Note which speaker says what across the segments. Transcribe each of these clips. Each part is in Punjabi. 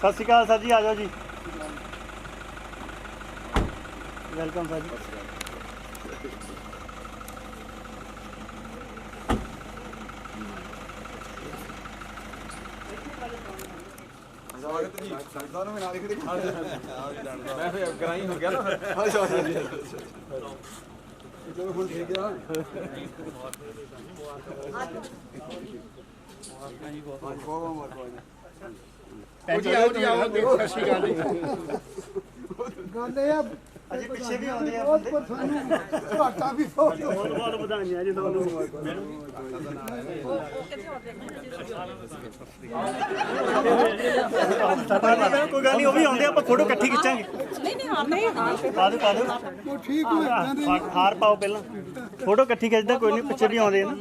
Speaker 1: सत श्री अकाल सर जी, आ जाओ जी। वेलकम सर जी। अजी पिछे भी आते हैं घाटा भी बहुत बहुत बधाइयां जी दोनों कोई गल नहीं, वो भी आते हैं, फोटो इकट्ठी खिंचांगे। पा दो ठीक हार पाओ पहला, फोटो इकट्ठी खिंचदा कोई नहीं, पिछे भी आते हैं ना,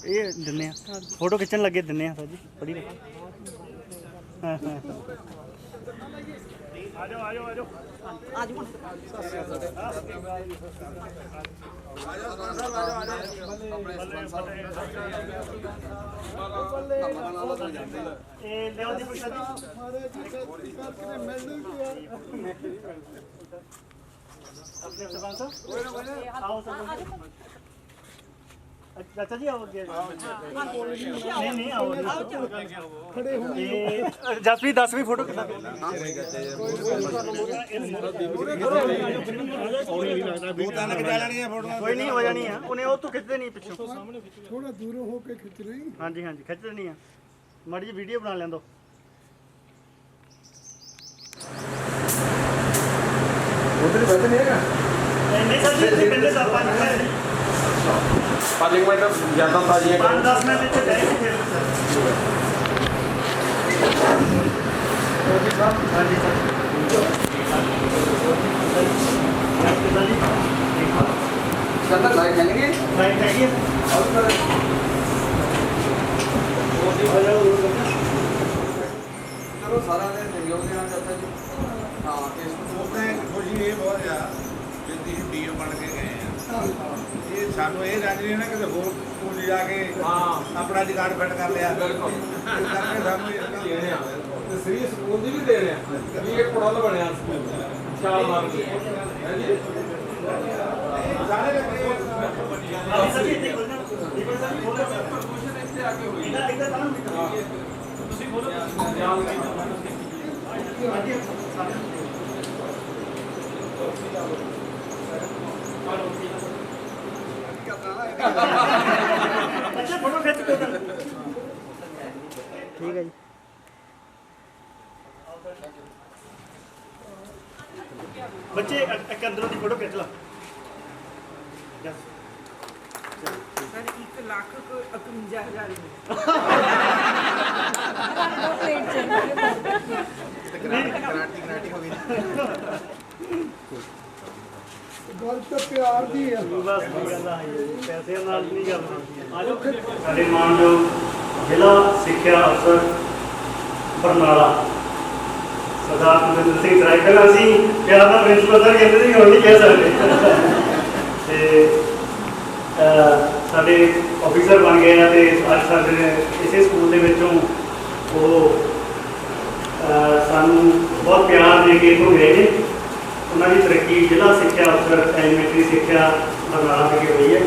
Speaker 1: ये दिन्ने फोटो खिंचन लगे दिन्ने सर जी, बड़ी हाँ हाँ आ जाओ आ जाओ आ जाओ चाचा जी आओ नहीं नहीं आओ जसवीं 10वीं फोटो कितना कोई नहीं हो जानी है उन्हें वो तो खिंचते नहीं पिछों
Speaker 2: थोड़ा दूरों होके खिंच रही।
Speaker 1: हाँ जी हाँ जी खिंचते नहीं है, माड़ी जी वीडियो बना लें दो।
Speaker 2: उधर बैठे नहीं है
Speaker 1: नहीं सर जी पहले सब
Speaker 3: 5 मिनट ज़्यादा ताज़ी
Speaker 1: 5-10 मिनट जाएंगे फिर सर। हाँ जी सर
Speaker 3: लाइट जाएंगे
Speaker 1: लाइट है
Speaker 3: चलो सारा ने सहयोग देना चाहता जी। हाँ
Speaker 4: खुशी ये बहुत है कि ਤੁਸੀਂ ਡੀਓ ਬਣ ਕੇ ਗਏ ਆ, ਇਹ ਸਾਨੂੰ ਇਹ ਰਾਜ ਨਹੀਂ ਨਾ ਕਿ ਹੋਰ ਸਕੂਲ ਜਾ ਕੇ ਆਪਣਾ ਜਗਾੜ ਫਿੱਟ ਕਰ ਲਿਆ,
Speaker 3: ਬਿਲਕੁਲ
Speaker 4: ਕਰਕੇ ਸਾਨੂੰ ਇਸ ਦਾ
Speaker 3: ਦੇਣੇ ਆ ਤੇ ਸ੍ਰੀ ਸਕੂਲ ਦੀ ਵੀ ਦੇ ਰਹੇ ਆ ਵੀ ਇੱਕ ਪੁੜਲ ਬਣਿਆ ਸਕੂਲ ਛਾਲ ਮਾਰ ਕੇ ਹੈ ਜੀ
Speaker 4: ਸਾਰੇ ਲੱਗੇ
Speaker 1: सर जी खोलना
Speaker 3: ਕੁਸ਼ਨ ਇੱਥੇ ਆ ਕੇ ਹੋਈ ਤੁਸੀਂ ਬੋਲੋ
Speaker 1: अच्छा फोटो खींच के ठीक है जी। बच्चे एक अंदरों की फोटो खींच लो।
Speaker 5: सर 1,51,000
Speaker 2: गल तो प्यार दी है
Speaker 1: बस गल है पैसे नाल नहीं गल आजो साडे मानयोग जिला सिक्ख्या अफसर बरनाला सरदार कुलविंਦਰ ਸਿੰਘ ਸਰਾਇਕਲ ਅਸੀਂ ਪਿਆਰ ਨਾਲ ਪ੍ਰਿੰਸੀਪਲ ਸਰ ਕਹਿੰਦੇ ਸੀ, ਹੁਣ ਨਹੀਂ ਕਹਿ ਸਕਦੇ ਤੇ ਸਾਡੇ ਆਫੀਸਰ ਬਣ ਗਏ ਆ ਤੇ ਅੱਜ ਸਾਡੇ ਇਸੇ ਸਕੂਲ ਦੇ ਵਿੱਚੋਂ ਉਹ ਸਾਨੂੰ ਬਹੁਤ ਪਿਆਰ ਦੇ ਕੇ ਇੱਥੋਂ ਗਏ ਨੇ। ਉਹਨਾਂ ਦੀ ਤਰੱਕੀ ਜ਼ਿਲ੍ਹਾ ਸਿੱਖਿਆ ਅਫਸਰ ਐਲੀਮੈਂਟਰੀ ਸਿੱਖਿਆ ਬਰਨਾਲਾ ਵਿਖੇ ਹੋਈ ਹੈ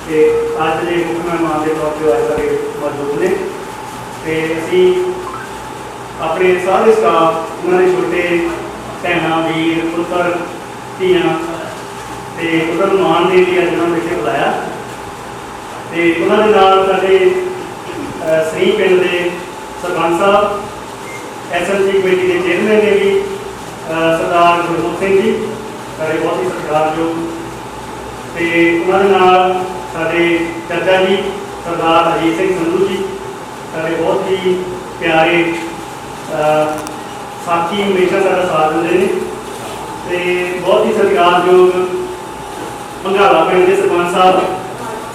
Speaker 1: ਤੇ ਅੱਜ ਦੇ ਮੁੱਖ ਮਹਿਮਾਨ ਦੇ ਤੌਰ ਤੇ ਅੱਜ ਸਾਡੇ ਮੌਜੂਦ ਨੇ ਤੇ ਅਸੀਂ ਆਪਣੇ ਸਾਰੇ ਸਟਾਫ, ਉਹਨਾਂ ਦੇ ਛੋਟੇ ਭੈਣਾਂ, ਵੀਰ, ਪੁੱਤਰ, ਧੀਆਂ ਤੇ ਉਹਨਾਂ ਨੂੰ ਮਾਣ ਦੇਣ ਲਈ ਅੱਜ ਉਹਨਾਂ ਨੂੰ ਇੱਥੇ ਬੁਲਾਇਆ ਤੇ ਉਹਨਾਂ ਦੇ ਨਾਲ ਸਾਡੇ ਸ੍ਰੀ ਪਿੰਡ ਦੇ ਸਰਪੰਚ ਸਾਹਿਬ, SLG ਕਮੇਟੀ ਦੇ ਚੇਅਰਮੈਨ ਨੇ ਵੀ सरदार गुरमुख सिंह जी साढ़े बहुत ही सत्कारयोग ਤੇ ਉਹਨਾਂ ਦੇ ਨਾਲ ਸਾਡੇ ਚਾਚਾ ਜੀ ਸਰਦਾਰ ਅਜੀਤ ਸਿੰਘ ਸੰਧੂ ਜੀ ਸਾਡੇ ਬਹੁਤ ਹੀ ਪਿਆਰੇ ਸਾਥੀ, ਹਮੇਸ਼ਾ ਸਾਡਾ ਸਾਥ ਦਿੰਦੇ ਨੇ ਤੇ ਬਹੁਤ ਹੀ ਸਤਿਕਾਰਯੋਗ ਮੰਗਾਲਾ ਪਿੰਡ ਦੇ ਸਰਪੰਚ ਸਾਹਿਬ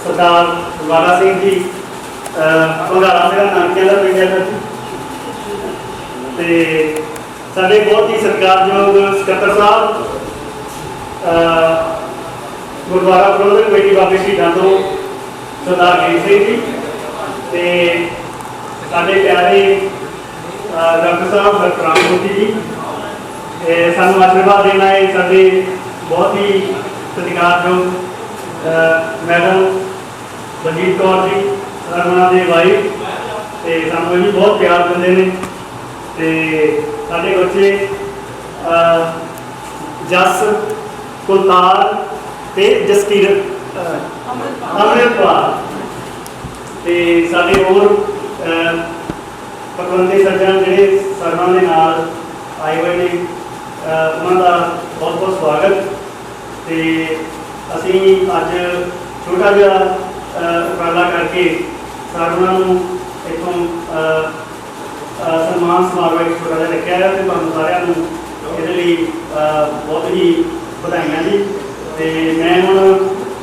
Speaker 1: ਸਰਦਾਰ ਵਾਲਾ ਸਿੰਘ ਜੀ। ਮੰਗਾਲਾ ਮੇਰਾ ਨਾਨਕਿਆਂ ਦਾ ਪਿੰਡ ਹੈ ਤੇ ਸਾਡੇ ਬਹੁਤ ਹੀ ਸਤਿਕਾਰਯੋਗ ਸਕੱਤਰ ਸਾਹਿਬ ਗੁਰਦੁਆਰਾ ਪ੍ਰਬੰਧਕ ਕਮੇਟੀ ਬਾਬੇ ਸ਼ਹੀਦਾਂ ਤੋਂ ਸਰਦਾਰ ਗਰੀਬ ਸਿੰਘ ਜੀ ਤੇ ਸਾਡੇ ਪਿਆਰੇ ਡਾਕਟਰ ਸਾਹਿਬ ਡਾਕਟਰ ਰਾਮਮੂਰਤੀ ਜੀ ਸਾਨੂੰ ਆਸ਼ੀਰਵਾਦ ਦੇਣਾ ਹੈ। ਸਾਡੇ ਬਹੁਤ ਹੀ ਸਤਿਕਾਰਯੋਗ ਮੈਡਮ ਬਲਜੀਤ ਕੌਰ ਜੀ ਉਹਨਾਂ ਦੇ ਵਾਈਫ ਤੇ ਸਾਨੂੰ ਇਹ ਵੀ ਬਹੁਤ ਪਿਆਰ ਦਿੰਦੇ ਨੇ। ਤੇ ਸਾਡੇ ਬੱਚੇ ਜਸ ਕੁਲਤਾਰ ਤੇ ਜਸਕੀਰਤ ਅੰਮ੍ਰਿਤਪਾਲ ਤੇ ਸਾਡੇ ਹੋਰ ਪਕਵੰਦੇ ਸੱਜਣ ਜਿਹੜੇ ਸਰਵਾਂ ਦੇ ਨਾਲ ਆਏ ਹੋਏ ਨੇ ਉਹਨਾਂ ਦਾ ਬਹੁਤ ਬਹੁਤ ਸਵਾਗਤ। ਤੇ ਅਸੀਂ ਅੱਜ ਛੋਟਾ ਜਿਹਾ ਉਪਰਾਲਾ ਕਰਕੇ ਸਰਵਾਂ ਨੂੰ ਇੱਥੋਂ ਸਨਮਾਨ ਸਮਾਰੋਹ ਇੱਕ ਛੋਟਾ ਜਿਹਾ ਰੱਖਿਆ ਹੈ ਤੇ ਤੁਹਾਨੂੰ ਸਾਰਿਆਂ ਨੂੰ ਇਹਦੇ ਲਈ ਬਹੁਤ ਹੀ ਵਧਾਈਆਂ ਜੀ। ਤੇ ਮੈਂ ਹੁਣ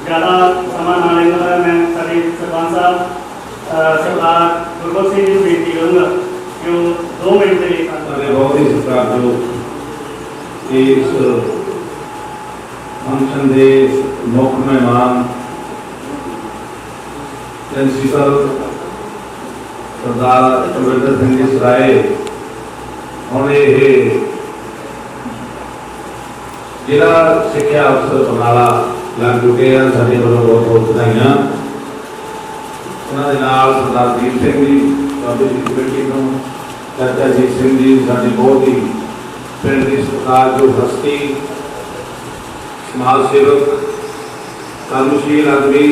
Speaker 1: ਜ਼ਿਆਦਾ ਸਮਾਂ ਨਾ ਲੈਂਦਾ, ਮੈਂ ਸਾਡੇ ਸਰਪੰਚ ਸਾਹਿਬ ਸਰਦਾਰ ਗੁਰਬਖਸ਼ ਸਿੰਘ ਜੀ ਨੂੰ ਬੇਨਤੀ ਕਰੂੰਗਾ ਕਿ ਉਹ 2 ਮਿੰਟ ਦੇ ਲਈ
Speaker 6: ਸਾਡੇ ਬਹੁਤ ਹੀ ਸਤਿਕਾਰਯੋਗ ਇਸ ਫੰਕਸ਼ਨ ਦੇ ਮੁੱਖ ਮਹਿਮਾਨ ਪ੍ਰਿੰਸੀਪਲ ਸਰਦਾਰ ਕੁਲਵਿੰਦਰ ਸਿੰਘ ਜੀ ਸਰਾਏ ਹੁਣ ਇਹ ਜ਼ਿਲ੍ਹਾ ਸਿੱਖਿਆ ਅਫਸਰ ਬਰਨਾਲਾ ਲੱਗ ਚੁੱਕੇ ਆ। ਸਾਡੇ ਵੱਲੋਂ ਬਹੁਤ ਬਹੁਤ ਵਧਾਈਆਂ। ਉਹਨਾਂ ਦੇ ਨਾਲ ਸਰਦਾਰ ਦੀਪ ਸਿੰਘ ਜੀ ਬਾਬੇ ਦੀ ਕਮੇਟੀ ਤੋਂ ਚਾਚਾ ਜੀ ਸਿੰਘ ਜੀ ਸਾਡੇ ਬਹੁਤ ਹੀ ਪਿੰਡ ਦੀ ਸਤਿਕਾਰਯੋਗ ਹਸਤੀ ਸਮਾਜ ਸੇਵਕ ਕਾਨੂੰਸ਼ੀਲ ਆਦਮੀ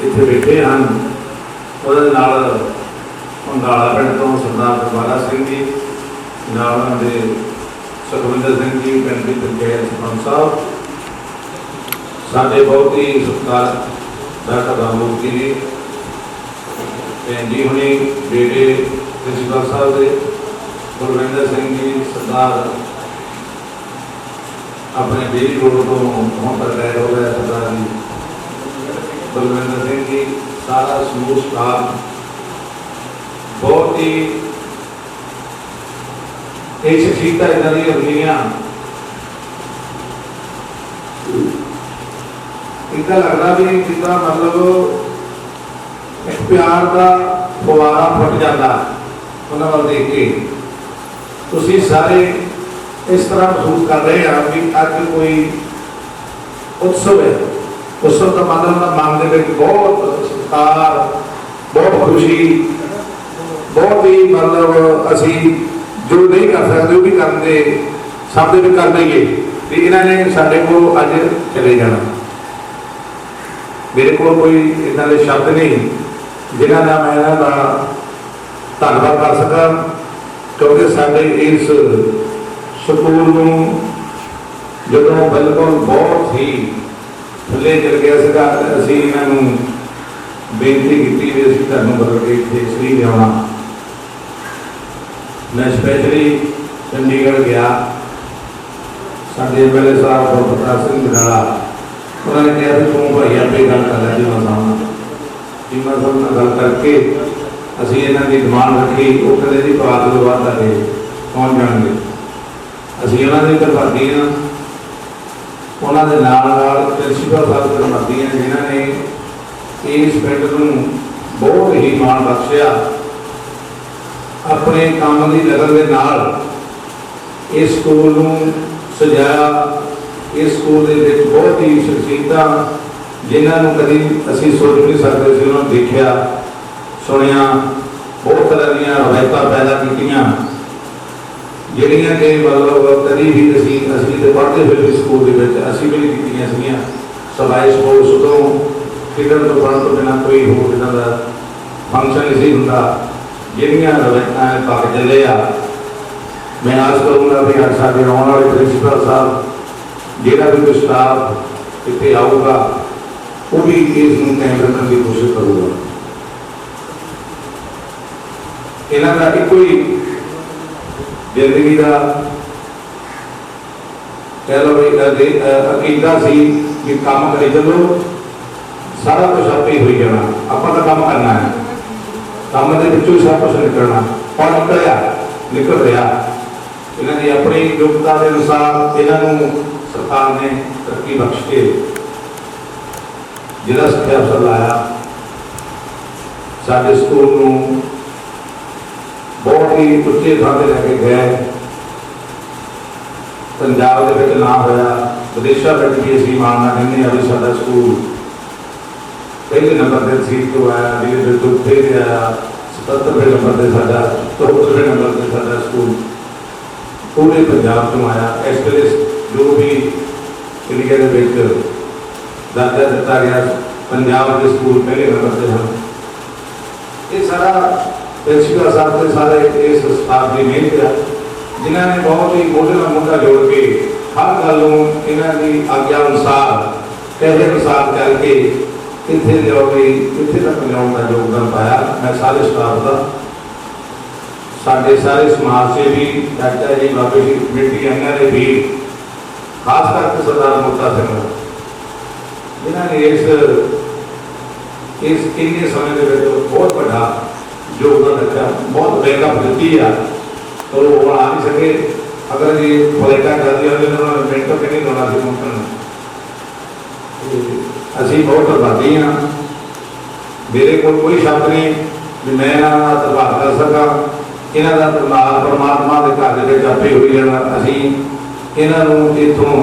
Speaker 6: ਇੱਥੇ ਬੈਠੇ ਹਨ। ਉਹਦੇ ਨਾਲ ਪੰਗਾਲਾ ਪਿੰਡ ਤੋਂ ਸਰਦਾਰ ਦਰਬਾਰਾ ਸਿੰਘ ਜੀ ਨਾਲ ਉਹਨਾਂ ਦੇ ਸੁਖਵਿੰਦਰ ਸਿੰਘ ਜੀ ਪਿੰਡ ਦੇ ਪੰਚਾਇਤ ਸਰਪੰਚ ਸਾਹਿਬ ਸਾਡੇ ਬਹੁਤ ਹੀ ਸਤਿਕਾਰ ਡਾਕਟਰ ਰਾਮਮੂਰਤੀ ਜੀ ਭੈਣ ਜੀ ਹੁਣੀ ਬੇਟੇ ਪ੍ਰਿੰਸੀਪਲ ਸਾਹਿਬ ਦੇ ਗੁਰਵਿੰਦਰ ਸਿੰਘ ਜੀ ਸਰਦਾਰ ਆਪਣੇ ਬੇਰੀ ਰੋਡ ਤੋਂ ਹੁਣ ਤੱਕ ਗਏ ਹੋ ਗਏ ਸਰਦਾਰ ਜੀ ਗੁਰਵਿੰਦਰ ਸਿੰਘ ਜੀ ਸਾਰਾ ਸਮੂਹ ਸਟਾਫ ਬਹੁਤ ਹੀ ਇਹ ਸ਼ਖਸੀਅਤਾਂ ਇੱਦਾਂ ਦੀਆਂ ਹੁੰਦੀਆਂ ਇੱਦਾਂ ਲੱਗਦਾ ਵੀ ਜਿੱਦਾਂ ਮਤਲਬ ਇੱਕ ਪਿਆਰ ਦਾ ਫੁਆਰਾ ਫੁੱਟ ਜਾਂਦਾ ਉਹਨਾਂ ਵੱਲ ਦੇਖ ਕੇ। ਤੁਸੀਂ ਸਾਰੇ ਇਸ ਤਰ੍ਹਾਂ ਮਹਿਸੂਸ ਕਰ ਰਹੇ ਆ ਵੀ ਅੱਜ ਕੋਈ ਉਤਸਵ ਹੈ। ਉਤਸਵ ਦਾ ਮਤਲਬ ਮਨ ਦੇ ਵਿੱਚ ਬਹੁਤ ਸਤਿਕਾਰ, ਬਹੁਤ ਖੁਸ਼ੀ, ਬਹੁਤ ਹੀ ਮਤਲਬ ਅਸੀਂ ਜੋ ਨਹੀਂ ਕਰ ਸਕਦੇ ਉਹ ਵੀ ਕਰਨ ਦੇ ਸਭ ਦੇ ਵੀ ਕਰ ਦਈਏ ਵੀ ਇਹਨਾਂ ਨੇ ਸਾਡੇ ਕੋਲ ਅੱਜ ਚਲੇ ਜਾਣਾ। ਮੇਰੇ ਕੋਲ ਕੋਈ ਇੱਦਾਂ ਦੇ ਸ਼ਬਦ ਨਹੀਂ ਜਿਨ੍ਹਾਂ ਦਾ ਮੈਂ ਇਹਨਾਂ ਦਾ ਧੰਨਵਾਦ ਕਰ ਸਕਾਂ ਕਿਉਂਕਿ ਸਾਡੇ ਇਸ ਸਕੂਲ ਨੂੰ ਜਦੋਂ ਬਿਲਕੁਲ ਬਹੁਤ ਹੀ ਥੱਲੇ ਚਲ ਗਿਆ ਸੀਗਾ ਅਸੀਂ ਇਹਨਾਂ ਨੂੰ ਬੇਨਤੀ ਕੀਤੀ ਵੀ ਅਸੀਂ ਤੁਹਾਨੂੰ ਬਦਲ ਕੇ ਇੱਥੇ ਸ੍ਰੀ ਲਿਆਉਣਾ। ਮੈਂ ਸਪੈਸ਼ਲੀ ਚੰਡੀਗੜ੍ਹ ਗਿਆ। ਸਾਡੇ ਐਮਐਲਏ ਸਾਹਿਬ ਪ੍ਰਤਾਪ ਸਿੰਘ ਬਰਾੜਾ ਉਹਨਾਂ ਨੇ ਕਿਹਾ ਵੀ ਤੂੰ ਭਾਈ ਆਪੇ ਗੱਲ ਕਰ ਲੈ ਜੀਵਨ ਸਾਹਿਬ ਨਾਲ ਗੱਲ ਕਰਕੇ ਅਸੀਂ ਇਹਨਾਂ ਦੀ ਡਿਮਾਂਡ ਰੱਖੀ। ਉਹ ਕਹਿੰਦੇ ਜੀ ਬਾਅਦ ਤੋਂ ਬਾਅਦ ਤੁਹਾਡੇ ਪਹੁੰਚ ਜਾਣਗੇ। ਅਸੀਂ ਉਹਨਾਂ ਦੀ ਧੰਨਵਾਦੀ ਹਾਂ। ਉਹਨਾਂ ਦੇ ਨਾਲ ਪ੍ਰਿੰਸੀਪਲ ਸਾਹਿਬ ਧੰਨਵਾਦੀ ਹਾਂ ਜਿਨ੍ਹਾਂ ਨੇ ਇਸ ਪਿੰਡ ਨੂੰ ਬਹੁਤ ਹੀ ਮਾਣ ਬਖਸ਼ਿਆ। ਆਪਣੇ ਕੰਮ ਦੀ ਲਗਨ ਦੇ ਨਾਲ ਇਸ ਸਕੂਲ ਨੂੰ ਸਜਾਇਆ। ਇਸ ਸਕੂਲ ਦੇ ਵਿੱਚ ਬਹੁਤ ਹੀ ਸ਼ਖਸੀਅਤਾਂ ਜਿਨ੍ਹਾਂ ਨੂੰ ਕਦੀ ਅਸੀਂ ਸੋਚ ਨਹੀਂ ਸਕਦੇ ਸੀ ਉਹਨਾਂ ਨੂੰ ਦੇਖਿਆ ਸੁਣਿਆ। ਬਹੁਤ ਤਰ੍ਹਾਂ ਦੀਆਂ ਰਵਾਇਤਾਂ ਪੈਦਾ ਕੀਤੀਆਂ ਜਿਹੜੀਆਂ ਕਿ ਮਤਲਬ ਕਦੀ ਵੀ ਅਸੀਂ ਤੇ ਪੜ੍ਹਦੇ ਹੋਏ ਸਕੂਲ ਦੇ ਵਿੱਚ ਅਸੀਂ ਵੀ ਨਹੀਂ ਕੀਤੀਆਂ ਸੀਗੀਆਂ। ਸਵਾਏ ਸਪੋਰਟਸ ਤੋਂ ਖੇਡਣ ਤੋਂ ਪੜ੍ਹਨ ਤੋਂ ਬਿਨਾਂ ਕੋਈ ਹੋਰ ਇਹਨਾਂ ਦਾ ਫੰਕਸ਼ਨ ਨਹੀਂ ਸੀ ਹੁੰਦਾ। ਜਿਹੜੀਆਂ ਰਵਾਇਤਾਂ ਪੱਕ ਚੱਲੇ ਆ। ਮੈਂ ਆਸ ਕਰੂੰਗਾ ਵੀ ਅੱਜ ਸਾਡੇ ਆਉਣ ਵਾਲੇ ਪ੍ਰਿੰਸੀਪਲ ਸਾਹਿਬ ਜਿਹੜਾ ਵੀ ਕੋਈ ਸਟਾਫ ਇੱਥੇ ਆਊਗਾ ਉਹ ਵੀ ਇਸ ਨੂੰ ਕਾਇਮ ਰੱਖਣ ਦੀ ਕੋਸ਼ਿਸ਼ ਕਰੂਗਾ। ਇਹਨਾਂ ਦਾ ਇੱਕੋ ਹੀ ਜ਼ਿੰਦਗੀ ਦਾ ਕਹਿ ਲਓ ਵੀ ਅਕੀਦਾ ਸੀ ਕਿ ਕੰਮ ਕਰੀ ਚੱਲੋ ਸਾਰਾ ਕੁਝ ਆਪੇ ਹੋਈ ਜਾਣਾ। ਆਪਾਂ ਤਾਂ ਕੰਮ ਕਰਨਾ ਹੈ। ਕੰਮ ਦੇ ਵਿੱਚੋਂ ਸਭ ਕੁਝ ਨਿਕਲਣਾ ਔਰ ਨਿਕਲ ਰਿਹਾ। ਇਹਨਾਂ ਦੀ ਆਪਣੀ ਯੋਗਤਾ ਦੇ ਅਨੁਸਾਰ ਇਹਨਾਂ ਨੂੰ ਸਰਕਾਰ ਨੇ ਤਰੱਕੀ ਬਖਸ਼ ਕੇ ਜ਼ਿਲ੍ਹਾ ਸਿੱਖਿਆ ਅਫਸਰ ਲਾਇਆ। ਸਾਡੇ ਸਕੂਲ ਨੂੰ ਬਹੁਤ बहुत ही उच्चे थां ते लैके गए। पंजाब दे विच नाम होया, विदेशों में भी असीं माण नाल कहने भी साडा स्कूल पहले नंबर ते सीट तो आया, धीरे धीरे फिर आया 77वें नंबर से साडा 74वें नंबर से साडा स्कूल पूरे पंजाब तो आया। इस वेले जो भी इंडिया के विच दर्जा दिता गया पंजाब के स्कूल पहले नंबर से हैं। ये सारा प्रिंसीपल साहब के सारे इस स्टाफ की मेहनत है, जिन्होंने बहुत ही मोटे नाल मोटा जोड़ के हर गल इन्हों की आज्ञा अनुसार कहने अनुसार चल के इतने लियाओगे इतने तक लियाने का योगदान पाया। मैं सारे स्टाफ का साढ़े सारे समाज से भी चाचा जी बाबे जी कमेटी इन्होंने भी खास करके सरदार मोटा सिंह जिन्होंने इस इन्ने समय के बहुत बड़ा योगदान रखा, बहुत बैकअप दी है। तो वो आ नहीं सके, अगर ये फ्लाइटा चलती होती तो उन्होंने मिनटों के नहीं होना से पहुँचना। असी बहुत आबादी हाँ, मेरे को कोई शक नहीं भी मैं इन्हों प्रभाव कर सका। इन्हों का प्रभाव परमात्मा के घर के आपे हो जाना। असी इन्हों इतों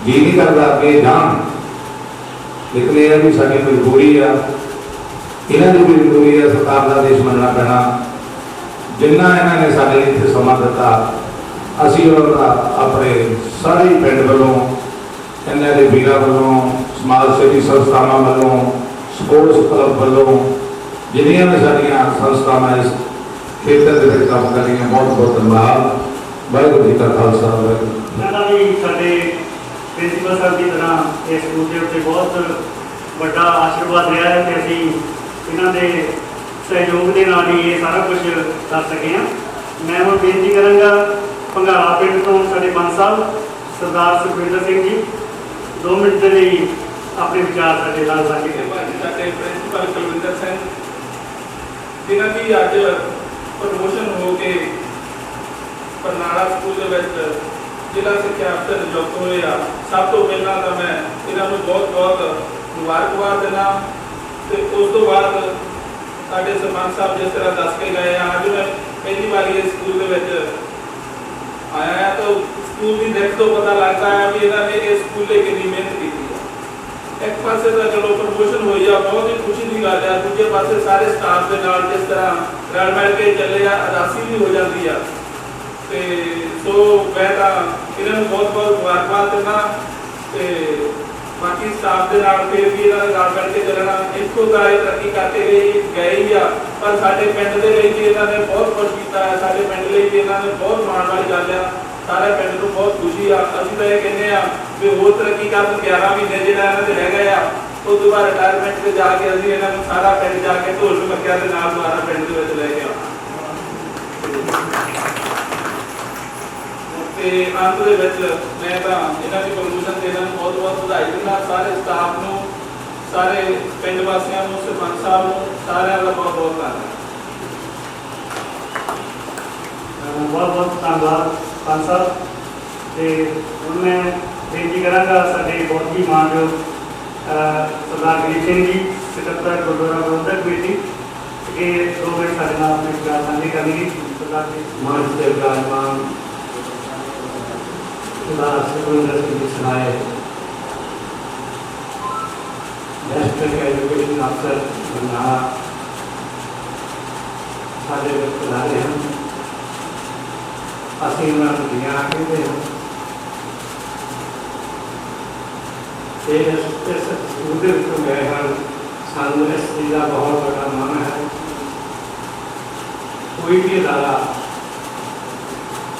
Speaker 6: जी नहीं करता कि जान, लेकिन यह भी साड़ी मजबूरी है, इन्हों की भी मजबूरी है। सरकार का देश मनना पैना। जिन्ना इन्होंने साढ़े इतने समा दिता, असी अपने सारे पिंड वालों इन्हों के वीर वालों समाज सेवी संस्थावां वालों स्पोर्ट्स क्लब वालों जिन्नियां भी साड़ियां संस्थावां इस खेतर के काम कर रही हैं, बहुत बहुत धन्यवाद। वाहिगुरू जी का खालसा वाहिगुरू।
Speaker 1: मैं भी साडे प्रिंसीपल साहब की तरह इस स्कूल के उत्ते बहुत बड़ा आशीर्वाद रहा है कि असीं इन्हां दे सहयोग के नाल ही ये सारा कुछ कर सके हैं। मैं हुण बेनती करांगा भंगारा पिंड तो साडे पंच साहब सरदार सुखविंदर सिंह जी 2 मिनट के लिए अपने विचार साडे नाल साझे करें।
Speaker 3: ਸਾਡੇ ਪ੍ਰਿੰਸੀਪਲ ਕੁਲਵਿੰਦਰ ਸਿੰਘ ਜਿਨ੍ਹਾਂ ਦੀ ਅੱਜ ਪ੍ਰਮੋਸ਼ਨ ਹੋ ਕੇ ਬਰਨਾਲਾ ਸਕੂਲ ਦੇ ਵਿੱਚ ਜ਼ਿਲ੍ਹਾ ਸਿੱਖਿਆ ਅਫਸਰ ਨਿਯੁਕਤ ਹੋਏ ਆ। ਸਭ ਤੋਂ ਪਹਿਲਾਂ ਤਾਂ ਮੈਂ ਇਹਨਾਂ ਨੂੰ ਬਹੁਤ ਬਹੁਤ ਮੁਬਾਰਕਬਾਦ ਦਿੰਦਾ ਤੇ ਉਸ ਤੋਂ ਬਾਅਦ ਸਾਡੇ ਸਰਪੰਚ ਸਾਹਿਬ ਜਿਸ ਤਰ੍ਹਾਂ ਦੱਸ ਕੇ ਗਏ ਆ, ਅੱਜ ਮੈਂ ਪਹਿਲੀ ਵਾਰੀ ਇਸ ਸਕੂਲ ਦੇ ਵਿੱਚ ਆਇਆ ਹਾਂ ਤਾਂ ਸਕੂਲ ਦੀ ਦੇਖ ਤੋਂ ਪਤਾ ਲੱਗਦਾ ਹੈ ਵੀ ਇਹਨਾਂ ਨੇ ਇਸ ਸਕੂਲ ਲਈ ਕਿੰਨੀ ਮਿਹਨਤ ਕੀਤੀ ਹੈ। एक पास चलो प्रमोशन हो या बहुत ही खुशी की गल है, दूजे पास सारे स्टाफ के नाल जिस तरह रल मिल के चले आ अदासी भी हो जाती है। तो सो मैं तो इन्होंने बहुत बहुत मुबारकबाद देना। तो बाकी स्टाफ के नाल फिर भी इन्होंने रल मिल के चलना। इतों तो ये तरक्की करके गए ही आ, पर साढ़े पिंड के लिए भी इन्होंने बहुत कुछ किया है। साढ़े पिंड लिए भी इन्होंने बहुत माण वाली गल है, सारे पिंड को बहुत खुशी आ। अभी तो यह कहने भी होर तरक्की कर 11 महीने जो इन्होंने रह गए आ, उस तो बाद रिटायरमेंट से जाके अभी इन्होंने सारा पिंड जाके ढोल ढमकिया के नाल दोबारा पिंड के लैके आना। अंत मैं तो इन्हों की प्रमोशन से इन्होंने बहुत बहुत बधाई देना। सारे स्टाफ को, सारे पिंड वासियों को, सरपंच साहब को, सारे का बहुत बहुत धन्यवाद।
Speaker 1: बहुत बहुत धन्यवाद पंच साहब। तो हुण मैं बेनती करांगा साडे बहुत ही मानयोग सरदार गरीब सिंह जी सकत्तर गुरुद्वारा प्रबंधक कमेटी के 2 मिनट साडे नाल अपने विचार साझे करेंगे। सरदार जी
Speaker 7: मंच से विराजमान सरदार सुखविंदर सिंह जी सराय डिस्ट्रिक्ट एजुकेशन अफसर बरनाला साडे विच पधारे हैं। असीं उन्हां नूं धियां कहंदे हां। इस स्कूल के गए हैं, सानू इस चीज़ का बहुत बड़ा मान है। कोई भी अदारा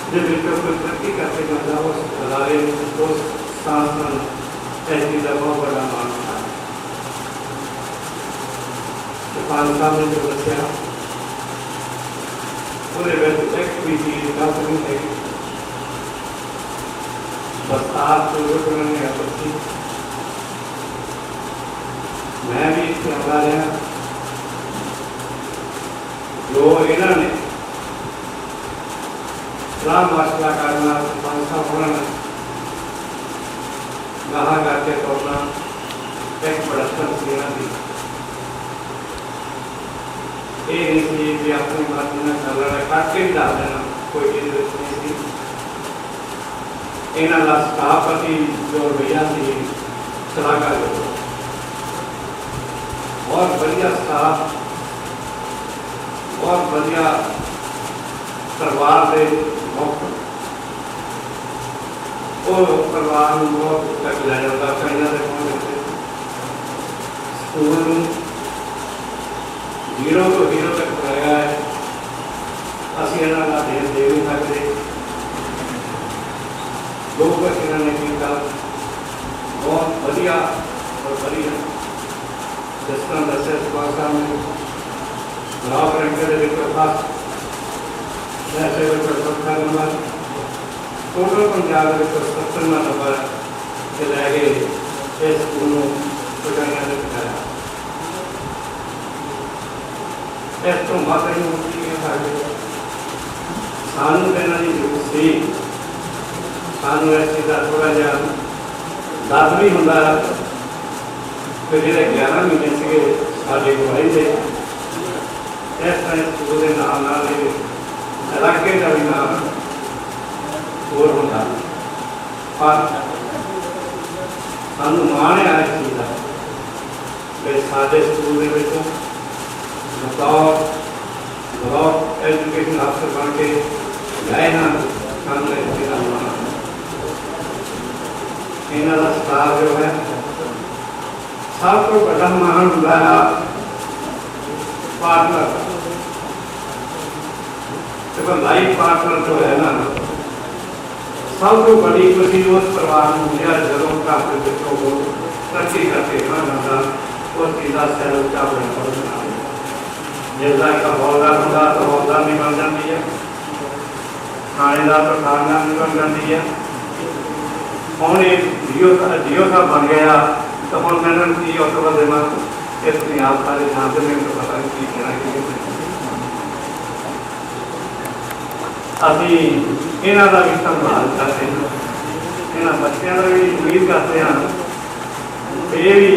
Speaker 7: जब कोई तरक्की करते जाता उस अदारे उस संस्थान इस चीज़ का बहुत बड़ा मान था। सरपंच साहब ने जो दसिया एक भी चीज गलत नहीं है। बरसात उन्होंने अपनी मैं भी इससे आगा रहा जो इन्होंने सलाह मशवरा करना सरपंच साहब होना गाह करके तोड़ना एक बड़ा की ਇਹ ਨਹੀਂ ਸੀ ਵੀ ਆਪਣੀ ਮਰਜ਼ੀ ਨਾਲ ਚੱਲਣਾ, ਕੱਟ ਕੇ ਵੀ ਲਾ ਦੇਣਾ, ਕੋਈ ਚੀਜ਼ ਨਹੀਂ ਸੀ। ਇਹਨਾਂ ਦਾ ਸਟਾਫ ਅਸੀਂ ਜੋ ਰਵੱਈਆ ਸੀ ਸ਼ਲਾਘਾ ਕਰੋ, ਬਹੁਤ ਵਧੀਆ ਸਟਾਫ, ਬਹੁਤ ਵਧੀਆ ਪਰਿਵਾਰ ਦੇ ਮੁੱਖ, ਉਹ ਪਰਿਵਾਰ ਨੂੰ ਬਹੁਤ ਤੱਕ ਲੈ ਜਾਂਦਾ ਕਈਆਂ ਦੇ ਪਹੁੰਚ ਸਕੂਲ ਨੂੰ ਜ਼ੀਰੋ ਤੋਂ ਹੀਰੋ ਤੱਕ ਬਣਾਇਆ ਹੈ। ਅਸੀਂ ਇਹਨਾਂ ਦਾ ਦੇਣ ਦੇ ਨਹੀਂ ਸਕਦੇ, ਜੋ ਕੁਛ ਇਹਨਾਂ ਨੇ ਕੀਤਾ ਬਹੁਤ ਵਧੀਆ ਔਰ ਵਧੀਆ। ਜਿਸ ਤਰ੍ਹਾਂ ਦੱਸਿਆ ਸੁਭਾਸ਼ ਸਾਹਿਬ ਨੇ ਬਲਾਕ ਰੈਂਕ ਦੇ ਵਿੱਚ ਫਸਟ, ਵੈਸੇ ਵਿੱਚ ਚੌਥਾ ਨੰਬਰ, ਟੋਟਲ ਪੰਜਾਬ ਦੇ ਵਿੱਚ 70ਵਾਂ ਨੰਬਰ ਤੇ ਲੈ ਕੇ ਇਸ ਸਕੂਲ ਨੂੰ ਪਟਿਆਲਾ ਦੇ ਪਹੁੰਚਾਇਆ। ਇਸ ਤੋਂ ਵੱਧ ਨਹੀਂ ਹੁੰਦੀ ਹੈ ਸਾਡੇ ਸਾਨੂੰ ਇਹਨਾਂ ਦੀ ਜ਼ਰੂਰਤ ਸੀ। ਸਾਨੂੰ ਇਸ ਚੀਜ਼ ਦਾ ਥੋੜ੍ਹਾ ਜਿਹਾ ਦਰਦ ਵੀ ਹੁੰਦਾ ਕਿ ਜਿਹੜੇ 11 ਮਹੀਨੇ ਸੀਗੇ ਸਾਡੇ ਗਵਾਹੀ ਦੇ, ਇਸ ਤਰ੍ਹਾਂ ਸਕੂਲ ਦੇ ਨਾਲ ਨਾਲ ਇਹ ਇਲਾਕੇ ਦਾ ਵੀ ਨਾਮ ਹੋਰ ਹੁੰਦਾ, ਪਰ ਸਾਨੂੰ ਮਾਣ ਹੈ ਇਸ ਚੀਜ਼ ਦਾ ਕਿ ਸਾਡੇ ਸਕੂਲ ਦੇ ਵਿੱਚੋਂ ਬਲਾਕ ਐਜੂਕੇਸ਼ਨ ਅਫਸਰ ਬਣ ਕੇ ਗਏ ਹਨ। ਸਾਨੂੰ ਇਸ ਚੀਜ਼ ਦਾ ਮਾਣ, ਇਹਨਾਂ ਦਾ ਸਟਾਫ ਜੋ ਹੈ ਸਭ ਤੋਂ ਵੱਡਾ ਮਾਣ ਹੁੰਦਾ ਹੈ ਪਾਰਟਨਰ, ਤੇ ਲਾਈਫ ਪਾਰਟਨਰ ਜੋ ਹੈ ਨਾ, ਸਭ ਤੋਂ ਬੜੀ ਖੁਸ਼ੀ ਉਸ ਪਰਿਵਾਰ ਨੂੰ ਮਿਲਿਆ ਜਦੋਂ ਘਰ ਦੇ ਵਿੱਚੋਂ ਉਹ ਤਰੱਕੀ ਕਰਕੇ ਜਾਂਦਾ ਉਸ ਚੀਜ਼ ਦਾ ਸਿਰ ਉੱਚਾ ਬਣਾਉਣਾ। ਜਿਸਦਾ ਇੱਕ ਹੌਲਦਾਰ ਹੁੰਦਾ ਤਾਂ ਹੌਲਦਾਰ ਨਹੀਂ ਬਣ ਜਾਂਦੀ ਹੈ, ਥਾਣੇਦਾਰ ਤਾਂ ਥਾਣੇਦਾਰ ਨਹੀਂ ਬਣ ਜਾਂਦੀ ਹੈ। ਹੁਣ ਇਹ ਜੀਓ ਸਾਹਿਬ ਬਣ ਗਿਆ ਤਾਂ ਹੁਣ ਮੈਂ ਇਹਨਾਂ ਨੂੰ ਕੀ ਔਤਵਾ ਦੇਵਾਂ ਕਿ ਤੁਸੀਂ ਆਪ ਸਾਰੇ ਜਾਣਦੇ, ਮੈਨੂੰ ਤਾਂ ਪਤਾ ਨਹੀਂ ਕੀ ਕਹਿਣਾ ਕੀ ਨਹੀਂ। ਅਸੀਂ ਇਹਨਾਂ ਦਾ ਵੀ ਸੰਭਾਲ ਕਰਦੇ ਹਾਂ, ਇਹਨਾਂ ਬੱਚਿਆਂ ਦਾ ਵੀ ਉਮੀਦ ਕਰਦੇ ਹਾਂ ਕਿ ਇਹ ਵੀ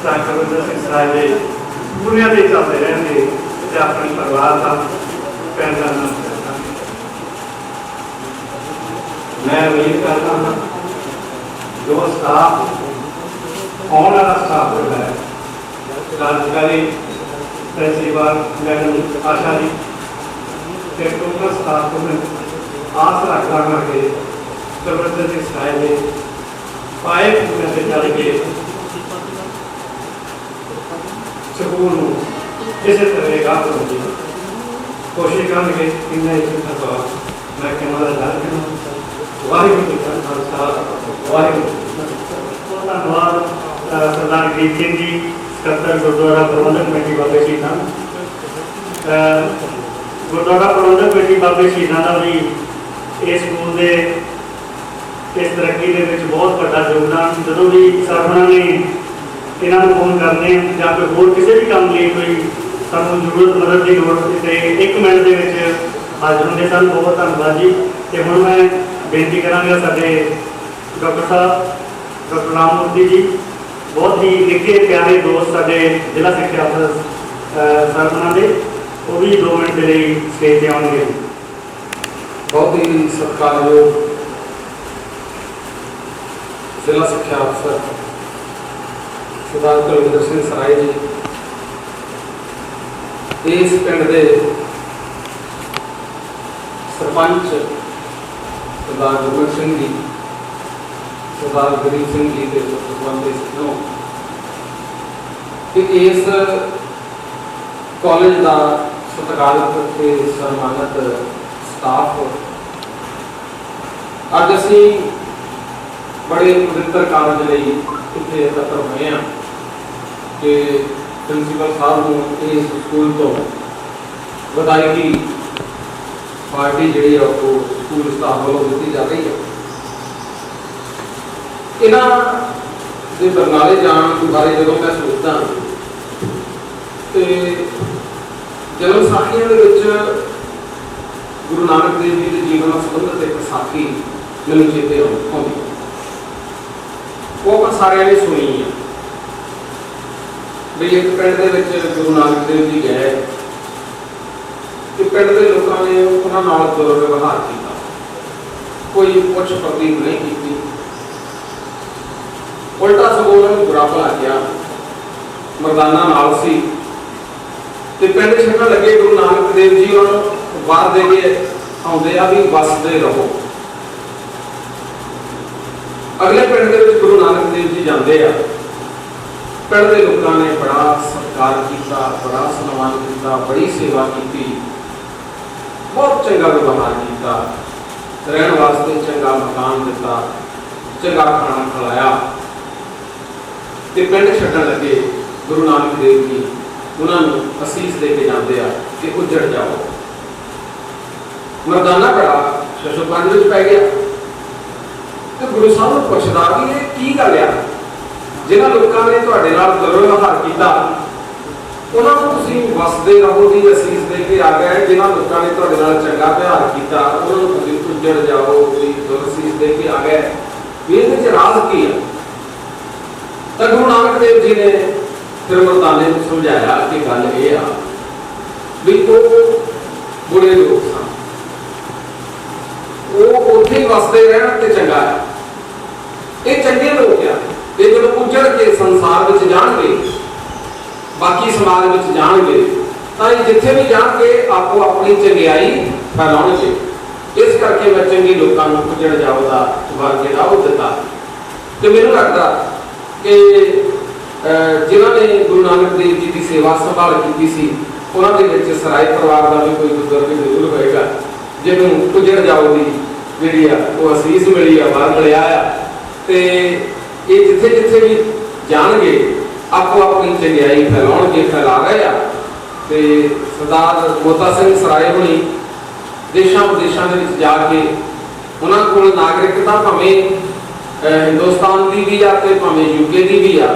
Speaker 7: ਗੁਰਵਿੰਦਰ ਸਿੰਘ ਸਰਾਏ ਦੇ ਦੁਨੀਆ ਦੇ ਚੱਲਦੇ ਰਹਿਣਗੇ ਤੇ ਆਪਣੇ ਪਰਿਵਾਰ ਦਾ ਪੈਦਾ ਨਾ ਕਰਦਾ। ਮੈਂ ਉਮੀਦ ਕਰਦਾ ਹਾਂ ਜੋ ਸਟਾਫ ਆਉਣ ਵਾਲਾ ਸਟਾਫ ਹੋਇਆ ਹੈ, ਕਾਰਜਕਾਰੀ ਪ੍ਰਿੰਸੀਪਲ ਮੈਡਮ ਆਸ਼ਾ ਜੀ ਤੇ ਟੋਟਲ ਸਟਾਫ ਨੂੰ ਆਸ ਰੱਖਦਾ ਹਾਂ ਕਿ ਗੁਰਵਿੰਦਰ ਸਿੰਘ ਸਰਾਏ ਦੇ ਪਾਏ ਪੂਰੇ ਤੇ ਚੱਲ ਕੇ ਸਕੂਲ ਨੂੰ ਇਸੇ ਤਰ੍ਹਾਂ ਗਾਹ ਬਣਾਉਣ ਦੀ ਕੋਸ਼ਿਸ਼ ਕਰਾਂਗੇ। ਇੰਨਾ ਹੀ ਧੰਨਵਾਦ ਮੈਂ ਕਹਿੰਦਾ ਹਾਂ। ਵਾਹਿਗੁਰੂ ਜੀ ਕਾ ਖਾਲਸਾ, ਵਾਹਿਗੁਰੂ ਜੀ ਕੀ ਫਤਿਹ।
Speaker 1: ਧੰਨਵਾਦ ਸਰਦਾਰ ਗਰੀਬ ਸਿੰਘ ਜੀ, ਸਕੱਤਰ ਗੁਰਦੁਆਰਾ ਪ੍ਰਬੰਧਕ ਕਮੇਟੀ ਬਾਬੇ ਸ਼ਹੀਦਾਂ। ਗੁਰਦੁਆਰਾ ਪ੍ਰਬੰਧਕ ਕਮੇਟੀ ਬਾਬੇ ਸ਼ਹੀਦਾਂ ਦਾ ਵੀ ਇਸ ਸਕੂਲ ਦੇ ਇਸ ਤਰੱਕੀ ਦੇ ਵਿੱਚ ਬਹੁਤ ਵੱਡਾ ਯੋਗਦਾਨ। ਜਦੋਂ ਵੀ ਸਰਵਣਾ ਨੇ ਇਹਨਾਂ ਨੂੰ ਫੋਨ ਕਰਦੇ ਜਾਂ ਕੋਈ ਹੋਰ ਕਿਸੇ ਵੀ ਕੰਮ ਲਈ ਕੋਈ ਸਾਨੂੰ ਜ਼ਰੂਰਤ ਮਦਦ ਦੀ ਲੋੜ ਤੇ 1 ਮਿੰਟ ਦੇ ਵਿੱਚ ਹਾਜ਼ਰ ਹੁੰਦੇ ਸਨ। ਬਹੁਤ ਧੰਨਵਾਦ ਜੀ। ਤੇ ਹੁਣ ਮੈਂ ਬੇਨਤੀ ਕਰਾਂਗਾ ਸਾਡੇ ਡਾਕਟਰ ਸਾਹਿਬ, ਡਾਕਟਰ ਰਾਮ ਮੂਰਤੀ ਜੀ, ਬਹੁਤ ਹੀ ਨਿੱਕੇ ਪਿਆਰੇ ਦੋਸਤ ਸਾਡੇ ਜ਼ਿਲ੍ਹਾ ਸਿੱਖਿਆ ਅਫਸਰ ਸਰਵਣਾ ਦੇ, ਉਹ ਵੀ 2 ਮਿੰਟ ਦੇ ਲਈ ਸਟੇਜ 'ਤੇ ਆਉਣਗੇ।
Speaker 8: ਬਹੁਤ ਹੀ ਸਤਿਕਾਰਯੋਗ ਜ਼ਿਲ੍ਹਾ ਸਿੱਖਿਆ ਅਫਸਰ ਸਰਦਾਰ ਕੁਲਵਿੰਦਰ ਸਿੰਘ ਸਰਾਏ ਜੀ, ਇਸ ਪਿੰਡ ਦੇ ਸਰਪੰਚ ਸਰਦਾਰ ਗੁਰਮੀਤ ਸਿੰਘ ਜੀ, ਸਰਦਾਰ ਗਰੀਬ ਸਿੰਘ ਜੀ ਦੇ ਸਰਪੰਚ ਨੂੰ ਕਿ ਇਸ ਕਾਲਜ ਦਾ ਸਤਿਕਾਰਤ ਤੇ ਸਨਮਾਨਿਤ ਸਟਾਫ, ਅੱਜ ਅਸੀਂ ਬੜੇ ਪਵਿੱਤਰ ਕਾਰਜ ਲਈ ਇੱਥੇ ਇਕੱਤਰ ਹੋਏ ਹਾਂ ਕਿ ਪ੍ਰਿੰਸੀਪਲ ਸਾਹਿਬ ਨੂੰ ਇਸ ਸਕੂਲ ਤੋਂ ਵਧਾਈ ਦੀ ਪਾਰਟੀ ਜਿਹੜੀ ਆ ਉਹ ਸਕੂਲ ਸਟਾਫ ਵੱਲੋਂ ਦਿੱਤੀ ਜਾ ਰਹੀ ਹੈ। ਇਹਨਾਂ ਦੇ ਬਰਨਾਲੇ ਜਾਣ ਬਾਰੇ ਜਦੋਂ ਮੈਂ ਸੋਚਦਾ ਤੇ ਜਨਮ ਸਾਖੀਆਂ ਦੇ ਵਿੱਚ ਗੁਰੂ ਨਾਨਕ ਦੇਵ ਜੀ ਦੇ ਜੀਵਨ ਨਾਲ ਸੰਬੰਧਿਤ ਇੱਕ ਸਾਖੀ ਮੈਨੂੰ ਚੇਤੇ ਆਉਂਦੀ, ਉਹ ਆਪਾਂ ਸਾਰਿਆਂ ਨੇ ਸੁਣੀ ਹੈ ਵੀ ਇੱਕ ਪਿੰਡ ਦੇ ਵਿੱਚ ਗੁਰੂ ਨਾਨਕ ਦੇਵ ਜੀ ਗਏ कि पिंड के लोगों ने उन्होंने दुर्व्यवहार किया, कोई पुछ प्रतीत नहीं की, उल्टा सगों उन्होंने बुरा भला किया। मरदाना नाल सी ते पिंड छड्डण लगे गुरु नानक देव जी उन्होंने वार दे के आउंदे आ भी वसदे रहो। अगले पिंड के विच गुरु नानक देव जी जाते आ, पिंड के लोगों ने बड़ा सत्कार किया, बड़ा सन्मान किया, बड़ी सेवा की, बहुत चंगा व्यवहार किया, रहने वास्ते चंगा मकान दिता, चंगा खाना खिलाया। ते पिंड छड्डण लगे गुरु नानक देव जी उन्होंने असीस दे के जाते आ कि उजड़ जाओ। मरदाना बड़ा शशोपंज विच पै गया तो गुरु साहब ने पुछदा भी ये की गल आ, जिन्हां लोकां ने तुहाडे नाल दुर्व्यवहार कीता उन्होंने तुसीं वसदे रहो दी असीस दे के आ गए, जिन्हां लोकां ने तुहाडे नाल चंगा व्यवहार कीता उन्होंने तुसीं उजड़ जाओ दी दुरसीस दे के आ गए। इहदे च राज की है? तो गुरु नानक देव जी ने फिर मरदाने को समझाया कि गल ये आ भी वो बुरे लोग सन, वो उत्थे ही वसदे रहन ते चंगा है। ये चंगे लोग आ, ये जब उजड़ के संसार में जाएंगे, बाकी समाज में जाएंगे, तो ये जिथे भी जाएंगे आपको अपनी चंगियाई फैलाएंगे। इस करके मैं चंगे लोगों को उजड़ जाओ का वर जो वो दिता। तो मैनूं लगता कि जिन्होंने गुरु नानक देव जी की सेवा संभाल की सी उन्होंने सराय परिवार का भी कोई बुजुर्ग जरूर होएगा जिन्होंने उजड़ जाओ की जी वो असीस मिली है, वर मिलया आ। तो ये जिथे जिथे भी जाएंगे आपको अपनी चंगियाई फैलाउणगे, फैला रहे आ। तो सरदार मोता सिंह सराय होनी देशों विदेशों के जाके उन्होंने को नागरिकता भावें हिंदुस्तान की भी आ भावें यूके की भी आ,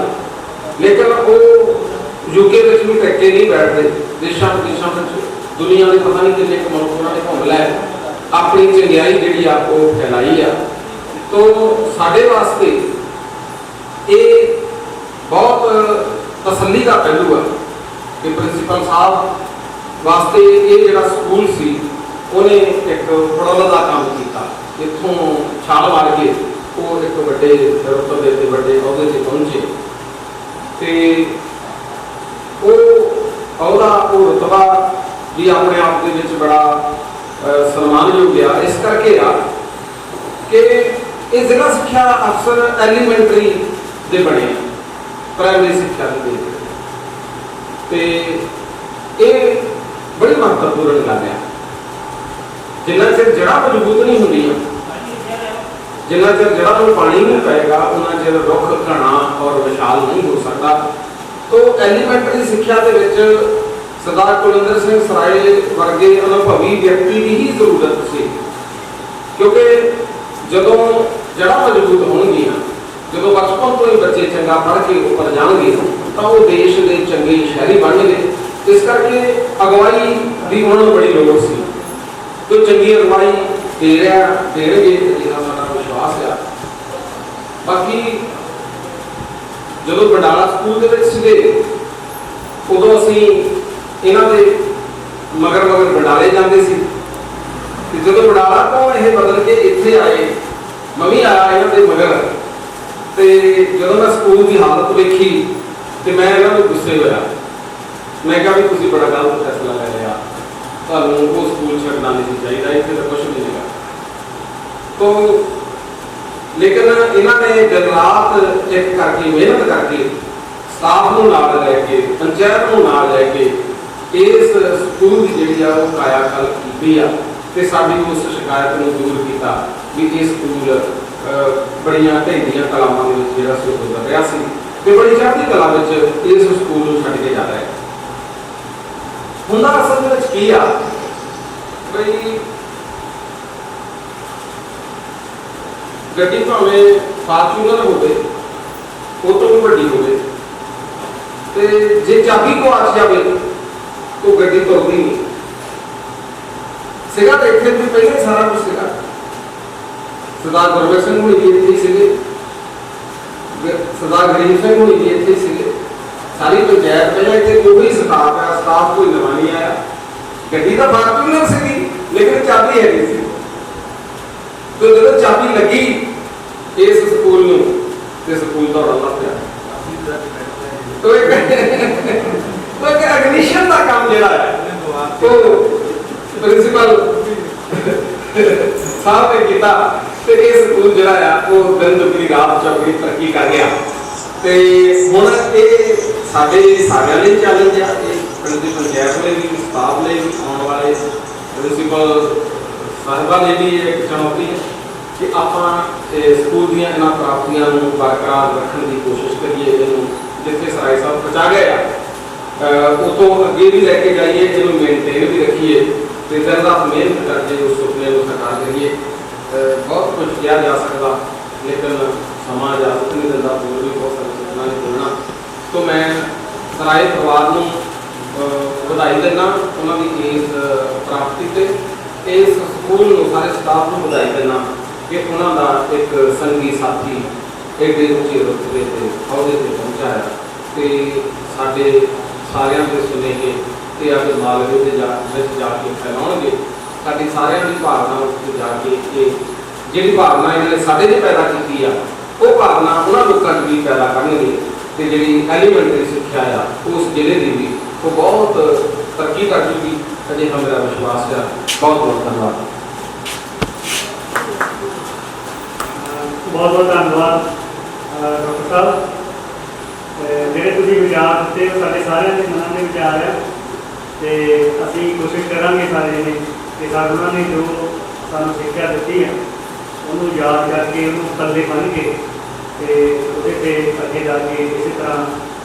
Speaker 8: लेकिन वो यूके में भी टक्के नहीं बैठते। देशों विदेशों में दुनिया के पता नहीं कितने मुल्क उन्होंने घूम लिया, अपनी चंगियाई जी आपको फैलाई आ। तो साढ़े वास्ते ये बहुत तसल्ली का पहलू है कि प्रिंसीपल साहब वास्ते ये जो स्कूल सी उन्हें एक पड़ोल का काम किया, इतों छाल मार के वो एक बड़े रुतबे से बड़े अहदे से पहुंचे। तो वो रुतबा भी अपने आप के बड़ा सन्मानयोग गया इस करके आ कि ये जिला शिक्षा अफसर एलीमेंटरी के बने प्राइमरी शिक्षा के ये बड़ी महत्वपूर्ण गल है। जिन्ना चिर जड़ा मजबूत नहीं होंगी, जिन्ना चिर जड़ा में पानी नहीं पेगा उन्ना चिर रुख घना और विशाल नहीं हो सकता। तो एलीमेंटरी शिक्षा के सरदार कुलविंदर सिंह सराय वर्गे अनुभवी व्यक्ति की ही जरूरत सी, क्योंकि जदों जड़ा मजबूत होंगियां, जो बचपन तो ही बच्चे चंगा पढ़ के ऊपर जाएंगे तो वो देश के चंगे शहरी बन गए। इस करके अगवाई की उन्होंने बड़ी लोड़ सी, तो चंगी अगवाई देणगे जिन्ना साडा विश्वास है। बाकी जो बंडाला स्कूल के उदों असी इन्हां दे मगर मगर बंडाले जाते सी, जो बंडाला तो यह बदल के इत्थे आए मैं भी आया इन्हां दे मगर। तो जो मैं स्कूल की हालत देखी तो मैं इन्हां नूं गुस्से होया, मैं कहा भी तुसीं बड़ा गलत फैसला ले लिया, तुहानूं वो स्कूल छड्डना नहीं चाहिए, इत्थे तो कुछ नहीं है। तो लेकिन इन्होंने दिन रात एक करके मेहनत करके स्टाफ को नाल लैके पंचायत को नाल लैके इस स्कूल की जी वो कायाकल्प की ते साडी उस शिकायत को दूर किया भी ये स्कूल बड़िया ढेंडिया कलावां दे विच जिहड़ा गुजर रहा सी ते बड़ी चढ़ती कला विच इस स्कूल को छड्ड के जा रहा है। हुंदा असल में की आ बई गड्डी भावें फार्चूनर होवे वो तो भी वड्डी होवे ते जे चाबी को आ जाए तो गड्डी तुरदी नहीं सीगा। तो इत्थे भी पहले सारा कुछ सीगा, सरदार गुरबख्श सिंह हुणी भी इत्थे सीगे, सरदार गरीब सिंह हुणी भी इत्थे सीगे, सारी पंचायत पहले इत्थे कोई स्टाफ है, स्टाफ कोई नवा नहीं आया। ਗੱਡੀ ਦਾ ਫਾਰਚੂਨਰ ਸੀਗੀ ਲੇਕਿन ਚਾਬੀ है सी। तो जो चाबी लगी इस स्कूल ਨੂੰ ਤੇ ਸਕੂਲ ਦਾ ਰੌਲਾ ਪਿਆ। तो एक अग्निशन का काम ਜਿਹੜਾ ਹੈ ਉਹ प्रिंसिपल साहब ने किया ਤੇ ਇਹ ਸਕੂਲ ਜਿਹੜਾ ਆ ਉਹ ਦਿਨ ਦੁਪਹਿਰੀ ਰਾਤ ਚੌਕੀ ਤਰੱਕੀ ਕਰ ਗਿਆ। ਤੇ ਹੁਣ ਇਹ ਸਾਡੇ ਸਾਰਿਆਂ ਲਈ ਚੈਲੰਜ ਆ, ਇਹ ਪਿੰਡ ਦੀ ਪੰਚਾਇਤ ਲਈ ਵੀ, ਸਟਾਫ ਲਈ ਵੀ, ਆਉਣ ਵਾਲੇ ਪ੍ਰਿੰਸੀਪਲ ਸਾਹਿਬਾਂ ਲਈ ਵੀ ਇੱਕ ਚੁਣੌਤੀ ਹੈ ਕਿ ਆਪਾਂ ਸਕੂਲ ਦੀਆਂ ਇਹਨਾਂ ਪ੍ਰਾਪਤੀਆਂ ਨੂੰ ਬਰਕਰਾਰ ਰੱਖਣ ਦੀ ਕੋਸ਼ਿਸ਼ ਕਰੀਏ, ਇਹਨੂੰ ਜਿੱਥੇ ਸਰਾਏ ਸਾਹਿਬ ਪਹੁੰਚਾ ਗਏ ਆ ਉਤੋਂ ਅੱਗੇ ਵੀ ਲੈ ਕੇ ਜਾਈਏ, ਇਹਨੂੰ ਮੇਨਟੇਨ ਵੀ ਰੱਖੀਏ ਤੇ ਦਿਨ ਰਾਤ ਮਿਹਨਤ ਕਰਕੇ ਉਸ ਸੁਪਨੇ ਨੂੰ ਸਾਕਾਰ ਕਰੀਏ। बहुत कुछ किया जा सकता लेकिन समा इजाजत नहीं देता, बोल भी बहुत सारी सूचना नहीं बोलना। तो मैं सराय परिवार को बधाई देना उन्होंने इस प्राप्ति से, इस स्कूल को सारे स्टाफ को बधाई देना कि उन्होंने एक संगी साथी एडे उच्चे रुतबे से अहदे से पहुँचाया तो साढ़े सारिया के सुनेहे तो अपने मालवे के जाके फैलाओगे। साड़ी सारिया की भावना उत्ते जाके जी भावना इन्होंने साढ़े ने पैदा की है वो भावना उन्होंने लोगों भी पैदा करेंगे तो जी एलीमेंटरी सिक्ख्या आ उस जिले की भी वो बहुत तरक्की कर चुकी अजे हम मेरा विश्वास है। बहुत बहुत धन्यवाद।
Speaker 1: बहुत बहुत धन्यवाद डॉक्टर साहब। ਜਿਹੜੇ ਤੁਸੀਂ ਵਿਚਾਰ ਦਿੱਤੇ ਉਹ ਸਾਡੇ ਸਾਰਿਆਂ ਦੇ ਮਨਾਂ ਦੇ ਵਿਚਾਰ ਆ ਤੇ ਅਸੀਂ ਕੋਸ਼ਿਸ਼ ਕਰਾਂਗੇ ਸਾਰੇ ਨੇ ਕਿ ਉਹਨਾਂ ਨੇ ਜੋ ਸਾਨੂੰ ਸਿੱਖਿਆ ਦਿੱਤੀ ਹੈ ਉਹਨੂੰ ਯਾਦ ਕਰਕੇ ਉਹਨੂੰ ਪੱਲੇ ਬੰਨ੍ਹ ਕੇ ਤੇ ਉਹਦੇ 'ਤੇ ਅੱਗੇ ਜਾ ਕੇ ਇਸੇ ਤਰ੍ਹਾਂ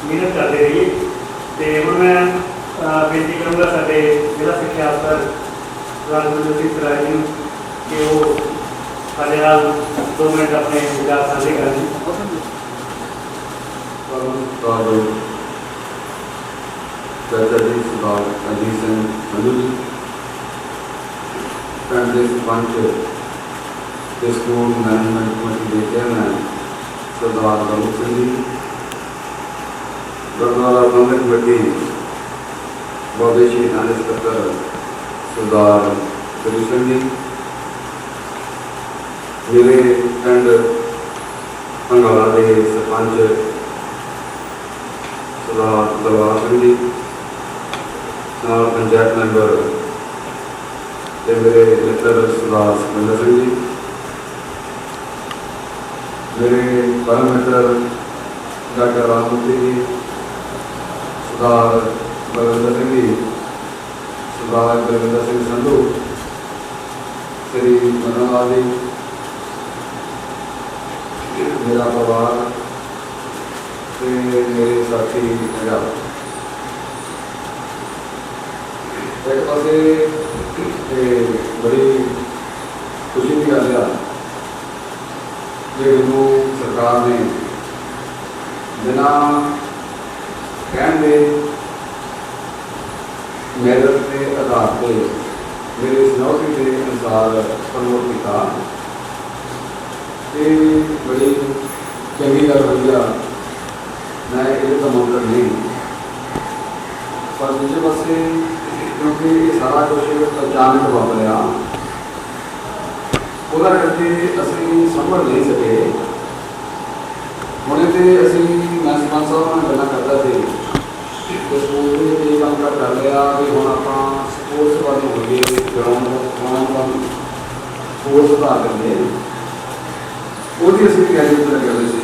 Speaker 1: ਮਿਹਨਤ ਕਰਦੇ ਰਹੀਏ। ਤੇ ਹੁਣ ਮੈਂ ਬੇਨਤੀ ਕਰੂੰਗਾ ਸਾਡੇ ਜ਼ਿਲ੍ਹਾ ਸਿੱਖਿਆ ਅਫਸਰ ਰਾਜਵਿੰਦਰ ਸਿੰਘ ਸਰਾਜ ਜੀ ਨੂੰ ਕਿ ਉਹ ਸਾਡੇ ਨਾਲ 2 ਮਿੰਟ ਆਪਣੇ ਵਿਚਾਰ ਸਾਂਝੇ ਕਰਨ।
Speaker 9: ਚਾਚਾ ਜੀ ਸਰਦਾਰ ਅਜੀਤ ਸਿੰਘ ਸੰਧੂ ਜੀ, ਪਿੰਡ ਦੇ ਸਰਪੰਚ ਤੇ ਸਕੂਲ ਮੈਨੇਜਮੈਂਟ ਕਮੇਟੀ ਦੇ ਚੇਅਰਮੈਨ ਸਰਦਾਰ ਰਮਨ ਸਿੰਘ ਜੀ, ਗੁਰਦੁਆਰਾ ਪ੍ਰਬੰਧਕ ਕਮੇਟੀ ਬਾਬੇ ਸ਼ਹੀਦਾਂ ਦੇ ਸਕੱਤਰ ਸਰਦਾਰ ਕ੍ਰਿਸ਼ਨ ਜੀ, ਮੇਰੇ ਪਿੰਡ ਭੰਗਾਲਾ ਦੇ ਸਰਪੰਚ ਸਰਦਾਰ ਦਰਬਾਰ ਸਿੰਘ ਜੀ, ਨਾਲ ਪੰਚਾਇਤ ਮੈਂਬਰ ਤੇ ਮੇਰੇ ਮਿੱਤਰ ਸਰਦਾਰ ਸੁਖਿੰਦਰ ਸਿੰਘ ਜੀ, ਮੇਰੇ ਪਰਮ ਮਿੱਤਰ ਡਾਕਟਰ ਰਾਮਮੂਰਤੀ ਜੀ, ਸਰਦਾਰ ਬਲਵਿੰਦਰ ਸਿੰਘ ਜੀ, ਸਰਦਾਰ ਬਲਵਿੰਦਰ ਸਿੰਘ ਸੰਧੂ, ਸ੍ਰੀ ਮਨੋਹਰ ਜੀ, ਮੇਰਾ ਪਰਿਵਾਰ ਤੇ ਮੇਰੇ ਸਾਥੀ ਪੰਜਾਬ। एक पासे बड़ी खुशी की गल आ कि मैनू सरकार ने बिना कहन दे मेरिट के आधार पर मेरे सिनौती के अनुसार प्रमोट किया। ये बड़ी चंगी गल हुई आ, मैं ये तो मंत्र नहीं, पर दूसरे पासे क्योंकि सारा कुछ अचानक वापरिया ਉਹਦਾ ਕਰਕੇ ਅਸੀਂ ਸੰਭਲ ਨਹੀਂ ਸਕੇ। ਹੁਣੇ ਤੇ ਅਸੀਂ ਮੈਂ ਸਰਪੰਚ ਸਾਹਿਬ ਨਾਲ ਗੱਲਾਂ ਕਰਦਾ ਸੀ ਕਿ ਸਕੂਲ ਦੇ ਇਹ ਕੰਮ ਕਰ ਲਿਆ ਵੀ ਹੁਣ ਆਪਾਂ ਸਪੋਰਟਸ ਵੱਲ ਹੋ ਗਏ, ਗਰਾਊਂਡ ਵੱਲ ਸਪੋਰਟਸ ਸੁਧਾਰ ਕਰੀਏ, ਉਹਦੀ ਅਸੀਂ ਤਿਆਰੀ ਕਰ ਰਹੇ ਸੀ।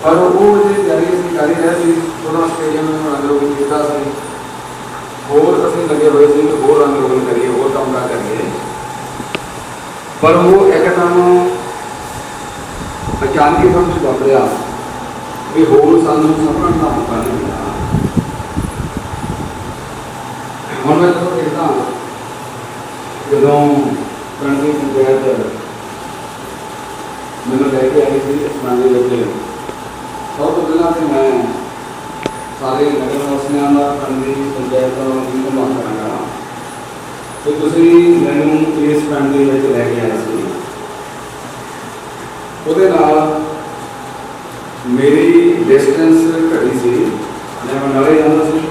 Speaker 9: ਪਰ ਉਹ ਜੇ ਤਿਆਰੀ ਅਸੀਂ ਕਰ ਰਹੇ ਸੀ ਥੋੜ੍ਹਾ ਸਟੇਡੀਅਮ ਨੂੰ ਰੰਗ ਰੋਗਨ ਕੀਤਾ ਸੀ, ਹੋਰ ਅਸੀਂ ਲੱਗੇ ਹੋਏ ਸੀ ਕਿ ਹੋਰ ਰੰਗ ਰੋਗਨ ਕਰੀਏ, ਹੋਰ ਕੰਮ ਨਾ ਕਰੀਏ। पर वो एकदम अचानक ही कुछ वापरिया भी होर सानू संभलण का मौका नहीं मिला। हम मैं तो देखता जो पिंड की पंचायत मैंने लैके आई थी पिंड के सब तो पहला तो मैं सारे नगर वासियों का पिंड की पंचायत का धन्यवाद करांगा तो तुसी मैनू इस पिंड के लैके आए सी। ਉਹਦੇ ਨਾਲ मेरी डिस्टेंस घटी सी, मैं नाले जाता सी,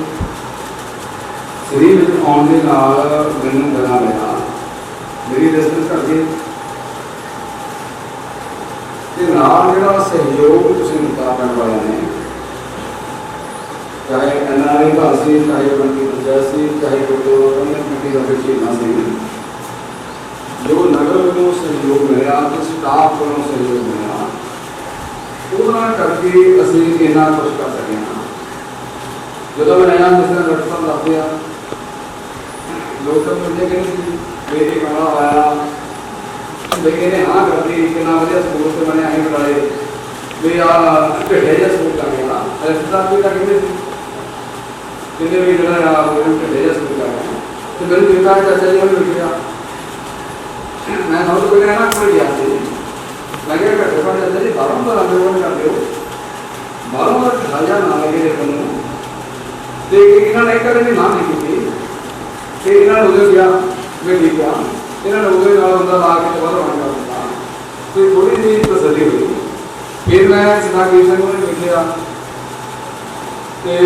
Speaker 9: सरीर ਆਉਣ ਦੇ ਨਾਲ ਮੈਨੂੰ ਬਣਾ ਲਿਆ ਮੇਰੀ ਰੈਸਪੈਕਟ ਕਰਦੇ ਤੇ ਨਾਲ ਜਿਹੜਾ ਸਹਿਯੋਗ ਤੁਸੀਂ ਦਿੱਤਾ ਪਿੰਡ ਵਾਲਿਆਂ ਨੇ, ਚਾਹੇ ਐਨਆਰਆਈ ਘਰ ਸੀ, ਚਾਹੇ ਬੰਦੀ ਪੰਚਾਇਤ ਸੀ, ਚਾਹੇ ਗੁਰਦੁਆਰਾ ਕਮੇਟੀ ਦਾ ਸ਼ਹੀਦਾਂ ਸੀ, ਜੋ ਨਗਰ ਵੱਲੋਂ ਸਹਿਯੋਗ ਮਿਲਿਆ ਤੇ ਸਟਾਫ ਵੱਲੋਂ ਸਹਿਯੋਗ ਮਿਲਿਆ, ਉਹਦੇ ਨਾਲ ਕਰਕੇ ਅਸੀਂ ਇੰਨਾ ਕੁਛ ਕਰ ਸਕੇ ਹਾਂ। ਜਦੋਂ ਮੈਂ ਆਇਆ ਜਿਸ ਤਰ੍ਹਾਂ ਡਾਕਟਰ ਦੱਸਦੇ ਆ, ਲੋਕਾਂ ਨੂੰ ਕਹਿੰਦੇ ਕਿ ਮੇਰੇ ਕਮਰਾ ਆਇਆ ਵੀ ਇਹਨੇ ਹਾਂ ਕਰਦੀ ਕਿੰਨਾ ਵਧੀਆ ਸਕੂਲ ਤੇ ਬਣਿਆ ਅਸੀਂ ਬੁਲਾਏ ਵੀ ਆ ਢਿੱਡੇ ਜਿਹਾ ਸਕੂਲ ਕਰ ਗਿਆ ਰਿਸ਼ਤੇਦਾਰ ਕੋਈ ਤਾਂ ਕਹਿੰਦੇ ਸੀ ਕਿੰਨੇ ਵੀ ਜਿਹੜਾ ਆ ਢਿੱਡੇ ਜਿਹਾ ਸਕੂਲ ਕਰ ਗਿਆ ਤੇ ਮੈਨੂੰ ਦੇਖਾ ਚਾਚਾ ਜੀ ਨੂੰ ਲਿਖਿਆ ਮੈਂ ਤੁਹਾਨੂੰ ਕੋਈ ਨਾ ਕੋਈ ਗਿਆ ਸੀ ਮੈਂ ਕਿਹਾ ਘੱਟੋ ਘੱਟ ਚਾਚਾ ਜੀ ਬਾਹਰੋਂ ਦਾ ਰੰਗ ਕਰ ਦਿਓ ਬਾਹਰੋਂ ਦਾ ਖਾਜਾ ਨਾ ਲੱਗੇ ਦੇਖਣ ਨੂੰ ਤੇ ਇਹਨਾਂ ਨੇ ਕਦੇ ਵੀ ਨਾ ਨਹੀਂ ਕੀਤੀ ਤੇ ਇਹਨਾਂ ਨੂੰ ਉਹਦੇ ਗਿਆ ਮੈਂ ਠੀਕ ਆ ਇਹਨਾਂ ਨੇ ਉਹਦੇ ਨਾਲ ਹੁੰਦਾ ਲਾ ਕੇ ਬਾਹਰੋਂ ਰੰਗ ਕਰ ਦਿੱਤਾ ਤੇ ਥੋੜੀ ਜਿਹੀ ਤਸੱਲੀ ਹੋਈ। ਫਿਰ ਮੈਂ ਸਨਾਗੀਰ ਸਿੰਘ ਨੂੰ ਲਿਖਿਆ ਤੇ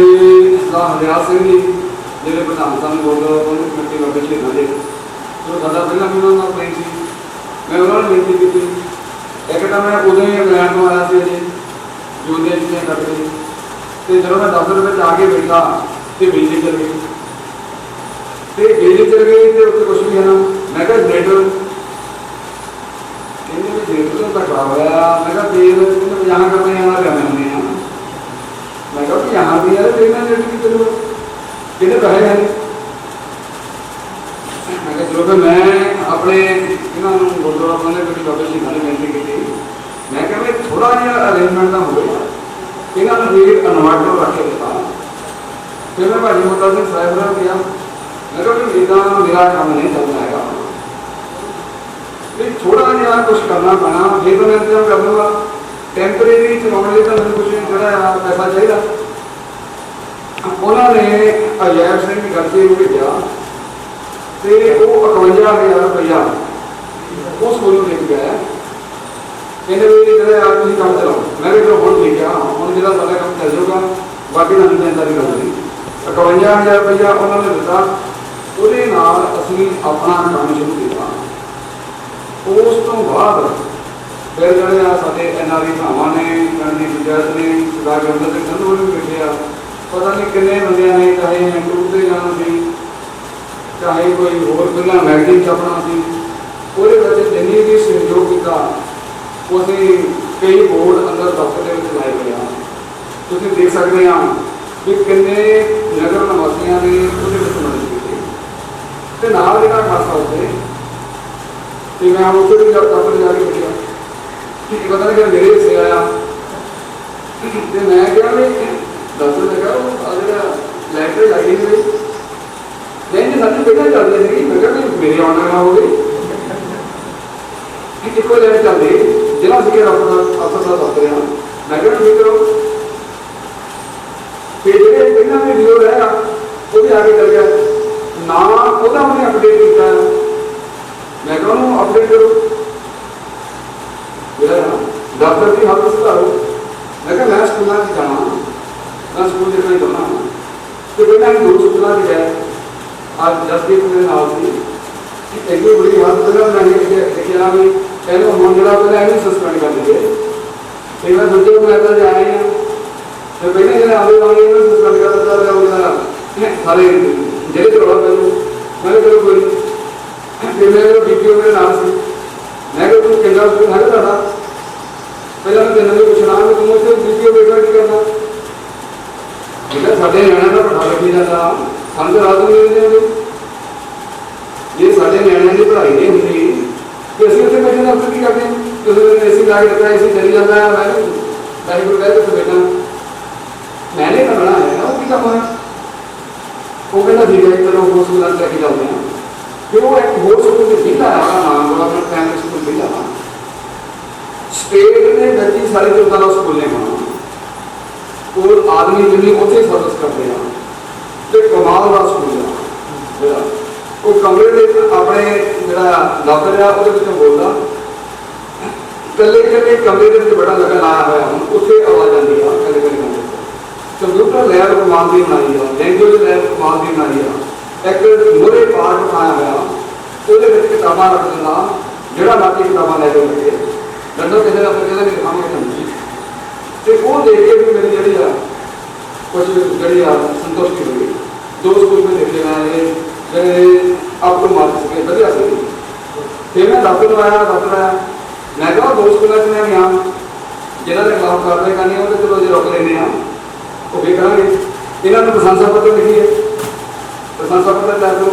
Speaker 9: ਹਰਿਆਲ ਸਿੰਘ ਜੀ ਜਿਹੜੇ ਪ੍ਰਧਾਨ ਸਨ ਗੁਰਦੁਆਰਾ ਪ੍ਰਬੰਧਕ ਕਮੇਟੀ ਬਾਬੇ ਸ਼ਹੀਦਾਂ ਦੇ, ਉਹ ਸਾਡਾ ਪਹਿਲਾਂ ਵੀ ਉਹਨਾਂ ਨਾਲ ਪ੍ਰੇਮ ਸੀ, ਮੈਂ ਉਹਨਾਂ ਨੂੰ ਬੇਨਤੀ ਕੀਤੀ। ਇੱਕ ਤਾਂ ਮੈਂ ਉਦੋਂ ਹੀ ਇੰਗਲੈਂਡ ਤੋਂ ਆਇਆ ਸੀ ਅਜੇ ਜੂਨ ਦੀਆਂ ਛੁੱਟੀਆਂ ਕੱਟ ਕੇ, ਤੇ ਜਦੋਂ ਮੈਂ ਦਫ਼ਤਰ ਵਿੱਚ ਆ ਕੇ ਬੈਠਾ ਤੇ ਬਿਜਲੀ ਚੱਲ ਗਈ ਤੇ ਉੱਥੇ ਕੁਛ ਵੀ ਹੈ ਨਾ, ਮੈਂ ਕਿਹਾ ਜਨਰੇਟਰ ਕਹਿੰਦੇ ਵੀ ਜਨਰੇਟਰ ਤਾਂ ਖਰਾਬ ਹੋਇਆ, ਮੈਂ ਕਿਹਾ ਤੇਲ ਕਹਿੰਦੇ यहाँ करते यहाँ रहने होने हैं, मैं कहा कि यहाँ भी यार देखना जरूरी की चलो कितने कहे हैं, मैं कहा चलो फिर मैं अपने इन्होंने गुरुद्वारा प्रबंधक कमेटी बाबा शहीदां ने बेनती की, मैं कहा भाई थोड़ा जिहा अरेंजमेंट ना हो इन्होंने रेट इन्वर्टर रख के दिता। फिर मैं भाजी मोटा सिंह साहिब नाल गया, मैं कहा भी इदा मेरा काम नहीं चलता है, थोड़ा जिहा कुछ करना पैना, फिर तो मैं इंतजाम कर लूँगा। टैंपरेरी चलाने का मैं कुछ जोड़ा पैसा चाहिए, उन्होंने अजैब सिंह गर्जे को भेजा तो वो 51,000 रुपया उस स्कूल में लेके गया, कहते भी जो तुम काम चलाओ, मैं भी चलो हम ठीक है हम जो सारा काम चल जाऊगा बाकी नवी जानकारी कर दी। 51,000 रुपया उन्होंने दिता, वो असी अपना काम शुरू किया। उस तो बाद फिर जो साढ़े एनआरआई भरावां ने पिंड की पंचायत ने सरदार गुरमिंदर सिंह संधू ने बैठे आ, पता नहीं किन्ने बंदे ने, चाहे इंटरव्यू से जाना सी, चाहे कोई होर पहला मैगजीन छपना सी, वो जिन्नी भी सहयोग किया वो असीं कई बोर्ड अंदर दफ्तर के लाए हुए हैं। तुसीं देख सकते हैं भी किन्ने नगर निवासियों ने उसदे विच मदद की ते नाल जिहड़ा खासा उत्ते ते मैं उत्थे भी दफ्तर जाके बैठा कि पता नहीं मेरे हिस्से आया तो मैं क्या दफ्तर में कहा लाइब्रेरी लाई गई नहीं सारी पहले चल रही थी, मैं क्या मेरे आने ना हो गई एक लाइन चल रही जिला सिक्ख्या अफसर का दफ्तर है, मैं क्या ठीक करो फिर जो पहला भी वीडियो रहा वो भी आगे चल गया ना वह उन्हें अपडेट किया, मैं क्या अपडेट करो डॉक्टर की हालत सुधारो। मैं क्या मैं स्कूलों में जाना, मैं स्कूल देखना ही चाहना, तो पहले हम 2 सूचना दी है आज 10 दिन मेरे नाल थी एक भी बड़ी बात पहले मैंने देखा भी पहले हम जरा पहले ऐसे सस्पेंड कर दिए, फिर मैं सोचा मैं ऐसा जा रही हूँ तो पहले जरा आगे आगे सस्पेंड कर दिया सारे जेल करवा पहले मैंने चलो कोई फिर मेरे डीपीओ मेरे नाम से मैं क्या तुम केंद्र स्कूल है दादा पहले मैं तेन भी पूछना कि तुम उसे डीपीओ बेटा की करना बेटा साढ़े न्याणियों का पढ़ा लिखी जाता समझ रात मिलते ये साढ़े न्याणियों की पढ़ाई नहीं होती कि असं उत्थे बैठे अफसर की करते हैं एसी ला के रखा एसी चली जाता है मैं डाई को कह तो बेटा मैंने करना है ना वो की काम है वो कहना ठीक है चलो वो स्कूल लेके जाते हैं फिर वो एक होर स्कूल से बिल आया नाम बोला अपना प्राइमरी स्कूल बिल आया स्टेट ने गति सारे 14 स्कूल ने बना और आदमी जिन्हें उत्थे सर्विस करते हैं तो कमाल का स्कूल है वो कमरे में अपने जो दफ्तर है वो बोलता कले कले कमरे के बड़ा लगा लाया हुआ हम उत्थे आवाज आती है कले कले कमरे कंप्यूटर लैब कमाल की बनाई है लैंग्वेज लैब कमाल की बनाई है एक मोरे पार्ट बनाया हुआ ਉਹਦੇ ਵਿੱਚ ਕਿਤਾਬਾਂ ਰੱਖ ਦਿੰਦਾ ਜਿਹੜਾ ਬਾਕੀ ਕਿਤਾਬਾਂ ਲੈ ਜਾਓ ਲੱਗੇ ਜਦੋਂ ਕਿਸੇ ਦਾ ਕਿਸੇ ਦਾ ਦਿਖਾਵਾਂਗੇ ਤੁਹਾਨੂੰ ਤੇ ਉਹ ਦੇਖ ਕੇ ਵੀ ਮੇਰੀ ਜਿਹੜੀ ਆ ਕੁਝ ਜਿਹੜੀ ਆ ਸੰਤੁਸ਼ਟੀ ਹੋਈ ਦੋ ਸਕੂਲ ਵਿੱਚ ਦੇਖੇ ਮੈਂ ਜਿਹੜੇ ਆਪ ਤੋਂ ਮਾਰ ਸਕੇ ਵਧੀਆ ਸੀ ਫਿਰ ਮੈਂ ਦਫ਼ਤਰ ਆਇਆ ਮੈਂ ਕਿਹਾ ਦੋ ਸਕੂਲਾਂ 'ਚ ਮੈਂ ਗਿਆ ਜਿਹਨਾਂ ਦੇ ਖਿਲਾਫ ਕਾਰਵਾਈ ਕਰਨੀ ਉਹਦੇ ਚਲੋ ਜੇ ਰੋਕ ਲੈਂਦੇ ਆ ਉਹ ਵੀ ਕਰਾਂਗੇ ਇਹਨਾਂ ਨੂੰ ਪ੍ਰਸ਼ੰਸਾ ਪੱਤਰ ਲਿਖੀਏ ਪ੍ਰਸ਼ੰਸਾ ਪੱਤਰ ਲੈ ਦਿਓ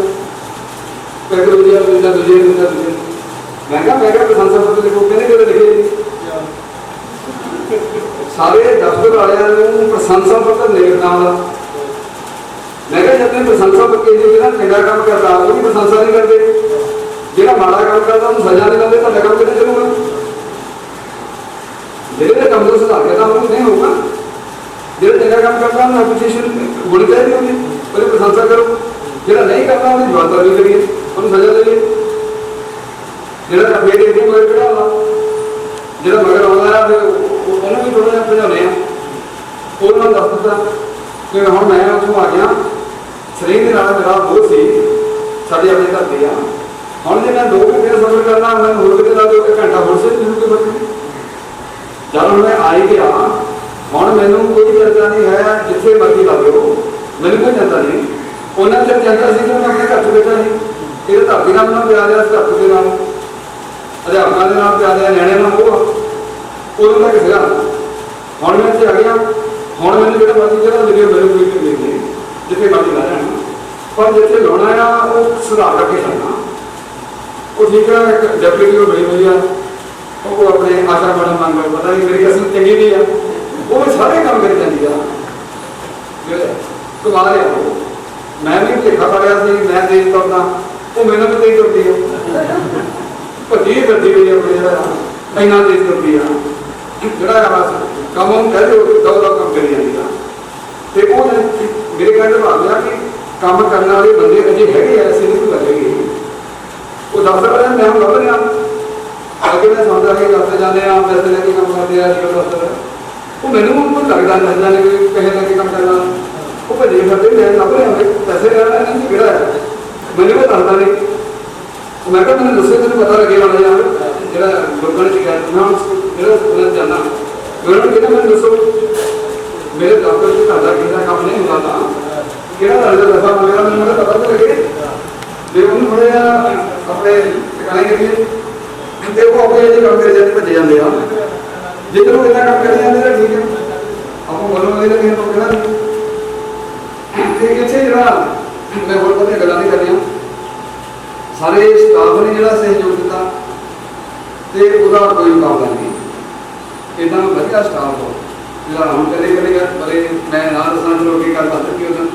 Speaker 9: ਦੂਜੇ ਮੈਂ ਕਿਹਾ ਪ੍ਰਸ਼ੰਸਾ ਪੱਤਰ ਲਿਖੋ ਕਹਿੰਦੇ ਕਿਹੜੇ ਲਿਖੇ ਸਾਰੇ ਦਫ਼ਤਰ ਵਾਲਿਆਂ ਨੂੰ ਪ੍ਰਸ਼ੰਸਾ ਪੱਤਰ ਲਿਖਣਾ ਵਾਲਾ ਮੈਂ ਕਿਹਾ ਜਦ ਪ੍ਰਸ਼ੰਸਾ ਪੱਤਰ ਜਿਹੜਾ ਚੰਗਾ ਕੰਮ ਕਰਦਾ ਉਹਦੀ ਪ੍ਰਸ਼ੰਸਾ ਨਹੀਂ ਕਰਦੇ ਜਿਹੜਾ ਮਾੜਾ ਕੰਮ ਕਰਦਾ ਉਹਨੂੰ ਸਜ਼ਾ ਨਹੀਂ ਦਿੰਦੇ ਤਾਂ ਕੰਮ ਕਿੱਥੇ ਚੱਲੂਗਾ ਜਿਹੜੇ ਕੰਮ ਤੋਂ ਸੁਧਾਰ ਕਰਦਾ ਉਹਨੂੰ ਨਹੀਂ ਹੋਊਗਾ ਜਿਹੜਾ ਚੰਗਾ ਕੰਮ ਕਰਦਾ ਉਹਨੂੰ ਐਪਰੀਸ਼ੀਏਸ਼ਨ ਹੋਣੀ ਚਾਹੀਦੀ ਉਹਦੀ ਉਹਦੀ ਪ੍ਰਸ਼ੰਸਾ ਕਰੋ ਜਿਹੜਾ ਨਹੀਂ ਕਰਦਾ ਉਹਦੀ ਜਵਾਬਦਾਰੀ ਕਰੀਏ ਉਹਨੂੰ ਸਜ਼ਾ ਦੇਈਏ ਜਿਹੜਾ ਫੇਰ ਇਹ ਕੋਈ ਕਿਹੜਾ ਹੁੰਦਾ ਜਿਹੜਾ ਮਗਰ ਆਉਂਦਾ ਹੈ ਉਹਨੂੰ ਵੀ ਥੋੜਾ ਜਿਹਾ ਭਜਾਉਂਦੇ ਆ ਉਹਨਾਂ ਨੂੰ ਦੱਸ ਦਿੱਤਾ ਕਿ ਹੁਣ ਮੈਂ ਉੱਥੋਂ ਆ ਗਿਆ ਸਰੀਰ ਦੇ ਨਾਲ ਮੇਰਾ ਬਹੁਤ ਸੀ ਸਾਡੇ ਆਪਣੇ ਘਰ ਦੇ ਆ ਹੁਣ ਜੇ ਮੈਂ 2 ਘੰਟੇ ਸਫ਼ਰ ਕਰਨਾ ਮੈਂ ਹੋਰ ਕਿਤੇ ਲਾ ਦਿਓ 1 ਘੰਟਾ ਹੋਰ ਸੇ ਮੈਨੂੰ ਕੋਈ ਫਰਕ ਨਹੀਂ ਜਦ ਹੁਣ ਮੈਂ ਆ ਹੀ ਗਿਆ ਹੁਣ ਮੈਨੂੰ ਕੋਈ ਚਰਚਾ ਨਹੀਂ ਹੈ ਜਿੱਥੇ ਮਰਜ਼ੀ ਲਾ ਦਿਓ ਮੈਨੂੰ ਕੋਈ ਚਰਚਾ ਨਹੀਂ ਉਹਨਾਂ ਚਿਰ ਚੰਗਾ ਸੀ ਕਿ ਮੈਂ ਆਪਣੇ ਘਰ 'ਚ ਬੈਠਾ ਸੀ ਇਹਦੇ ਧਰਤੀ ਨਾਲ ਮੈਨੂੰ ਪਿਆਰ ਆ ਧਰਤੀ ਦੇ ਨਾਲ ਅਧਿਆਪਕਾਂ ਦੇ ਨਾਲ ਪਿਆਰ ਆ ਨਿਆਣਿਆਂ ਨਾਲ ਉਦੋਂ ਤੱਕ ਸੀਗਾ ਹੁਣ ਮੈਂ ਇੱਥੇ ਆ ਗਿਆ ਹੁਣ ਮੈਨੂੰ ਜਿਹੜਾ ਮਰਜ਼ੀ ਜਿਹੜਾ ਮਿਲਿਆ ਮੈਨੂੰ ਕੋਈ ਨਹੀਂ ਜਿੱਥੇ ਮਰਜ਼ੀ ਲਾ ਜਾਣਾ ਪਰ ਜਿੱਥੇ ਲਾਉਣਾ ਆ ਉਹ ਸੁਧਾਰ ਕਰਕੇ ਕਰਨਾ ਉਹ ਠੀਕ ਹੈ ਇੱਕ ਡੈਪੂਟੀ ਉਹ ਬਣੀ ਹੋਈ ਆ ਉਹ ਆਪਣੇ ਆਸ਼ਾ ਮੈਡਮ ਮੰਗ ਪਤਾ ਨਹੀਂ ਮੇਰੀ ਕਿਸਮ ਚੰਗੀ ਨਹੀਂ ਆ ਉਹ ਸਾਰੇ ਕੰਮ ਕਰੀ ਜਾਂਦੀ ਆ ਕਮਾਲ ਆ ਮੈਂ ਵੀ ਭੇਖਾ ਪੜਿਆ ਸੀ ਮੈਂ ਦੇਸ਼ ਤੁਰਦਾ ਉਹ ਮੈਨੂੰ ਵੀ ਤੇਜ਼ ਤੁਰਦੀ ਆ ਭੱਜੀ ਫਿਰਦੀ ਹੋਈ ਆਪਣੇ ਜਿਹੜਾ ਇੰਨਾ ਤੇਜ਼ ਤੁਰਦੀ ਆ ਜਿਹੜਾ ਆ ਬਸ ਕੰਮ ਉਹਨੂੰ ਕਹਿ ਦਿਓ ਦੌੜਾ ਕੰਮ ਕਰੀ ਜਾਂਦੀ ਆ ਤੇ ਉਹ ਮੇਰੇ ਕਹਿੰਦੇ ਭਾਵ ਆ ਕਿ ਕੰਮ ਕਰਨ ਵਾਲੇ ਬੰਦੇ ਅਜੇ ਹੈਗੇ ਆ ਐਸੇ ਨਹੀਂ ਲੱਗੇਗੇ ਉਹ ਦੱਸਦਾ ਰਿਹਾ ਮੈਂ ਲੱਭ ਰਿਹਾ ਅੱਗੇ ਮੈਂ ਸਮਝਦਾ ਕਿ ਕਰਦੇ ਜਾਂਦੇ ਆ ਪੈਸੇ ਲੈ ਕੇ ਕੰਮ ਕਰਦੇ ਆ ਜੀ ਉਹ ਮੈਨੂੰ ਲੱਗਦਾ ਲੱਗਦਾ ਨਹੀਂ ਕਿ ਪੈਸੇ ਲੈ ਕੇ ਕੰਮ ਕਰਨਾ ਉਹ ਭੱਜੇ ਫਿਰਦੇ ਮੈਂ ਲੱਭ ਰਿਹਾ ਪੈਸੇ ਲੈਣਾ ਨਹੀਂ ਕਿਹੜਾ ਹੈ ਮੈਨੂੰ ਕੋਈ ਦੱਸਦਾ ਨਹੀਂ ਉਹ ਮੈਂ ਕਿਹਾ ਮੈਨੂੰ ਦੱਸੇ ਤੈਨੂੰ ਪਤਾ ਲੱਗੇ ਵਾਲਾ ਯਾਰ ਜਿਹੜਾ ਲੋਕਾਂ ਨੇ ਸ਼ਿਕਾਇਤ ਮੈਂ ਜਿਹੜਾ ਸਕੂਲਾਂ 'ਚ ਜਾਂਦਾ ਉਹਨਾਂ ਨੂੰ ਕਹਿੰਦਾ ਮੈਨੂੰ ਦੱਸੋ ਮੇਰੇ ਦਫ਼ਤਰ 'ਚ ਤੁਹਾਡਾ ਕਿਹਦਾ ਕੰਮ ਨਹੀਂ ਹੁੰਦਾ ਤਾਂ ਕਿਹੜਾ ਤੁਹਾਡਾ ਦਫਾ ਮੇਰਾ ਮੈਨੂੰ ਪਤਾ ਤਾਂ ਲੱਗੇ ਜੇ ਉਹਨੂੰ ਥੋੜ੍ਹਾ ਜਿਹਾ ਆਪਣੇ ਟਿਕਾਣੇ ਕਰੀਏ ਤੇ ਉਹ ਆਪਣੇ ਜਿਹੜੇ ਕੰਮ ਕਰੀ ਜਾਂਦੇ ਭੱਜੇ ਜਾਂਦੇ ਆ ਜੇ ਤੈਨੂੰ ਇੱਦਾਂ ਕੰਮ ਕਰੀ ਜਾਂਦੇ ਤਾਂ ਠੀਕ ਹੈ ਆਪਾਂ ਬੋਲੋਗੇ ਤਾਂ ਕਿਸੇ ਨੂੰ ਕਹਿਣਾ ਨਹੀਂ ਤੇ ਇੱਥੇ ਜਿਹੜਾ ਮੈਂ ਹੋਰ ਪਤਾ ਗੱਲਾਂ ਨਹੀਂ ਕਰਨੀਆਂ ਸਾਰੇ ਸਟਾਫ ਨੇ ਜਿਹੜਾ ਸਹਿਯੋਗ ਦਿੱਤਾ ਤੇ ਉਹਦਾ ਕੋਈ ਮੁਕਾਬਲਾ ਨਹੀਂ ਇੱਦਾਂ ਵਧੀਆ ਸਟਾਫ ਹੋ ਜਿਹੜਾ ਹੁਣ ਕਰੇਗਾ ਪਰ ਮੈਂ ਨਾਲ ਦੱਸਾਂ ਚਲੋ ਕੀ ਗੱਲ ਦੱਸ ਦਿੱਤੀ ਉਹਨਾਂ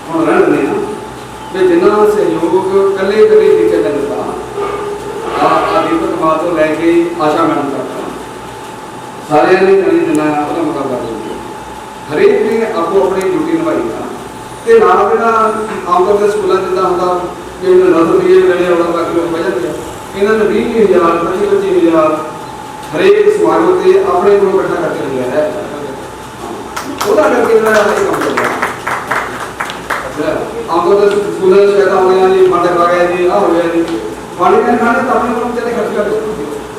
Speaker 9: ਹੁਣ ਰਹਿਣ ਦਿੰਦੇ ਹਾਂ ਵੀ ਜਿੰਨਾ ਸਹਿਯੋਗ ਇਕੱਲੇ ਟੀਚਰ ਨੇ ਦਿੱਤਾ ਆ ਦੀਪਕ ਮਾਂ ਤੋਂ ਲੈ ਕੇ ਆਸ਼ਾ ਮੈਡਮ ਤੱਕ ਸਾਰਿਆਂ ਨੇ ਜਿੰਨਾ ਉਹਦਾ ਮੁਕਾਬਲਾ ਕੀਤਾ ਹਰੇਕ ਨੇ ਆਪੋ ਆਪਣੀ ਡਿਊਟੀ ਨਿਭਾਈ ਆ ਤੇ ਨਾਲ ਜਿਹੜਾ ਆਮ ਤੌਰ ਤੇ ਸਕੂਲਾਂ ਜਿੱਦਾਂ ਹੁੰਦਾ ਕਿ ਇਹਨਾਂ ਨਜ਼ਰ ਵੀ ਜਿਹੜੇ ਉਹਨਾਂ ਬਾਕੀ ਲੋਕ ਬਚਦੇ ਆ ਇਹਨਾਂ ਨੇ 20,000 25,000 ਹਰੇਕ ਸਮਾਰੋਹ ਤੇ ਆਪਣੇ ਕੋਲ ਇਕੱਠਾ ਕਰਕੇ ਲਿਆ ਹੈ ਉਹਦਾ ਕਰਕੇ ਜਿਹੜਾ ਇਹ ਕੰਮ ਕਰਦਾ ਆਮ ਤੌਰ ਤੇ ਸਕੂਲਾਂ ਦੇ ਸ਼ਿਕਾਇਤਾਂ ਹੋਈਆਂ ਜੀ ਫੰਡ ਪਾ ਗਿਆ ਜੀ ਆਹ ਹੋ ਗਿਆ ਜੀ ਫੰਡ ਦੇ ਖਾਣੇ ਤਾਂ ਆਪਣੇ ਕੋਲ ਚਲੇ ਖਰਚ ਕਰ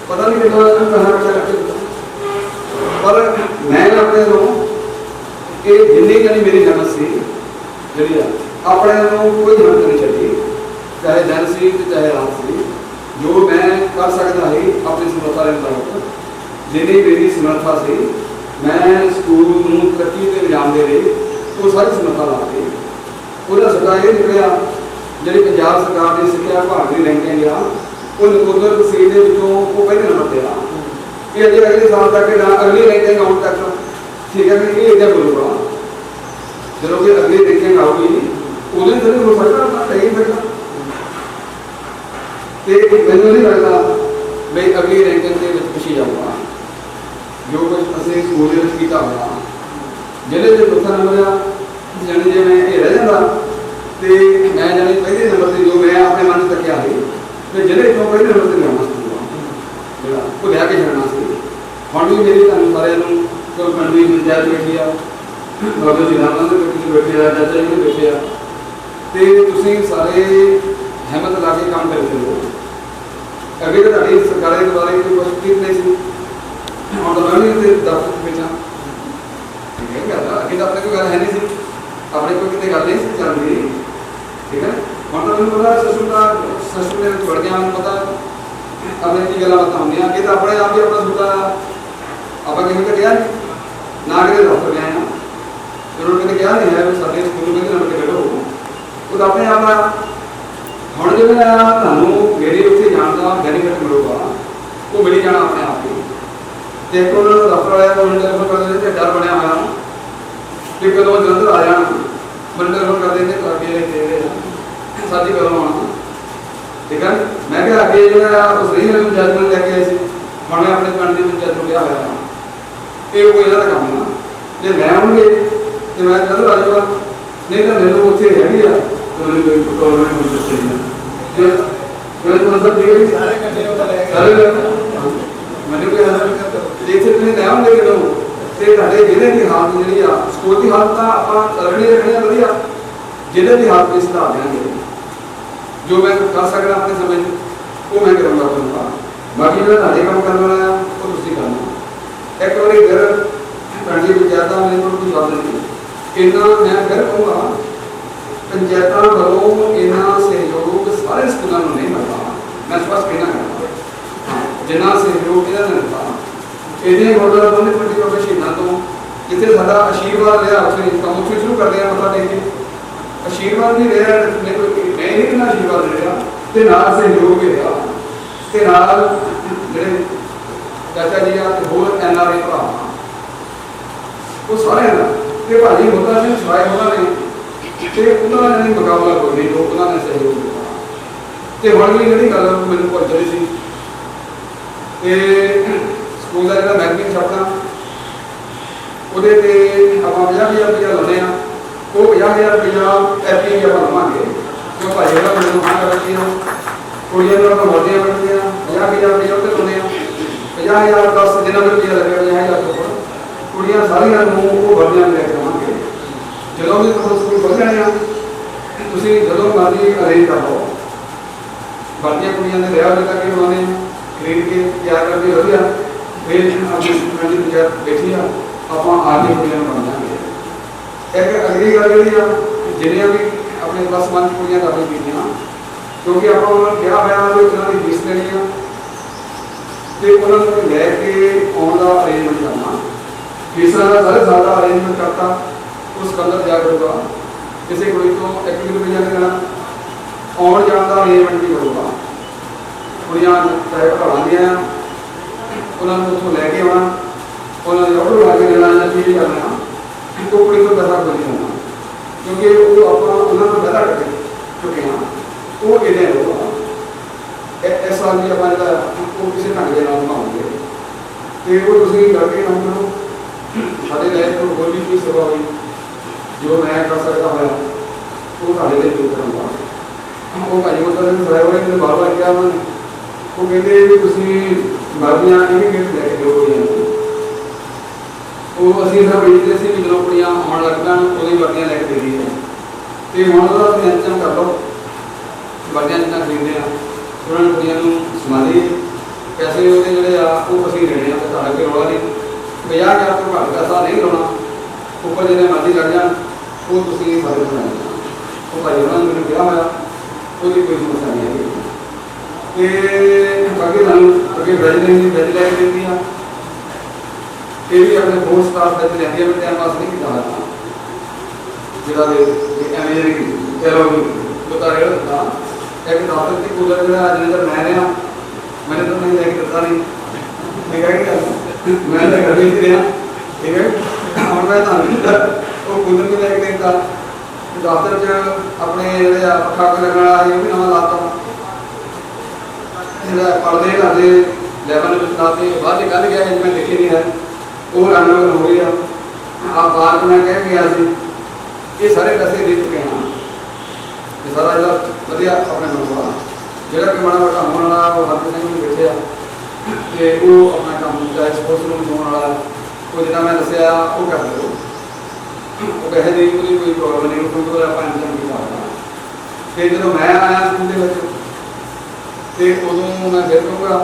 Speaker 9: ਪਤਾ ਨਹੀਂ ਕਿੰਨਾ ਪੈਸਾ ਕਰਕੇ ਪਰ ਮੈਂ ਆਪਣੇ ਨੂੰ ਕਿ ਜਿੰਨੀ ਜਾਨੀ ਮੇਰੀ ਜਨਤ ਸੀ ਜਿਹੜੀ ਆਪਣੇ ਨੂੰ ਕੋਈ ਹਿੰਮਤ ਨਹੀਂ ਛੱਡੀ ਚਾਹੇ ਦਿਨ ਸੀ ਤੇ ਚਾਹੇ ਰਾਤ ਸੀ ਜੋ ਮੈਂ ਕਰ ਸਕਦਾ ਸੀ ਆਪਣੀ ਸਮਰੱਥਾ ਦੇ ਮੁਤਾਬਕ ਜਿੰਨੀ ਮੇਰੀ ਸਮਰੱਥਾ ਸੀ ਮੈਂ ਸਕੂਲ ਨੂੰ ਤਰੱਕੀ ਤੇ ਲਿਜਾਣ ਦੇ ਲਈ ਉਹ ਸਾਰੀ ਸਮਰੱਥਾ ਲਾ ਕੇ ਉਹਦਾ ਸਦਾ ਇਹ ਨਿਕਲਿਆ ਜਿਹੜੀ ਪੰਜਾਬ ਸਰਕਾਰ ਦੀ ਸਿੱਖਿਆ ਵਿਭਾਗ ਦੀ ਰੈਂਕਿੰਗ ਆ ਉਹ ਨਕੋਦਰ ਤਹਿਸੀਲ ਦੇ ਵਿੱਚੋਂ ਉਹ ਪਹਿਲੇ ਨੰਬਰ ਤੇ ਆ ਕਿ ਅਜੇ ਅਗਲੇ ਸਾਲ ਤੱਕ ਅਗਲੀ ਰੈਂਕਿੰਗ ਆਉਣ ਤੱਕ ਠੀਕ ਹੈ ਕਿ ਇਹ ਇੱਦਾਂ ਬੋਲੂਗਾ ਜਦੋਂ ਕਿ ਅਗਲੀ ਰੈਂਕਿੰਗ ਆਉਗੀ ਉਹਦੇ ਥੱਲੇ ਹੋ ਸਕਦਾ ਤਾਂ ਨਹੀਂ ਸਕਦਾ ਤੇ ਮੈਨੂੰ ਨਹੀਂ ਲੱਗਦਾ ਮੈਂ ਅਗਲੀ ਰੈਂਕਿੰਗ ਦੇ ਵਿੱਚ ਪਿੱਛੇ ਜਾਊਗਾ ਜੋ ਕੁਝ ਅਸੀਂ ਸਕੂਲ ਦੇ ਵਿੱਚ ਕੀਤਾ ਹੋਇਆ ਜਿਹੜੇ ਦੇ ਦੁੱਖਾਂ ਨਾਲ ਹੋਇਆ ਜਾਣੀ ਜੇ ਮੈਂ ਇਹ ਰਹਿ ਜਾਂਦਾ ਤੇ ਮੈਂ ਜਾਣੀ ਪਹਿਲੇ ਨੰਬਰ ਤੇ ਜੋ ਮੈਂ ਆਪਣੇ ਮਨ 'ਚ ਤੱਕਿਆ ਸੀ ਤੇ ਜਿਹੜੇ ਤੋਂ ਪਹਿਲੇ ਨੰਬਰ ਤੇ ਲਿਆਉਣਾ ਸੀ ਜਿਹੜਾ ਉਹ ਲਿਆ ਕੇ ਛੱਡਣਾ ਸੀ ਹੁਣ ਵੀ ਮੇਰੀ ਤੁਹਾਨੂੰ ਸਾਰਿਆਂ ਨੂੰ ਕੋਈ ਪਿੰਡ ਦੀ ਪੰਚਾਇਤ ਬੈਠੀ ਆ ਬਾਬਾ ਜੀ ਰਾਮਾਂ ਦੇ ਬੈਠੇ ਆ ਚਾਚਾ ਜੀ ਬੈਠੇ ਆ ਤੇ ਤੁਸੀਂ ਸਾਰੇ ਹਿੰਮਤ ਲਾ ਕੇ ਕੰਮ ਕਰਦੇ ਹੋ। ਅੱਗੇ ਤਾਂ ਤੁਹਾਡੀ ਸਰਕਾਰਾਂ ਦੇ ਦੁਆਰੇ ਕੋਈ ਕੁਛ ਠੀਕ ਨਹੀਂ ਸੀ, ਹੁਣ ਤਾਂ ਮੈਂ ਵੀ ਦਫ਼ਤਰ ਵਿੱਚ ਹਾਂ। ਠੀਕ ਹੈ ਗੱਲ, ਅੱਗੇ ਤਾਂ ਆਪਣੇ ਕੋਈ ਗੱਲ ਹੈ ਨਹੀਂ ਸੀ, ਆਪਣੇ ਕੋਈ ਕਿਤੇ ਗੱਲ ਨਹੀਂ ਸੀ ਚੱਲਦੀ। ਠੀਕ ਹੈ, ਹੁਣ ਤਾਂ ਮੈਨੂੰ ਪਤਾ ਸਿਸਟਮ ਦੇ ਵਿੱਚ ਵੜ ਗਿਆ, ਮੈਨੂੰ ਪਤਾ ਆਪਣੇ ਕੀ ਗੱਲਾਂ ਬਾਤਾਂ ਹੁੰਦੀਆਂ। ਅੱਗੇ ਤਾਂ ਆਪਣੇ ਆਪ ਹੀ ਆਪਣਾ ਸੂਟਾ ਆਪਾਂ ਕਿਸੇ ਤੇ ਗਿਆ ਨਹੀਂ, ਨਾ ਕਿਤੇ ਦਫ਼ਤਰ ਗਏ ਹਾਂ, ਜਦੋਂ ਕਿਤੇ ਕਿਹਾ ਨਹੀਂ ਹੈ ਵੀ ਸਾਡੇ ਸਕੂਲ ਵਿੱਚ ਨਾ ਕਿਤੇ ਬੈਠੋ, ਉਹ ਤਾਂ ਆਪਣੇ ਆਪ ਦਾ। ਹੁਣ ਜਿਵੇਂ ਤੁਹਾਨੂੰ ਮੇਰੇ ਉੱਥੇ ਜਾਣ ਦਾ ਬੈਨੀਫਿਟ ਮਿਲੂਗਾ, ਉਹ ਮਿਲ ਜਾਣਾ ਆਪਣੇ ਆਪ ਹੀ। ਤੇ ਇੱਕ ਉਹਨਾਂ ਨੂੰ ਦਫ਼ਤਰ ਵਾਲਿਆਂ ਨੂੰ ਟੈਲੀਫੋਨ ਕਰਦੇ ਤੇ ਡਰ ਬਣਿਆ ਹੋਇਆ ਕਿ ਕਦੋਂ ਜਲੰਧਰ ਆ ਜਾਣ, ਮੈਨੂੰ ਟੈਲੀਫੋਨ ਕਰਦੇ ਨੇ ਅੱਗੇ ਦੇ ਰਹੇ ਸਾਡੀ ਕਦੋਂ ਆਉਣਾ। ਠੀਕ ਹੈ, ਮੈਂ ਕਿਹਾ ਅੱਗੇ ਜਿਹੜਾ ਉਹ ਸਹੀ ਮੈਨੂੰ ਜੱਜਮੈਂਟ ਲੈ ਕੇ ਆਏ ਸੀ, ਹੁਣ ਮੈਂ ਆਪਣੇ ਪਿੰਡ ਦੇ ਵਿੱਚ ਜੱਜ ਲਿਆ ਹੋਇਆ ਇਹ ਕੋਈ ਇਹਨਾਂ ਦਾ ਕੰਮ ਨਾ। ਜੇ ਮੈਂ ਆਉਣਗੇ ਤੇ ਮੈਂ ਜਲੰਧਰ ਆ ਜਾਊਗਾ, ਨਹੀਂ ਤਾਂ ਮੈਨੂੰ ਉੱਥੇ ਹੈਗੀ ਆ ਮੈਨੂੰ ਕੋਈ ਪ੍ਰੋਬਲਮ ਨਹੀਂ ਹੋ ਸਕਦੀ। ਜੇ ਮੈਂ ਤੁਹਾਨੂੰ ਸਭ ਦੇ ਸਾਰੇ ਕੱਢੇ ਉਹ ਲੈ ਸਾਰੇ ਮੈਨੂੰ ਕੋਈ ਹੱਲ ਜੇ ਇੱਥੇ ਤੁਸੀਂ ਲੈ ਆਉਂਦੇ ਕਿਦੋਂ ਤੇ ਤੁਹਾਡੇ ਜ਼ਿਲ੍ਹੇ ਦੀ ਹਾਲਤ ਜਿਹੜੀ ਆ, ਸਕੂਲ ਦੀ ਹਾਲਤ ਤਾਂ ਆਪਾਂ ਰੱਖਣੀ ਆ ਵਧੀਆ, ਜ਼ਿਲ੍ਹੇ ਦੀ ਹਾਲਤ ਵੀ ਸੁਧਾਰ ਦਿਆਂਗੇ। ਜੋ ਮੈਂ ਕਰ ਸਕਦਾ ਆਪਣੇ ਸਮੇਂ ਉਹ ਮੈਂ ਕਰੂੰਗਾ। ਬਾਕੀ ਜਿਹੜਾ ਤੁਹਾਡੇ ਕੰਮ ਕਰਨ ਵਾਲਾ ਆ ਉਹ ਤੁਸੀਂ ਕਰਨਾ। ਇੱਕ ਵਾਰੀ ਫਿਰ ਪਿੰਡ ਦੀ ਪੰਚਾਇਤਾਂ ਮੇਰੇ ਕੋਲ ਕੋਈ ਗੱਲ ਨਹੀਂ, ਇੰਨਾ ਮੈਂ ਫਿਰ ਕਹੂੰਗਾ ਪੰਚਾਇਤਾਂ ਵੱਲੋਂ ਇੰਨਾ ਸਹਿਯੋਗ ਸਾਰੇ ਸਕੂਲਾਂ ਨੂੰ ਨਹੀਂ ਮਿਲਦਾ। ਮੈਂ ਸਪਸ਼ਟ ਕਹਿਣਾ ਚਾਹੁੰਦਾ ਜਿੰਨਾ ਸਹਿਯੋਗ ਇਹਨਾਂ ਨੇ ਦਿੱਤਾ ਇਹਦੇ ਗੁਰਦੁਆਰਾ ਦੋਨੇ ਕਮੇਟੀ ਬਾਬਾ ਸ਼ਹੀਦਾਂ ਤੋਂ ਜਿੱਥੇ ਸਾਡਾ ਆਸ਼ੀਰਵਾਦ ਰਿਹਾ ਉੱਥੇ ਕੰਮ ਉੱਥੇ ਸ਼ੁਰੂ ਕਰਦੇ ਆ ਮੱਥਾ ਟੇਕ ਕੇ ਆਸ਼ੀਰਵਾਦ ਵੀ ਰਿਹਾ, ਮੈਂ ਨਹੀਂ ਕਿੰਨਾ ਆਸ਼ੀਰਵਾਦ ਰਿਹਾ ਤੇ ਨਾਲ ਸਹਿਯੋਗ ਵੀ ਰਿਹਾ ਤੇ ਨਾਲ ਜਿਹੜੇ ਚਾਚਾ ਜੀ ਆ ਤੇ ਹੋਰ NRI ਭਰਾ ਉਹ ਸਾਰਿਆਂ ਦਾ ਤੇ ਭਾਜੀ ਹੁੰਦਾ ਸੀ ਸਵਾਏ ਉਹਨਾਂ ਨੇ ਤੇ ਉਹਨਾਂ ਨੇ ਮੁਕਾਬਲਾ ਕੋਈ ਨਹੀਂ, ਲੋਕ ਉਹਨਾਂ ਨੇ ਸਹਿਯੋਗ ਦਿੱਤਾ। ਤੇ ਹੁਣ ਵੀ ਜਿਹੜੀ ਗੱਲ ਮੈਨੂੰ ਭੁੱਲ ਰਹੀ ਸੀ ਤੇ ਸਕੂਲ ਦਾ ਜਿਹੜਾ ਮੈਗਜ਼ੀਨ ਛਪਣਾ ਉਹਦੇ ਤੇ ਆਪਾਂ 50,000 ਰੁਪਇਆ ਲਾਉਂਦੇ ਹਾਂ, ਉਹ 50,000 ਰੁਪਇਆ ਐਪੀ ਆਪਾਂ ਲਵਾਂਗੇ ਜੋ ਭਾਈ ਜਿਹੜਾ ਮੈਨੂੰ ਹਾਂ ਕਰਦੀ ਆ ਕੁੜੀਆਂ ਨੂੰ ਆਪਾਂ ਮੋਦੀਆਂ ਬਣਦੀਆਂ 50,000 ਰੁਪਇਆ ਉੱਤੇ ਲਾਉਂਦੇ ਹਾਂ। 50,000 10 ਦਿਨਾਂ ਦੇ ਰੁਪਇਆ ਲੱਗਿਆ 50,000 ਤੋਂ ਕੁੜੀਆਂ ਸਾਰੀਆਂ ਨੂੰ ਉਹ ਵਰਦੀਆਂ ਲੈ ਕੇ ਆਵਾਂਗੇ। ਜਦੋਂ ਵੀ ਤੁਹਾਨੂੰ ਸਕੂਲ ਖੁੱਲ੍ਹ ਜਾਣੇ ਆ ਤੁਸੀਂ ਜਦੋਂ ਮਰਜ਼ੀ ਅਰੇਂਜ ਕਰ ਲਓ। ਵਰਦੀਆਂ ਕੁੜੀਆਂ ਦੇ ਵਿਆਹ ਦੇ ਕਰਕੇ ਬਣਾਉਂਦੇ ਖਰੀਦ ਕੇ ਤਿਆਰ ਕਰਕੇ ਵਧੀਆ ਫਿਰ ਆਪਣੀ ਪੰਚਾਇਤ ਬੈਠੀ ਆ ਆਪਾਂ ਆ ਕੇ ਕੁੜੀਆਂ ਨੂੰ ਬਣ ਜਾਵਾਂਗੇ। ਇੱਕ ਅਗਲੀ ਗੱਲ ਜਿਹੜੀ ਆ ਜਿਹੜੀਆਂ ਵੀ ਆਪਣੇ ਪਲੱਸ 1 ਕੁੜੀਆਂ ਦਾਖਲ ਕੀਤੀਆਂ ਕਿਉਂਕਿ ਆਪਾਂ ਉਹਨਾਂ ਨੂੰ ਕਿਹਾ ਹੋਇਆ ਵੀ ਉਹਨਾਂ ਦੀ ਫੀਸ ਲੈਣੀ ਆ ਤੇ ਉਹਨਾਂ ਨੂੰ ਲੈ ਕੇ ਆਉਣ ਦਾ ਅਰੇਂਜਮੈਂਟ ਕਰਨਾ। ਫੀਸਾਂ ਦਾ ਸਾਰੇ ਸਾਲ ਦਾ ਅਰੇਂਜਮੈਂਟ ਕਰਤਾ ਉਸ ਕੰਦਰ ਜਾ ਕਰੂਗਾ ਕਿਸੇ ਕੁੜੀ ਤੋਂ 1 ਰੁਪਈਆ ਨਹੀਂ ਲੈਣਾ, ਆਉਣ ਜਾਣ ਦਾ ਅਰੇਂਜਮੈਂਟ ਵੀ ਕਰੂਗਾ। ਕੁੜੀਆਂ ਚਾਹੇ ਪੜ੍ਹਾਉਣ ਦੀਆਂ ਉਹਨਾਂ ਨੂੰ ਉੱਥੋਂ ਲੈ ਕੇ ਆਉਣਾ, ਉਹਨਾਂ ਦੇ ਆਰਡਰ ਲਾ ਕੇ ਦੇਣਾ ਜਾਂ ਕੀ ਕਰਨਾ, ਉਹ ਕੁੜੀ ਤੋਂ ਪੈਸਾ ਕੋਈ ਨਹੀਂ ਹੋਣਾ ਕਿਉਂਕਿ ਉਹ ਆਪਾਂ ਉਹਨਾਂ ਨੂੰ ਪੈਦਾ ਕਰਕੇ ਚੁੱਕੇ ਹਾਂ। ਉਹ ਕਿਹਦੇ ਹੋਊਗਾ ਇਸ ਸਾਲ ਵੀ ਆਪਾਂ ਜਿਹੜਾ ਉਹ ਕਿਸੇ ਢੰਗ ਦੇ ਨਾਲ ਬਣਾਉਂਗੇ ਤੇ ਉਹ ਤੁਸੀਂ ਕਰਕੇ ਕੰਮ ਕਰੋ। ਸਾਡੇ ਲਈ ਤੋਂ ਹੋਰ ਵੀ ਕੋਈ ਸੇਵਾ ਹੋਈ ਜੋ ਮੈਂ ਕਰ ਸਕਦਾ ਹੋਇਆ ਉਹ ਤੁਹਾਡੇ ਲਈ ਜ਼ਰੂਰ ਕਰਾਂਗਾ। ਉਹ ਭਾਈ ਮੋਟਰ ਦੇ ਡਰਾਈਵਰ ਨੇ ਬਾਰ-ਬਾਰ ਕਿਹਾ ਉਹਨਾਂ ਨੇ, ਉਹ ਕਹਿੰਦੇ ਵੀ ਤੁਸੀਂ ਵਰਦੀਆਂ ਇਹ ਕਿਹੜੇ ਲੈ ਕੇ ਦਿਓ। ਉਹ ਅਸੀਂ ਸਭ ਵੇਚਦੇ ਸੀ ਵੀ ਜਦੋਂ ਕੁੜੀਆਂ ਆਉਣ ਲੱਗ ਪੈਣ ਉਹਦੀ ਵਰਦੀਆਂ ਲੈ ਕੇ ਦੇ ਦਈਏ ਤੇ ਹੁਣ ਉਹਦਾ ਤੁਸੀਂ ਇੰਤਜ਼ਾਮ ਕਰ ਲਓ। ਵਰਦੀਆਂ ਜਿੱਦਾਂ ਖਰੀਦਦੇ ਆ ਉਹਨਾਂ ਨੂੰ ਕੁੜੀਆਂ ਨੂੰ ਸਮਾਲੀ ਪੈਸੇ ਉਹਦੇ ਜਿਹੜੇ ਆ ਉਹ ਅਸੀਂ ਦੇਣੇ ਆ ਤੇ ਤੁਹਾਡਾ ਕੋਈ ਰੌਲਾ ਨਹੀਂ। 50,000 ਤੋਂ ਘੱਟ ਪੈਸਾ ਨਹੀਂ ਲਾਉਣਾ, ਉੱਪਰ ਜਿਹਨੇ ਮਰਜ਼ੀ ਲੱਗ ਜਾਣ ਉਹ ਤੁਸੀਂ ਮਦਦ ਬਣਾਉਣੀ। ਉਹ ਭਾਈ ਉਹਨਾਂ ਨੇ ਮੈਨੂੰ ਕਿਹਾ ਹੋਇਆ ਉਹਦੀ ਕੋਈ ਸਮੱਸਿਆ ਨਹੀਂ ਹੈਗੀ ਤੇ ਬਾਕੀ ਸਾਨੂੰ ਅੱਗੇ ਵੈਜ ਲੈ ਕੇ ਦਿੰਦੀ ਆ ਇਹ ਵੀ ਆਪਣੇ ਹੋਰ ਸਟਾਫ ਵਿੱਚ ਲੈਂਦੀ ਆ। ਮੈਂ ਟਾਈਮ ਪਾਸ ਨਹੀਂ ਕੀਤਾ ਹੋਇਆ ਜਿਹੜਾ ਦੇ ਐਵੇਂ ਜਿਹੜੀ ਚਲੋ ਬਤਾ ਰਿਹਾ ਹੁੰਦਾ ਇੱਕ ਡਾਕਟਰ ਦੀ ਕੂਲਰ ਜਿਹੜਾ ਅੱਜ ਨਜ਼ਰ ਮੈਂ ਰਿਹਾ ਮੈਨੇ ਤਾਂ ਨਹੀਂ ਲੈ ਕੇ ਦਿੱਤਾ ਨਹੀਂ। ਠੀਕ ਹੈ ਕਿ ਮੈਂ ਤਾਂ ਘਰ ਵਿੱਚ ਰਿਹਾ। ਠੀਕ ਹੈ, ਹੁਣ ਮੈਂ ਤੁਹਾਨੂੰ ਉਹ ਕੂਲਰ ਵੀ ਲੈ ਕੇ ਦਿੱਤਾ ਦਫ਼ਤਰ 'ਚ ਆਪਣੇ ਜਿਹੜੇ ਆ ਪੱਖਾ ਲੱਗਣ ਵਾਲਾ ਇਹ ਵੀ ਨਵਾਂ ਲਾਤਾ। ਜਿਹੜਾ ਪਰਦੇ ਕਰਦੇ ਲੈਵਲ ਵਿੱਚ ਲਾਤੇ ਬਾਅਦ 'ਚ ਕੱਢ ਗਿਆ ਮੈਂ ਦੇਖੀ ਨਹੀਂ ਹੈ ਉਹ ਰੰਗ ਹੋ ਗਿਆ। ਆ ਬਾਅਦ ਮੈਂ ਕਹਿ ਗਿਆ ਸੀ ਇਹ ਸਾਰੇ ਪੈਸੇ ਦੇ ਚੁੱਕੇ ਹਾਂ ਤੇ ਸਾਰਾ ਜਿਹੜਾ ਵਧੀਆ ਆਪਣੇ ਮਨਵਾ ਜਿਹੜਾ ਕਿ ਮਾੜਾ ਮੋਟਾ ਹੋਣ ਵਾਲਾ ਉਹ ਹੱਥ ਸਿੰਘ ਨੂੰ ਬੈਠੇ ਆ ਤੇ ਉਹ ਆਪਣਾ ਕੰਮ ਚਾਹੇ ਸਪੋਰਟਸ ਨੂੰ ਹੋਣ ਵਾਲਾ ਉਹ ਜਿੱਦਾਂ ਮੈਂ ਦੱਸਿਆ ਉਹ ਕਰ ਦਿਓ। ਉਹ ਕਹੇ ਨਹੀਂ ਉਹਦੀ ਕੋਈ ਪ੍ਰੋਬਲਮ ਨਹੀਂ ਕਿਉਂਕਿ ਆਪਾਂ ਇੰਤਜ਼ਾਮ ਕੀਤਾ ਹੋਇਆ ਤੇ ਜਦੋਂ ਮੈਂ ਆਇਆ ਸਕੂਲ ਦੇ ਵਿੱਚ ਤੇ ਉਦੋਂ ਮੈਂ ਫਿਰ ਕਹੂੰਗਾ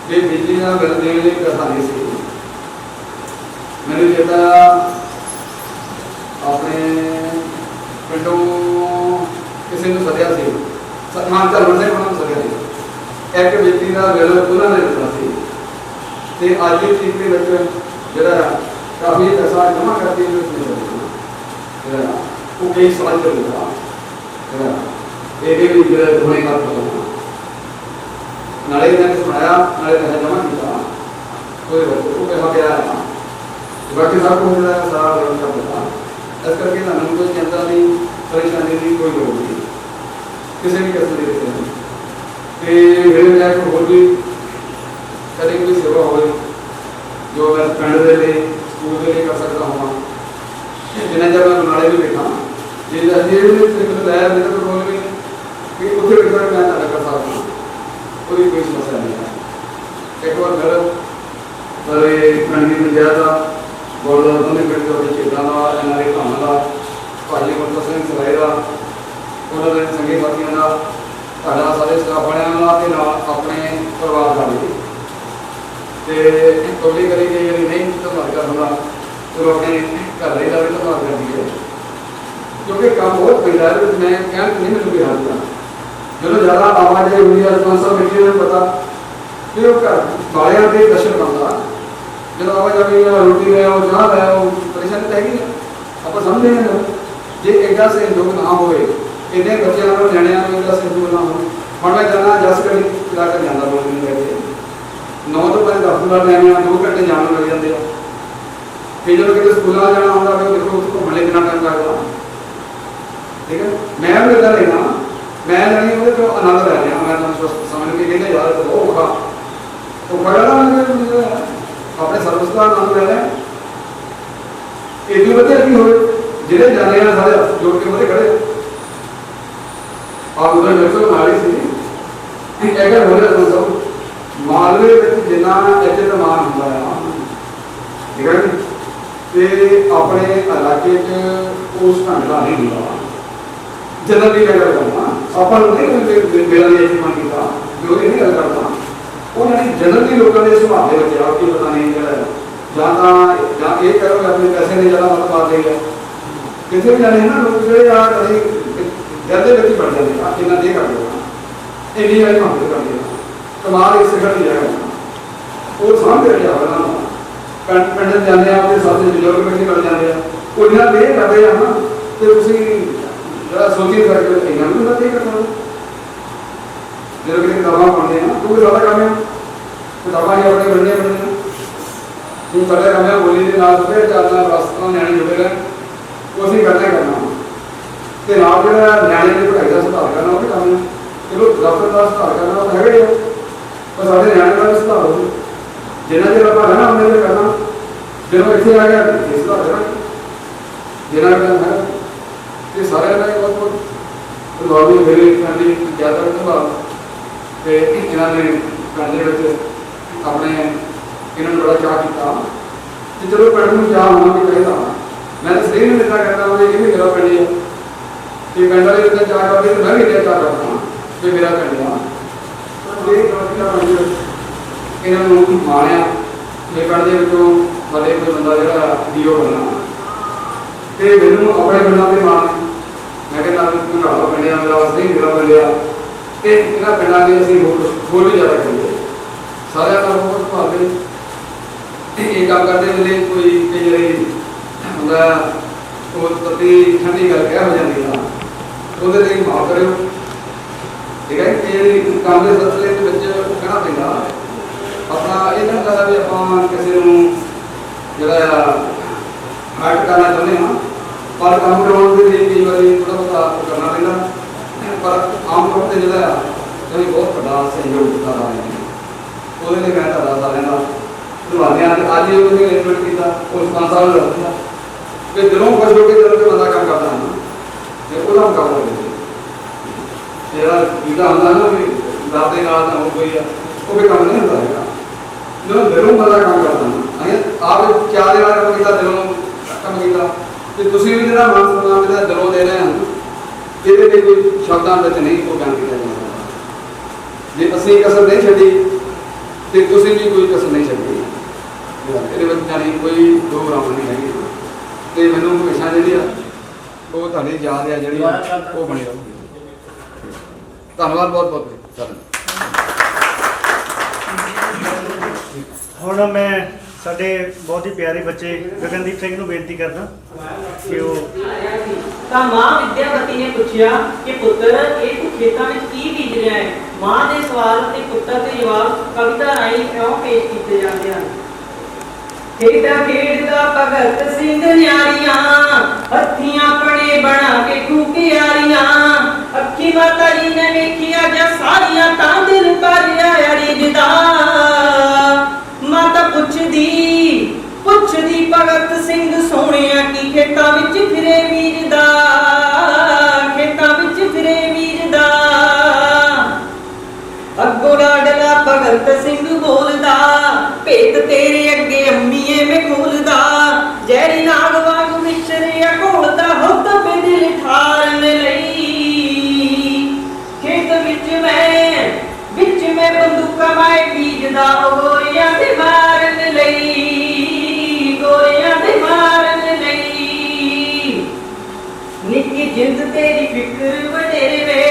Speaker 9: ਕਿ ਬਿਜਲੀ ਦਾ ਬਿੱਲ ਦੇਣ ਲਈ ਪੈਸਾ ਨਹੀਂ ਸੀ। ਮੈਨੂੰ ਚੇਤਾ ਆਪਣੇ ਪਿੰਡੋਂ ਕਿਸੇ ਨੂੰ ਸੱਦਿਆ ਸੀ, ਸਤਮਾਨ ਚਲਵਣ ਸਿੰਘ ਉਹਨਾਂ ਨੂੰ ਸੱਦਿਆ ਸੀ। ਇੱਕ ਬਿਜਲੀ ਦਾ ਬਿੱਲ ਉਹਨਾਂ ਨੇ ਦਿੱਤਾ ਸੀ ਤੇ ਅੱਜ ਦੀ ਤਰੀਕ ਦੇ ਵਿੱਚ ਜਿਹੜਾ ਕਾਫੀ ਪੈਸਾ ਜਮ੍ਹਾਂ ਕਰਕੇ ਜਿਹੜਾ ਉਹ ਕਈ ਸਾਲ ਚੱਲੇਗਾ ਜਿਹੜਾ ਇਹ ਵੀ ਜਿਹੜਾ ਦੋਨੇ ਕਰ ਪਾਉਂਦਾ ਨਾਲੇ ਇਹਨਾਂ ਨੇ ਸੁਣਾਇਆ ਨਾਲੇ ਪੈਸਾ ਜਮ੍ਹਾਂ ਕੀਤਾ ਕੋਈ ਉਹ ਪੈਸਾ ਪਿਆ ਬਾਕੀ ਸਭ ਕੁਝ ਜਿਹੜਾ ਸਾਰਾ ਰੋਲ ਕਰ ਦਿੱਤਾ। ਇਸ ਕਰਕੇ ਤੁਹਾਨੂੰ ਕੋਈ ਚਿੰਤਾ ਨਹੀਂ, ਪਰੇਸ਼ਾਨੀ ਦੀ ਕੋਈ ਲੋੜ ਨਹੀਂ ਕਿਸੇ ਵੀ ਕਿਸਮ ਦੀ ਨਹੀਂ। ਤੇ ਮੇਰੇ ਨਾਲ ਹੋਰ ਵੀ ਕਦੇ ਕੋਈ ਸੇਵਾ ਹੋਵੇ ਜੋ ਮੈਂ ਪਿੰਡ ਦੇ ਲਈ ਸਕੂਲ ਦੇ ਲਈ ਕਰ ਸਕਦਾ ਹਾਂ। ਜਿੰਨਾ ਚਿਰ ਮੈਂ ਨਾਲੇ ਵੀ ਬੈਠਾ ਜੇ ਮੈਨੂੰ ਲੈ ਮੇਰੇ ਕੋਲ ਰੋਲ ਵੀ ਕਿ ਉੱਥੇ ਬੈਠਾ ਮੈਂ ਤੁਹਾਡਾ ਕਰ ਸਕਦਾ, ਕੋਈ ਸਮੱਸਿਆ ਨਹੀਂ ਹੈ। ਇੱਕ ਵਾਰ ਮੇਰਾ ਸਾਰੇ ਪਿੰਡ ਦੀ ਪੰਚਾਇਤ ਦਾ ਬੋਰਡ ਦਾ ਦੋਨੇ ਪਿੰਡ ਦੇ ਖੇਤਾਂ ਦਾ ਇਹਨਾਂ ਦੇ ਕੰਮ ਦਾ ਭਾਜੀ ਮਤਲਬ ਸਿੰਘ ਸਰਾਏ ਦਾ ਉਹਨਾਂ ਦੇ ਸੰਗੀ ਸਾਥੀਆਂ ਦਾ ਤੁਹਾਡਾ ਸਾਰੇ ਸਟਾਫ ਵਾਲਿਆਂ ਦਾ ਤੇ ਨਾਲ ਆਪਣੇ ਪਰਿਵਾਰ ਦਾ ਵੀ ਤੇ ਕੋਲੀ ਕਰੀ ਗਈ ਜਿਹੜੀ ਨਹੀਂ ਧੰਨਵਾਦ ਕਰਦਾ ਉਹ ਆਪਣੇ ਘਰ ਦੇ ਦਾ ਵੀ ਧੰਨਵਾਦ ਕਰਦੀ ਹੈ ਕਿਉਂਕਿ ਕੰਮ ਬਹੁਤ ਪੈਂਦਾ ਹੈ। ਮੈਂ ਕਹਿਣ ਨਹੀਂ ਮੈਨੂੰ ਵੀ ਹਾਲ ਦਾ ਜਦੋਂ ਜ਼ਿਆਦਾ ਆਵਾਜਾਈ ਹੁੰਦੀ ਹੈ ਰਿਸਪਾਂਸਿਬਿਲਿਟੀ ਨੂੰ ਪਤਾ ਕਿ ਉਹ ਘਰ ਵਾਲਿਆਂ ਦੇ ਦਰਸ਼ਨ ਕਰਦਾ ਜਦੋਂ ਆਵਾਜਾਈ ਰੋਟੀ ਲੈ ਆਓ ਚਾਹ ਲੈ ਆਓ ਪਰੇਸ਼ਾਨੀ ਤਾਂ ਹੈਗੀ ਆਪਾਂ ਸਮਝਦੇ ਹਾਂ। ਜੇ ਇੱਡਾ ਸਹਿਯੋਗ ਨਾ ਹੋਵੇ ਇੰਨੇ ਬੱਚਿਆਂ ਨੂੰ ਨਿਆਣਿਆਂ ਨੂੰ ਇੱਡਾ ਸਹਿਯੋਗ ਨਾ ਹੋਵੇ ਹੁਣ ਮੈਂ ਜਾਣਾ ਜਸ ਗੱਡੀ ਚਲਾ ਕੇ ਜਾਂਦਾ ਬੋਲ ਨਹੀਂ ਕਰਦੇ 9 ਤੋਂ 5 10 ਮਿੰਟ ਨਿਆਣਿਆਂ 2 ਘੰਟੇ ਜਾਣ ਨੂੰ ਲੱਗ ਜਾਂਦੇ ਆ। ਫਿਰ ਜਦੋਂ ਕਿਤੇ ਸਕੂਲਾਂ ਜਾਣਾ ਹੁੰਦਾ ਫਿਰ ਦੇਖੋ ਉੱਥੇ ਘੁੰਮਣ ਲਈ ਕਿੰਨਾ ਟਾਈਮ ਲੱਗਦਾ। ਠੀਕ ਹੈ ਮੈਂ ਵੀ ਇੱਦਾਂ ਲੈਣਾ ਮੈਂ ਜਾਣੀ ਉਹਦੇ ਤੋਂ ਆਨੰਦ ਲੈ ਰਿਹਾ। ਮੈਂ ਤੁਹਾਨੂੰ ਸਮਝ ਕੇ ਕਹਿੰਦਾ ਯਾਰ ਬਹੁਤ ਔਖਾ ਉਹ ਬੜਾ ਆਪਣੇ ਸਰਵਿਸ ਦਾ ਆਨੰਦ ਲੈ ਰਿਹਾ। ਇਹ ਤੋਂ ਵਧੀਆ ਕੀ ਹੋਵੇ ਜਿਹੜੇ ਜਾਣੇ ਆ ਸਾਰੇ ਜੋੜ ਕੇ ਉਹਦੇ ਖੜੇ ਆਪ ਉਹਦਾ ਮੇਰੇ ਨਾਲ ਹੀ ਸੀ। ਇੱਕ ਗੱਲ ਹੋ ਰਿਹਾ ਦੋਸਤੋ ਮਾਲਵੇ ਵਿੱਚ ਜਿੰਨਾ ਇੱਜ਼ਤ ਮਾਨ ਹੁੰਦਾ ਆ ਠੀਕ ਹੈ ਤੇ ਆਪਣੇ ਇਲਾਕੇ 'ਚ ਉਸ ਢੰਗ ਦਾ ਨਹੀਂ ਹੁੰਦਾ ਜਿੱਦਾਂ ਦੀ ਗੱਲ ਕਰਨਾ ਆਪਾਂ ਨੂੰ ਨਹੀਂ ਮੇਰਾ ਨਹੀਂ ਇੱਜ਼ਤ ਮਾਨ ਕੀਤਾ ਜੋ ਇਹ ਨਹੀਂ ਗੱਲ ਕਰਦਾ ਉਹਨਾਂ ਨੇ ਜਨਰਲੀ ਲੋਕਾਂ ਦੇ ਸੁਭਾਅ ਦੇ ਵਿੱਚ ਆ ਕਿ ਪਤਾ ਨਹੀਂ ਜਿਹੜਾ ਜਾਂ ਇਹ ਕਰੋ ਕਿ ਆਪਣੇ ਪੈਸੇ ਨਹੀਂ ਜ਼ਿਆਦਾ ਮਤ ਮਾਰਦੇ ਹੈ ਕਿਤੇ ਵੀ ਜਾਣੇ ਨਾ ਲੋਕ ਜਿਹੜੇ ਆ ਕਦੇ ਜਲਦੇ ਵਿੱਚ ਬਣ ਜਾਂਦੇ ਆ ਕਿੰਨਾ ਦੇ ਕਰਦੇ ਆ ਇੰਨੀ ਵਾਰੀ ਕੰਮ ਕਰਦੇ ਆ ਕਮਾਲ ਇਸ ਘੜੀ ਜਾਏਗਾ ਉਹ ਸਾਹਮਣੇ ਰਿਹਾ ਉਹਨਾਂ ਪਿੰਡ ਜਾਂਦੇ ਆ ਉਹਦੇ ਸਾਥੀ ਬਜ਼ੁਰਗ ਵੀ ਬਣ ਜਾਂਦੇ ਆ ਉਹ ਇਹਨਾਂ ਦੇ ਕਰਦੇ ਆ ਨਾ ਤੇ ਤੁਸੀਂ ਜਿਹੜਾ ਸੋਚੀ ਕਰਕੇ ਇਹਨਾਂ ਨੂੰ ਨਾ ਦੇ ਕਰਨਾ ਜਦੋਂ ਕਿਤੇ ਕਿਤਾਬਾਂ ਪੜ੍ਹਦੇ ਆ ਤੂੰ ਜ਼ਿਆਦਾ ਕੰਮ ਹੈ ਕਿਤਾਬਾਂ ਹੀ ਆਪਣੇ ਬਣਨੇ ਤੂੰ ਕਦੇ ਕੰਮ ਬੋਲੀ ਦੇ ਨਾਲ ਫਿਰ ਚੱਲਦਾ ਰਸਤਾ ਨਿਆਣੇ ਜੁੜੇ ਰਹਿਣ ਉਹ ਅਸੀਂ ਕਰਨਾ ਤੇ ਨਾਲ ਜਿਹੜਾ ਨਿਆਣੇ ਦੀ ਪੜ੍ਹਾਈ ਦਾ ਸੁਧਾਰ ਕਰਨਾ ਉਹ ਵੀ ਕੰਮ ਹੈ। ਚਲੋ ਦਫ਼ਤਰ ਦਾ ਸੁਧਾਰ ਕਰਨਾ ਉਹ ਹੈਗਾ ਹੀ ਆ ਪਰ ਸਾਡੇ ਨਿਆਣੇ ਦਾ ਵੀ ਸੁਧਾਰ ਹੋਵੇ ਜਿੰਨਾ ਚਿਰ ਆਪਾਂ ਰਹਿਣਾ ਉਹਨੇ ਤੇ ਕਰਨਾ ਜਦੋਂ ਇੱਥੇ ਆ ਗਿਆ ਇਹ ਸੁਧਾਰ ਕਰਾਂਗੇ ਜਿੰਨਾ ਟਾਈਮ ਹੈ ਇਹ ਸਾਰਿਆਂ ਦਾ ਬਹੁਤ ਬਹੁਤ ਨੌਵੀਂ ਮੇਰੇ ਫੈਮਿਲੀ ਜ਼ਿਆਦਾ ਸੰਭਾਲ ਤੇ ਇਹਨਾਂ ਨੇ ਪਿੰਡ ਦੇ ਵਿੱਚ ਆਪਣੇ ਇਹਨਾਂ ਨੂੰ ਬੜਾ ਚਾਅ ਕੀਤਾ ਤੇ ਚਲੋ ਪਿੰਡ ਨੂੰ ਚਾਅ ਹੋਣਾ ਵੀ ਚਾਹੀਦਾ। ਮੈਂ ਤਾਂ ਸਹੀ ਨਹੀਂ ਦਿੱਤਾ ਕਰਦਾ ਉਹ ਇਹ ਵੀ ਮੇਰਾ ਪਿੰਡ ਹੈ ਤੇ ਪਿੰਡ ਵਾਲੇ ਇੱਦਾਂ ਚਾਅ ਕਰਦੇ ਤੇ ਮੈਂ ਵੀ ਇੱਦਾਂ ਚਾਅ ਕਰਦਾ ਵੀ ਮੇਰਾ ਪਿੰਡ ਆ ਇਹਨਾਂ ਨੂੰ ਮਾਣਿਆ ਇਹ ਪਿੰਡ ਦੇ ਵਿੱਚੋਂ ਸਾਡੇ ਕੋਈ ਬੰਦਾ ਜਿਹੜਾ ਡੀਓ ਬਣਨਾ ਤੇ ਮੈਨੂੰ ਆਪਣੇ ਪਿੰਡਾਂ ਦੇ ਮਾਣ ਮੈਂ ਕਹਿੰਦਾ ਘੁੰਗਾਲਾ ਪਿੰਡਿਆ ਮੇਰਾ ਵਾਸਤੇ ਹੀ ਮੇਰਾ ਪਿੰਡਿਆ ਤੇ ਇਹਨਾਂ ਪਿੰਡਾਂ ਦੇ ਅਸੀਂ ਹੋਰ ਵੀ ਜ਼ਿਆਦਾ ਕਰੀਏ ਸਾਰਿਆਂ ਦਾ ਬਹੁਤ ਭਾਵੇਂ ਇਹ ਕੰਮ ਕਰਦੇ ਵੇਲੇ ਕੋਈ ਕਈ ਵਾਰੀ ਹੁੰਦਾ ਉਹ ਤੱਤੀ ਠੰਡੀ ਗੱਲ ਕਹਿ ਹੋ ਜਾਂਦੀ ਆ ਉਹਦੇ ਲਈ ਮਾਫ ਕਰਿਓ ਠੀਕ ਹੈ ਕਿ ਕੰਮ ਦੇ ਸਿਲਸਿਲੇ ਦੇ ਵਿੱਚ ਕਹਿਣਾ ਪੈਂਦਾ ਆਪਣਾ ਇਹ ਨਹੀਂ ਹੁੰਦਾ ਵੀ ਆਪਾਂ ਕਿਸੇ ਨੂੰ ਜਿਹੜਾ ਹਰਟ ਕਰਨਾ ਚਾਹੁੰਦੇ ਹਾਂ ਪਰ ਕੰਮ ਕਰਾਉਣ ਦੇ ਲਈ ਕਈ ਵਾਰੀ ਥੋੜਾ ਬਹੁਤਾ ਕਰਨਾ ਪੈਂਦਾ ਪਰ ਆਮ ਤੌਰ ਤੇ ਜਿਹੜਾ ਤੁਸੀਂ ਬਹੁਤ ਵੱਡਾ ਸਹਿਯੋਗ ਦਿੱਤਾ ਹੈ ਉਹਦੇ ਲਈ ਮੈਂ ਤੁਹਾਡਾ ਸਾਰਿਆਂ ਦਾ ਧੰਨਵਾਦ ਹਾਂ। ਅੱਜ ਇਹ ਉਹਨੇ ਇਨਵੈਸਟ ਕੀਤਾ ਉਸ ਸੰਸਾਰ ਨੂੰ ਰੱਖਿਆ ਕਿ ਦਿਲੋਂ ਖੁਸ਼ ਹੋ ਕੇ ਜਦੋਂ ਕੋਈ ਬੰਦਾ ਕੰਮ ਕਰਦਾ ਹੈ ਤੇ ਉਹਦਾ ਮੁਕਾਬਲਾ ਕਰਦੇ ਜਿਹੜਾ ਇਹਦਾ ਹੁੰਦਾ ਨਾ ਵੀ ਦਾਦੇ ਨਾਲ ਨਾ ਹੋ ਕੋਈ ਆ ਉਹ ਵੀ ਕੰਮ ਨਹੀਂ ਹੁੰਦਾ ਹੈਗਾ ਜਦੋਂ ਦਿਲੋਂ ਬੰਦਾ ਕੰਮ ਕਰਦਾ ਹੈ ਆਪ ਚਾਹ ਦੇ ਨਾਲ ਕੀਤਾ ਦਿਲੋਂ ਕੰਮ ਕੀਤਾ ਤੇ ਤੁਸੀਂ ਵੀ ਜਿਹੜਾ ਮਨ ਸਮਾਨ ਜਿਹੜਾ ਦਿਲੋਂ ਦੇ ਰਹੇ ਹੋ ਇਹਦੇ ਤੇ ਕੋਈ ਸ਼ਬਦਾਂ ਵਿੱਚ ਨਹੀਂ ਉਹ ਬਿਆਨ ਕੀਤਾ ਜਾ ਸਕਦਾ। ਜੇ ਅਸੀਂ ਕਸਰ ਨਹੀਂ ਛੱਡੀ ਤੇ ਤੁਸੀਂ ਵੀ ਕੋਈ ਕਸਰ ਨਹੀਂ ਛੱਡੀ। ਇਹਦੇ ਵਿੱਚ ਜਾਣੀ ਕੋਈ ਦੋ ਰਾਮ ਨਹੀਂ ਹੈਗੀ ਤੇ ਮੈਨੂੰ ਹਮੇਸ਼ਾ ਜਿਹੜੀ ਆ ਉਹ ਤੁਹਾਡੀ ਯਾਦ ਆ ਜਿਹੜੀ ਉਹ ਬਣੀ ਰਹੂਗੀ। ਧੰਨਵਾਦ ਬਹੁਤ ਬਹੁਤ ਸਾਰਿਆਂ ਦਾ।
Speaker 1: ਹੁਣ ਮੈਂ ਸਾਡੇ ਬਹੁਤ ਹੀ ਪਿਆਰੇ ਬੱਚੇ ਗਗਨਦੀਪ ਸਿੰਘ ਨੂੰ ਬੇਨਤੀ ਕਰਦਾ ਕਿ ਉਹ
Speaker 10: ਤਾਂ ਮਾਂ ਵਿਦਿਆਵਤੀ ਨੇ ਪੁੱਛਿਆ ਕਿ ਪੁੱਤਰ ਇਹ ਤੂੰ ਖੇਤਾਂ ਵਿੱਚ ਕੀ ਬੀਜ ਰਿਹਾ ਹੈ। ਮਾਂ ਦੇ ਸਵਾਲ ਤੇ ਪੁੱਤਰ ਦੇ ਜਵਾਬ ਕਵਿਤਾ ਰਾਹੀਂ ਕਿਉਂ ਪੇਸ਼ ਕੀਤੇ ਜਾਂਦੇ ਹਨ। ਖੇਡਾਂ ਖੇਡਦਾ ਭਗਤ ਸਿੰਘ ਨਿਆਰੀਆਂ, ਹੱਥੀਆਂ ਪਣੇ ਬਣਾ ਕੇ ਖੂਕਿਆਰੀਆਂ, ਅੱਖੀ ਮਾਤਾ ਜੀ ਨੇ ਵੇਖਿਆ ਜਾਂ ਸਾਰੀਆਂ ਤਾਂ ਦਿਲ ਭਰ ਆਇਆ ਰਿਜਦਾ। ਮਾਤਾ ਪੁੱਛਦੀ ਭਗਤ ਸਿੰਘ ਸੋਹਣਿਆ ਕੀ ਖੇਤਾਂ ਵਿੱਚ ਫਿਰੇ ਵੀਰਦਾ, ਖੇਤਾਂ ਵਿੱਚ ਫਿਰੇ ਵੀਰਦਾ। ਅੱਗੋਂ ਲਾਡਲਾ ਭਗਤ ਸਿੰਘ ਬੋਲਦਾ, ਭੇਤ ਤੇਰੇ ਅੱਗੇ ਅੰਮੀਏ ਮੈਂ ਖੋਲਦਾ, ਜ਼ਹਿਰੀ ਨਾਗ ਵਾਂਗ ਵਿਚਰਿਆ ਘੋਲਦਾ ਹੋ ਤਬੇ ਦਿਲ ਠਾਰਨ ਲਈ। ਖੇਤ ਵਿੱਚ ਮੈਂ ਬੰਦੂਕਾਂ ਮਾਏ ਬੀਜਦਾ, ਗੋਰਿਆਂ ਦੇ ਮਾਰਨ ਲਈ, ਗੋਰਿਆਂ ਦੇ ਮਾਰਨ ਲਈ। ਨਿੱਕੀ ਜਿੰਦ ਤੇਰੀ ਫਿਕਰ ਵਡੇਰੇ ਵੇ,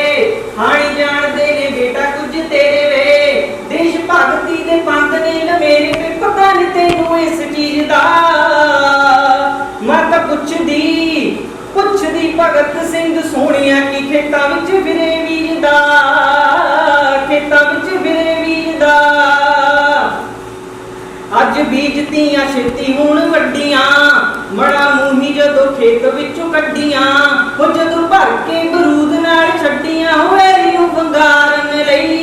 Speaker 10: ਹਾਣੀ ਜਾਣਦੇ ਨੇ ਬੇਟਾ ਕੁਝ ਤੇਰੇ ਵੇ। ਦੇਸ਼ ਭਗਤੀ ਦੇ ਪੰਥ ਨੇ ਨਾ ਮੇਰੇ ਤੇ ਪਤਾ ਨਹੀਂ ਤੈਨੂੰ ਇਸ ਚੀਜ਼ ਦਾ। ਮਾਤਾ ਪੁੱਛਦੀ ਭਗਤ ਸਿੰਘ ਸੋਹਣਿਆ ਕੀ ਖੇਤਾਂ ਵਿੱਚ ਫਿਰੇ ਵੀਰਦਾ, ਖੇਤਾਂ ਵਿੱਚ ਫਿਰੇ ਵੀਰਦਾ। ਅੱਜ ਬੀਜਤੀਆਂ ਛੇਤੀ ਹੁਣ ਵੱਡੀਆਂ, ਮੜਾ ਮੂੰਹੀ ਜਦੋਂ ਖੇਤ ਵਿੱਚੋਂ ਕੱਢੀਆਂ, ਉਹ ਜਦੋਂ ਭਰ ਕੇ ਬਰੂਦ ਨਾਲ ਛੱਡੀਆਂ ਹੋਏ ਨੂੰ ਵੰਗਾਰਨ ਲਈ।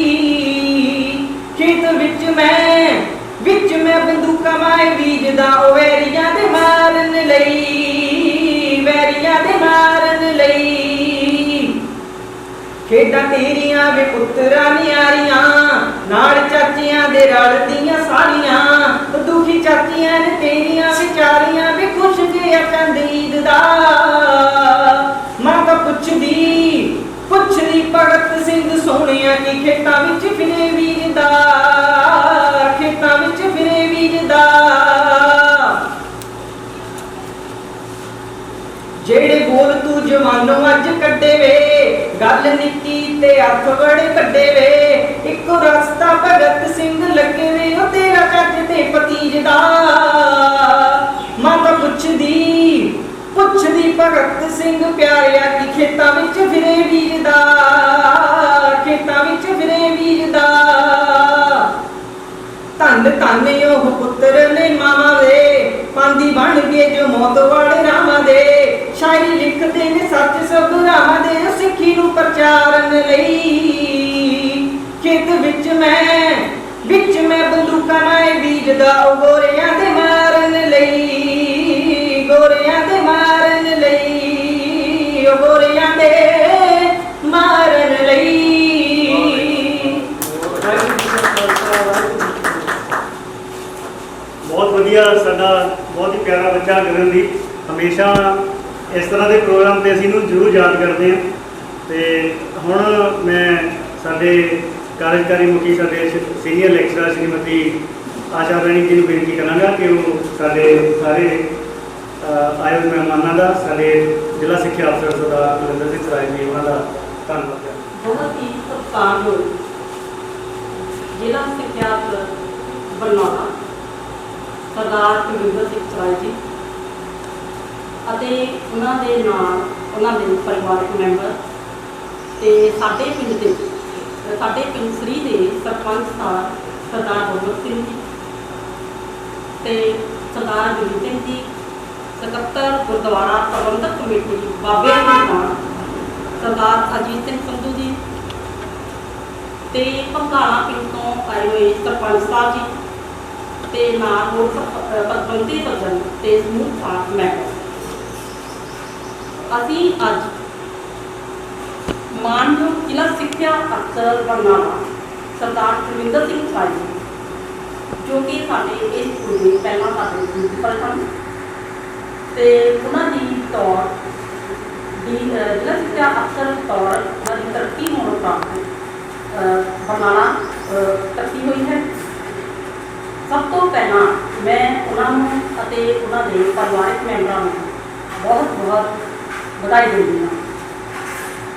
Speaker 10: ਖੇਤ ਵਿੱਚ ਮੈਂ ਬੰਦੂਕਾਂ ਮਾਏ ਬੀਜਦਾ, ਉਹ ਵੈਰੀਆਂ ਦੇ ਮਾਰਨ ਲਈ, ਵੈਰੀਆਂ ਦੇ ਮਾਰਨ ਲਈ। ਖੇਡਾਂ ਤੇਰੀਆਂ ਵੇ ਪੁੱਤਰਾਂ ਨਿਆਰੀਆਂ, ਨਾਲ ਚਾਚਿਆਂ ਦੇ ਰਲਦੀਆਂ ਸਾਰੀਆਂ। ਦੁਖੀ ਚਾਚੀਆਂ ਨੇ ਤੇਰੀਆਂ ਵਿਚਾਰੀਆਂ ਵੇ ਖੁਸ਼ ਜਿਹਾ ਚੰਦ ਈਦ ਦਾ। ਮਾਤਾ ਪੁੱਛਦੀ ਭਗਤ ਸਿੰਘ ਸੋਹਣਿਆ ਕੀ ਖੇਤਾਂ ਵਿੱਚ ਫਿਰੇ ਵੀਰਦਾ, ਖੇਤਾਂ ਵਿੱਚ ਫਿਰੇ ਵੀਰਦਾ। ਜਿਹੜੇ ਬੋਲ ਤੂੰ ਜਵਾਨੋਂ ਅੱਜ ਕੱਢੇ ਵੇ, ਗੱਲ ਨਿੱਕੀ ਤੇ ਅਰਥ ਬੜੇ ਵੱਡੇ ਵੇ। ਇੱਕੋ ਰਸਤਾ ਭਗਤ ਸਿੰਘ ਲੱਗੇ ਵੇ, ਉਹ ਤੇਰਾ ਕੱਜ ਤੇ ਭਤੀਜ ਦਾ। ਮਾਤਾ ਪੁੱਛਦੀ ਭਗਤ ਸਿੰਘ ਪਿਆਰਿਆ ਕੀ ਖੇਤਾਂ ਵਿੱਚ ਫਿਰੇ ਵੀਰਦਾ, ਖੇਤਾਂ ਵਿੱਚ ਫਿਰੇ ਵੀਰਦਾ। ਧੰਨ ਉਹ ਪੁੱਤਰ ਨੇ ਮਾਵਾਂ ਦੇ, ਪਾਂਦੀ ਬਣ ਗਏ ਜੋ ਮੌਤ ਵਾਲੇ ਰਾਮਾਂ ਦੇ। ਸ਼ਾਇਰੀ ਲਿਖਦੇ ਨੇ ਸੱਚ ਸਭ ਰਾਮਾਂ ਦੇ, ਸਿੱਖੀ ਨੂੰ ਪ੍ਰਚਾਰਨ ਲਈ। ਖੇਤ ਵਿੱਚ ਮੈਂ ਬੰਦੂਕਾਂ ਮਾਏ ਬੀਜਦਾ, ਉਹ ਗੋਰਿਆਂ ਦੇ ਮਾਰਨ ਲਈ, ਗੋਰਿਆਂ ਦੇ ਮਾਰਨ ਲਈ, ਉਹ ਗੋਰਿਆਂ ਦੇ ਮਾਰਨ ਲਈ।
Speaker 1: ਬਹੁਤ ਵਧੀਆ, ਸਾਡਾ ਬਹੁਤ ਹੀ ਪਿਆਰਾ ਬੱਚਾ ਗਗਨਦੀਪ। ਹਮੇਸ਼ਾ ਇਸ ਤਰ੍ਹਾਂ ਦੇ ਪ੍ਰੋਗਰਾਮ ਤੇ ਅਸੀਂ ਇਹਨੂੰ ਜ਼ਰੂਰ ਯਾਦ ਕਰਦੇ ਹਾਂ। ਤੇ ਹੁਣ ਮੈਂ ਸਾਡੇ ਕਾਰਜਕਾਰੀ ਮੁਖੀ ਸਾਡੇ ਸੀਨੀਅਰ ਲੈਕਚਰਰ ਸ਼੍ਰੀਮਤੀ ਆਸ਼ਾ ਰਾਣੀ ਜੀ ਨੂੰ ਬੇਨਤੀ ਕਰਾਂਗਾ ਕਿ ਉਹ ਸਾਡੇ ਸਾਰੇ ਆਇਓਜਨ ਮਹਿਮਾਨਾਂ ਦਾ, ਸਾਡੇ ਜ਼ਿਲ੍ਹਾ ਸਿੱਖਿਆ ਅਫਸਰ ਸਰਦਾਰ ਕੁਲਵਿੰਦਰ ਸਿੰਘ ਸਰਾਏ ਜੀ ਉਹਨਾਂ ਦਾ ਧੰਨਵਾਦ ਕਰਦਾ।
Speaker 10: ਬਹੁਤ ਹੀ ਸਤਿਕਾਰਯੋਗ ਜ਼ਿਲ੍ਹਾ ਸਿੱਖਿਆ ਅਫਸਰ ਬਰਨਾਲਾ ਸਰਦਾਰ ਕੁਲਵਿੰਦਰ ਸਿੰਘ ਸਰਾਏ ਜੀ ਅਤੇ ਉਹਨਾਂ ਦੇ ਨਾਲ ਉਹਨਾਂ ਦੇ ਪਰਿਵਾਰਕ ਮੈਂਬਰ ਤੇ ਸਾਡੇ ਪਿੰਡ ਸ੍ਰੀ ਦੇ ਸਰਪੰਚ ਸਾਹਿਬ ਸਰਦਾਰ ਗੋਬਿੰਦ ਸਿੰਘ ਜੀ ਤੇ ਸਰਦਾਰ ਗੁਰਜੀਤ ਸਿੰਘ ਜੀ, ਸਕੱਤਰ ਗੁਰਦੁਆਰਾ ਪ੍ਰਬੰਧਕ ਕਮੇਟੀ ਬਾਬੇ ਨਾਨਕ ਸਰਦਾਰ ਅਜੀਤ ਸਿੰਘ ਸੰਧੂ ਜੀ ਤੇ ਭੰਗਾਲਾ ਪਿੰਡ ਤੋਂ ਆਏ ਹੋਏ ਸਰਪੰਚ ਸਾਹਿਬ ਜੀ ਤੇ ਨਾਲ ਹੋਰ ਪਤਵੰਤੇ ਸੱਜਣ ਤੇ ਸਮੂਹ ਸਾਥ ਮੈਂਬਰ। ਅਸੀਂ ਅੱਜ ਮਾਨਯੋਗ ਜ਼ਿਲ੍ਹਾ ਸਿੱਖਿਆ ਅਫਸਰ ਬਰਨਾਲਾ ਸਰਦਾਰ ਕੁਲਵਿੰਦਰ ਸਿੰਘ ਸਰਾਏ ਜੀ, ਜੋ ਕਿ ਸਾਡੇ ਇਸ ਸਕੂਲ ਦੇ ਪਹਿਲਾਂ ਸਾਡੇ ਪ੍ਰਿੰਸੀਪਲ ਹਨ ਤੇ ਉਹਨਾਂ ਦੀ ਤੌਰ ਜ਼ਿਲ੍ਹਾ ਸਿੱਖਿਆ
Speaker 11: ਸਿੱਖਿਆ ਅਫਸਰ ਬਤੌਰ ਤਰੱਕੀ ਹੋਣ ਉਪਰੰਤ ਬਰਨਾਲਾ ਤਰੱਕੀ ਹੋਈ ਹੈ। ਸਭ ਤੋਂ ਪਹਿਲਾਂ ਮੈਂ ਉਹਨਾਂ ਨੂੰ ਅਤੇ ਉਹਨਾਂ ਦੇ ਪਰਿਵਾਰਕ ਮੈਂਬਰਾਂ ਨੂੰ ਬਹੁਤ ਬਹੁਤ ਵਧਾਈ ਦਿੰਦੀ ਹਾਂ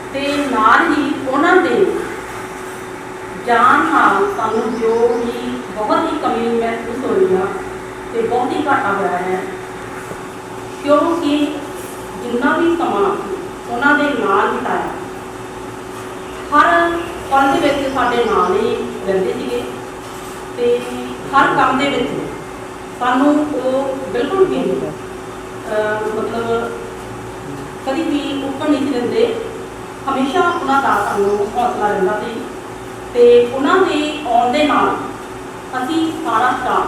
Speaker 11: ਅਤੇ ਨਾਲ ਹੀ ਉਹਨਾਂ ਦੇ ਜਾਣ ਨਾਲ ਸਾਨੂੰ ਜੋ ਵੀ ਬਹੁਤ ਹੀ ਕਮੀ ਮਹਿਸੂਸ ਹੋਈ ਆ ਅਤੇ ਬਹੁਤ ਹੀ ਘਾਟਾ ਹੋਇਆ ਹੈ, ਕਿਉਂਕਿ ਜਿੰਨਾ ਵੀ ਸਮਾਂ ਉਹਨਾਂ ਦੇ ਨਾਲ ਬਿਤਾਇਆ ਹਰ ਪਲ ਦੇ ਵਿੱਚ ਸਾਡੇ ਨਾਲ ਹੀ ਰਹਿੰਦੇ ਸੀਗੇ ਅਤੇ ਹਰ ਕੰਮ ਦੇ ਵਿੱਚ ਸਾਨੂੰ ਉਹ ਬਿਲਕੁਲ ਵੀ ਮਤਲਬ ਕਦੀ ਵੀ ਉੱਪਰ ਨਹੀਂ ਸੀ ਦਿੰਦੇ। ਹਮੇਸ਼ਾ ਉਹਨਾਂ ਦਾ ਸਾਨੂੰ ਹੌਸਲਾ ਰਹਿੰਦਾ ਸੀ ਅਤੇ ਉਹਨਾਂ ਦੇ ਆਉਣ ਦੇ ਨਾਲ ਅਸੀਂ ਸਾਰਾ ਸਟਾਫ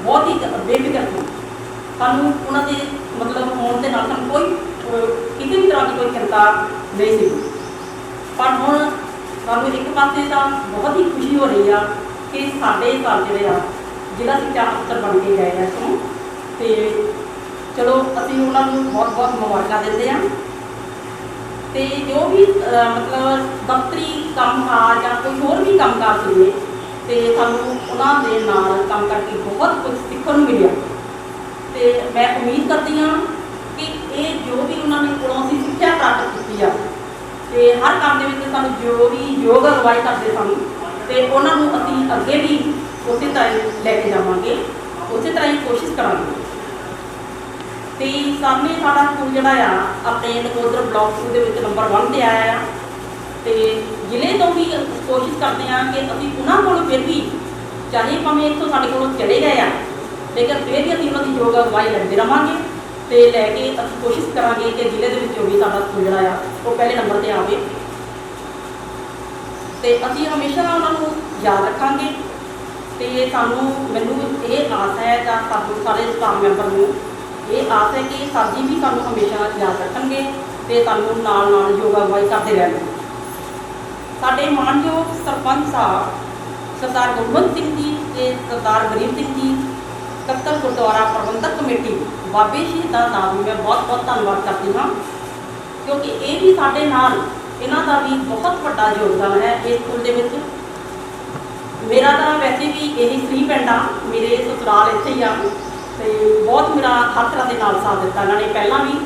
Speaker 11: ਬਹੁਤ ਹੀ ਬੇਫਿਕਰ ਸੀ। ਸਾਨੂੰ ਉਹਨਾਂ ਦੇ ਮਤਲਬ ਹੋਣ ਦੇ ਨਾਲ ਸਾਨੂੰ ਕੋਈ ਕਿਸੇ ਵੀ ਤਰ੍ਹਾਂ ਦੀ ਕੋਈ ਚਿੰਤਾ ਨਹੀਂ ਸੀ। ਪਰ ਹੁਣ ਸਾਨੂੰ ਇੱਕ ਪਾਸੇ ਤਾਂ ਬਹੁਤ ਹੀ ਖੁਸ਼ੀ ਹੋ ਰਹੀ ਆ ਕਿ ਸਾਡੇ ਘਰ ਜਿਹੜੇ ਆ ਜ਼ਿਲ੍ਹਾ ਸਿੱਖਿਆ ਅਫਸਰ ਬਣ ਕੇ ਗਏ ਆ ਇੱਥੋਂ, ਅਤੇ ਚਲੋ ਅਸੀਂ ਉਹਨਾਂ ਨੂੰ ਬਹੁਤ ਬਹੁਤ ਮੁਬਾਰਕਾਂ ਦਿੰਦੇ ਹਾਂ। ਅਤੇ ਜੋ ਵੀ ਮਤਲਬ ਦਫ਼ਤਰੀ ਕੰਮਕਾਜ ਜਾਂ ਕੋਈ ਹੋਰ ਵੀ ਕੰਮਕਾਜ ਸੀਗੇ ਅਤੇ ਸਾਨੂੰ ਉਹਨਾਂ ਦੇ ਨਾਲ ਕੰਮ ਕਰਕੇ ਬਹੁਤ ਕੁਝ ਸਿੱਖਣ ਨੂੰ ਮਿਲਿਆ ਅਤੇ ਮੈਂ ਉਮੀਦ ਕਰਦੀ ਹਾਂ ਕਿ ਇਹ ਜੋ ਵੀ ਉਹਨਾਂ ਨੇ ਕੋਲੋਂ ਅਸੀਂ ਸਿੱਖਿਆ ਪ੍ਰਾਪਤ ਕੀਤੀ ਆ ਅਤੇ ਹਰ ਕੰਮ ਦੇ ਵਿੱਚ ਸਾਨੂੰ ਜੋ ਵੀ ਯੋਗ ਅਗਵਾਈ ਕਰਦੇ ਸਨ ਅਤੇ ਉਹਨਾਂ ਨੂੰ ਅਸੀਂ ਅੱਗੇ ਵੀ ਉਸੇ ਤਰ੍ਹਾਂ ਹੀ ਲੈ ਕੇ ਜਾਵਾਂਗੇ, ਉਸੇ ਤਰ੍ਹਾਂ ਹੀ ਕੋਸ਼ਿਸ਼ ਕਰਾਂਗੇ। ਅਤੇ ਸਾਹਮਣੇ ਸਾਡਾ ਸਕੂਲ ਜਿਹੜਾ ਆ ਆਪਣੇ ਨਕੋਦਰ ਬਲਾਕ ਸਕੂਲ ਦੇ ਵਿੱਚ ਨੰਬਰ 1 'ਤੇ ਆਇਆ ਆ ਅਤੇ ਜ਼ਿਲ੍ਹੇ ਤੋਂ ਵੀ ਕੋਸ਼ਿਸ਼ ਕਰਦੇ ਹਾਂ ਕਿ ਅਸੀਂ ਉਹਨਾਂ ਕੋਲ ਫਿਰ ਵੀ ਚਾਹੇ ਭਾਵੇਂ ਇੱਥੋਂ ਸਾਡੇ ਕੋਲੋਂ ਚਲੇ ਗਏ ਆ ਲੇਕਿਨ ਫਿਰ ਵੀ ਅਸੀਂ ਉਹਨਾਂ ਦੀ ਯੋਗ ਅਗਵਾਈ ਲੈਂਦੇ ਰਹਾਂਗੇ ਅਤੇ ਲੈ ਕੇ ਅਸੀਂ ਕੋਸ਼ਿਸ਼ ਕਰਾਂਗੇ ਕਿ ਜ਼ਿਲ੍ਹੇ ਦੇ ਵਿੱਚੋਂ ਵੀ ਸਾਡਾ ਸਕੂਲ ਜਿਹੜਾ ਆ ਉਹ ਪਹਿਲੇ ਨੰਬਰ 'ਤੇ ਆਵੇ ਅਤੇ ਅਸੀਂ ਹਮੇਸ਼ਾ ਉਹਨਾਂ ਨੂੰ ਯਾਦ ਰੱਖਾਂਗੇ। ਅਤੇ ਮੈਨੂੰ ਇਹ ਆਸ ਹੈ ਜਾਂ ਸਾਨੂੰ ਸਾਰੇ ਸਟਾਫ ਮੈਂਬਰ ਨੂੰ ਇਹ ਆਸ ਹੈ ਕਿ ਸਰ ਜੀ ਵੀ ਸਾਨੂੰ ਹਮੇਸ਼ਾ ਯਾਦ ਰੱਖਣਗੇ ਅਤੇ ਸਾਨੂੰ ਨਾਲ ਨਾਲ ਯੋਗ ਅਗਵਾਈ ਕਰਦੇ ਰਹਿਣਗੇ। ਸਾਡੇ ਮਾਣਯੋਗ ਸਰਪੰਚ ਸਾਹਿਬ ਸਰਦਾਰ ਗੁਰਬੰਦ ਸਿੰਘ ਜੀ ਅਤੇ ਸਰਦਾਰ ਗਰੀਬ ਸਿੰਘ ਜੀ ਸਕੱਤਰ ਗੁਰਦੁਆਰਾ ਪ੍ਰਬੰਧਕ ਕਮੇਟੀ ਬਾਬੇ ਸ਼ਹੀਦਾਂ ਦਾ ਵੀ ਮੈਂ ਬਹੁਤ ਬਹੁਤ ਧੰਨਵਾਦ ਕਰਦੀ ਹਾਂ, ਕਿਉਂਕਿ ਇਹ ਵੀ ਸਾਡੇ ਨਾਲ ਇਹਨਾਂ ਦਾ ਵੀ ਬਹੁਤ ਵੱਡਾ ਯੋਗਦਾਨ ਹੈ ਇਸ ਸਕੂਲ ਦੇ ਵਿੱਚ। ਮੇਰਾ ਤਾਂ ਵੈਸੇ ਵੀ ਇਹੀ ਫ੍ਰੀ ਪਿੰਡ ਆ, ਮੇਰੇ ਸਸੁਰਾਲ ਇੱਥੇ ਹੀ ਆ ਅਤੇ ਬਹੁਤ ਮੇਰਾ ਹਰ ਤਰ੍ਹਾਂ ਦੇ ਨਾਲ ਸਾਥ ਦਿੱਤਾ ਇਹਨਾਂ ਨੇ ਪਹਿਲਾਂ ਵੀ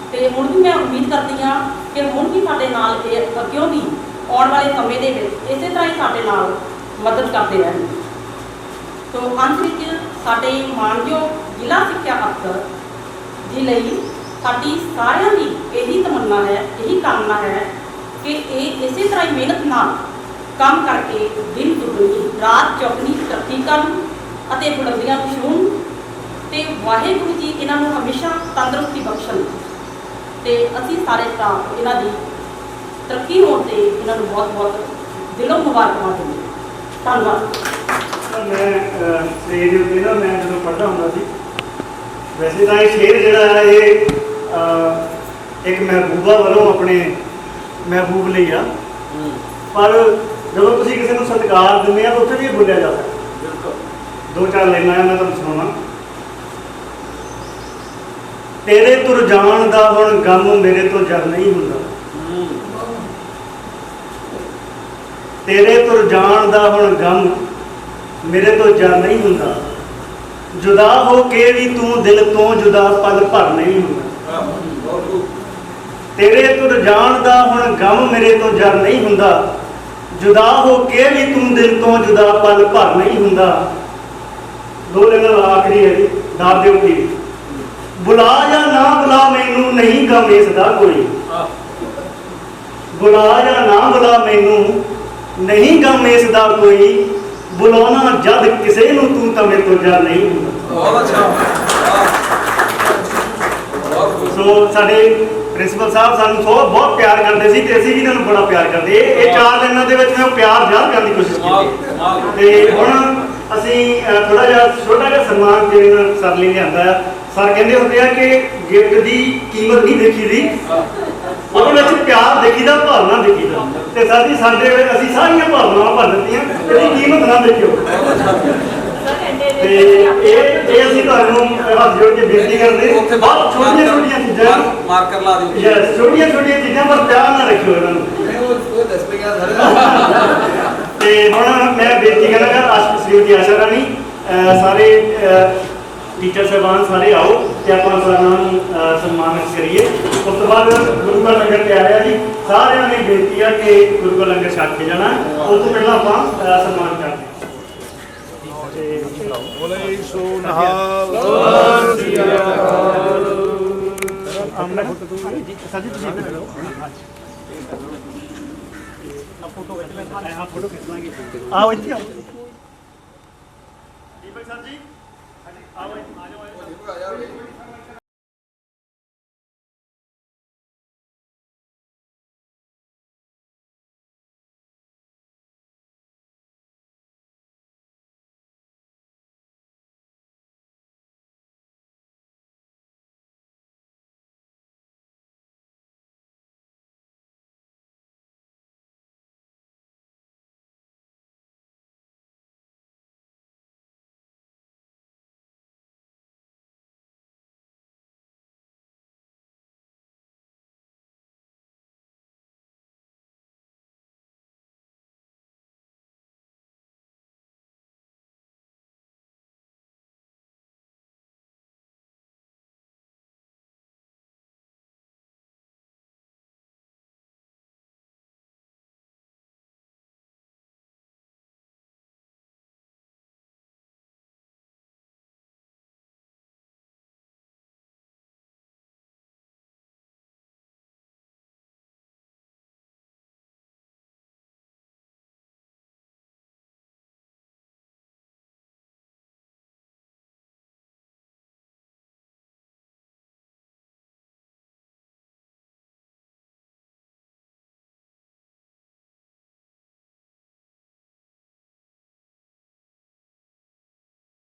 Speaker 11: ਅਤੇ ਹੁਣ ਵੀ ਮੈਂ ਉਮੀਦ ਕਰਦੀ ਹਾਂ ਕਿ ਹੁਣ ਵੀ ਸਾਡੇ ਨਾਲ ਇਹ ਅੱਗਿਓਂ ਵੀ ਆਉਣ ਵਾਲੇ ਸਮੇਂ ਦੇ ਵਿੱਚ ਇਸੇ ਤਰ੍ਹਾਂ ਹੀ ਸਾਡੇ ਨਾਲ ਮਦਦ ਕਰਦੇ ਰਹਿਣਗੇ। ਤੋ ਅੰਤ ਵਿੱਚ ਸਾਡੇ ਮਾਣਯੋਗ ਜ਼ਿਲ੍ਹਾ ਸਿੱਖਿਆ ਅਫਸਰ ਜੀ ਲਈ ਸਾਡੀ ਸਾਰਿਆਂ ਦੀ ਇਹੀ ਤਮੰਨਾ ਹੈ, ਇਹੀ ਕਾਮਨਾ ਹੈ ਕਿ ਇਹ ਇਸੇ ਤਰ੍ਹਾਂ ਹੀ ਮਿਹਨਤ ਨਾਲ ਕੰਮ ਕਰਕੇ ਦਿਨ ਦੁਗਣੀ ਰਾਤ ਚੌਗਣੀ ਤਰੱਕੀ ਕਰਨ ਅਤੇ ਬੁਲੰਦੀਆਂ ਨੂੰ ਛੂਹਣ ਅਤੇ ਵਾਹਿਗੁਰੂ ਜੀ ਇਹਨਾਂ ਨੂੰ ਹਮੇਸ਼ਾ ਤੰਦਰੁਸਤੀ ਬਖਸ਼ਣ ਅਤੇ ਅਸੀਂ ਸਾਰੇ ਸਟਾਫ ਇਹਨਾਂ ਦੀ ਤਰੱਕੀ ਹੋਣ 'ਤੇ ਇਹਨਾਂ ਨੂੰ ਬਹੁਤ ਬਹੁਤ ਦਿਲੋਂ ਮੁਬਾਰਕਾਂ ਦਿੰਦੇ ਹਾਂ। ਧੰਨਵਾਦ।
Speaker 1: ਮੈਂ ਸਟੇਜ ਉੱਤੇ ਨਾ ਮੈਂ ਜਦੋਂ ਪੜ੍ਹਦਾ ਹੁੰਦਾ ਸੀ ਵੈਸੇ ਤਾਂ ਇਹ ਸ਼ੇਰ ਜਿਹੜਾ ਹੈ ਇਹ ਇੱਕ ਮਹਿਬੂਬਾ ਵੱਲੋਂ ਆਪਣੇ ਮਹਿਬੂਬ ਲਈ ਆ, ਪਰ ਜਦੋਂ ਤੁਸੀਂ ਕਿਸੇ ਨੂੰ ਸਤਿਕਾਰ ਦਿੰਦੇ ਆ ਤਾਂ ਉੱਥੇ ਵੀ ਇਹ ਬੋਲਿਆ ਜਾ ਸਕਦਾ। ਦੋ ਚਾਰ ਲਾਈਨਾਂ ਆ ਮੈਂ ਤੁਹਾਨੂੰ ਸੁਣਾਉਣਾ। ਤੇਰੇ ਤੁਰ ਜਾਣ ਦਾ ਹੁਣ ਗਮ ਮੇਰੇ ਤੋਂ ਜਰ ਨਹੀਂ ਹੁੰਦਾ, ਤੇਰੇ ਤੁਰ ਜਾਣ ਦਾ ਹੁਣ ਗਮ ਮੇਰੇ ਤੋਂ ਜਰ ਨਹੀਂ ਹੁੰਦਾ, ਜੁਦਾ ਹੋ ਕੇ ਵੀ ਤੂੰ ਦਿਲ ਤੋਂ ਜੁਦਾ ਪਲ ਭਰ ਨਹੀਂ ਹੁੰਦਾ। ਤੇਰੇ ਤੁਰ ਜਾਣ ਦਾ ਹੁਣ ਗਮ ਮੇਰੇ ਤੋਂ ਜਰ ਨਹੀਂ ਹੁੰਦਾ, ਜੁਦਾ ਹੋ ਕੇ ਵੀ ਤੂੰ ਦਿਲ ਤੋਂ ਜੁਦਾ ਪਲ ਭਰ ਨਹੀਂ ਹੁੰਦਾ। ਦੋ ਲਾਈਨਾਂ ਆਖਰੀ ਹੈ ਜੀ ਦਾਰ ਦੇ ਉੱਤੇ, ਬੁਲਾ ਜਾਂ ਨਾ ਬੁਲਾ ਮੈਨੂੰ ਨਹੀਂ ਗਮ ਇਸ ਦਾ ਕੋਈ, ਬੁਲਾ ਜਾਂ ਨਾ ਬੁਲਾ ਮੈਨੂੰ ਨਹੀਂ ਗਮ ਇਸ ਦਾ ਕੋਈ, ਬੁਲਾਉਣਾ ਜਦ ਕਿਸੇ ਨੂੰ ਤੂੰ ਤਾਂ ਮੇਰੇ ਤੋਂ ਜਰ ਨਹੀਂ ਹੁੰਦਾ।
Speaker 8: ਬਹੁਤ ਅੱਛਾ।
Speaker 1: ਸੋ ਸਾਡੇ ਪ੍ਰਿੰਸੀਪਲ ਸਾਹਿਬ ਸਾਨੂੰ ਬਹੁਤ ਪਿਆਰ ਕਰਦੇ ਸੀ ਤੇ ਅਸੀਂ ਵੀ ਇਹਨਾਂ ਨੂੰ ਬੜਾ ਪਿਆਰ ਕਰਦੇ। ਇਹ ਚਾਰ ਦਿਨਾਂ ਦੇ ਵਿੱਚ ਮੈਂ ਉਹ ਪਿਆਰ ਜ਼ਾਹਰ ਕਰਨ ਦੀ ਕੋਸ਼ਿਸ਼ ਕੀਤੀ ਤੇ ਹੁਣ ਅਸੀਂ ਥੋੜਾ ਜਿਹਾ ਛੋਟਾ ਜਿਹਾ ਸਨਮਾਨ ਜਿਵੇਂ ਸਰ ਲਈ ਲਿਆਂਦਾ ਆ। ਸਰ ਕਹਿੰਦੇ ਹੁੰਦੇ ਆ ਕਿ ਗਿਫਟ ਦੀ ਕੀਮਤ ਨਹੀਂ ਦੇਖੀ ਦੀ, ਉਹਦੇ ਵਿੱਚ ਪਿਆਰ ਦੇਖੀਦਾ, ਭਾਵਨਾ ਦੇਖੀਦਾ। ਤੇ ਸਰ ਜੀ ਅਸੀਂ ਸਾਰੀਆਂ ਭਾਵਨਾਵਾਂ ਭਰ ਦਿੱਤੀਆਂ, ਇਹਦੀ ਕੀਮਤ ਨਾ ਦੇਖਿਓ। ਤੇ ਇਹ ਅਸੀਂ ਤੁਹਾਨੂੰ ਹੱਥ ਜੋੜ ਕੇ ਬੇਨਤੀ ਕਰਦੇ
Speaker 8: ਉੱਥੇ
Speaker 1: ਬਹੁਤ ਛੋਟੀਆਂ ਚੀਜ਼ਾਂ
Speaker 8: ਮਾਰਕਰ ਲਾ ਦਿਓ
Speaker 1: ਯੈਸ ਛੋਟੀਆਂ ਚੀਜ਼ਾਂ ਪਰ ਧਿਆਨ ਨਾਲ ਰੱਖਿਓ ਇਹਨਾਂ ਨੂੰ
Speaker 8: ਉਹ ਦੱਸ ਪਈ ਗਿਆ ਸਾਰੇ
Speaker 1: ਤੇ ਹੁਣ ਮੈਂ ਬੇਨਤੀ ਕਰਾਂਗਾ ਸ਼੍ਰੀਮਤੀ ਆਸ਼ਾ ਰਾਣੀ ਸਾਰੇ ਟੀਚਰ ਸਾਹਿਬਾਨ ਸਾਰੇ ਆਓ ਤੇ ਆਪਾਂ ਸਾਰਿਆਂ ਨੂੰ ਸਨਮਾਨਿਤ ਕਰੀਏ। ਉਸ ਤੋਂ ਬਾਅਦ ਗੁਰੂ ਕਾ ਲੰਗਰ ਤੇ ਆਇਆ ਜੀ ਸਾਰਿਆਂ ਨੇ ਬੇਨਤੀ ਆ ਕਿ ਗੁਰੂ ਕਾ ਲੰਗਰ ਛਕ ਕੇ ਜਾਣਾ ਉਸ ਤੋਂ ਪਹਿਲਾਂ ਆਪਾਂ ਸਨਮਾਨ ਕਰਦੇ ਹਾਂ।
Speaker 4: ਬੋਲੇ ਸੋ ਨਿਹਾਲ
Speaker 1: ਆਮਨਾ ਫੋਟੋ ਸਾਜੀ ਤੁਸੀਂ ਫੋਟੋ ਖਿੱਚ ਲੈਂਦੇ ਆ ਫੋਟੋ ਖਿੱਚ ਲਾਂਗੇ ਆਓ ਇੱਥੇ ਆਓ ਦੀਪਕ ਸਰ ਜੀ ਆਓ ਆ ਜਾਓ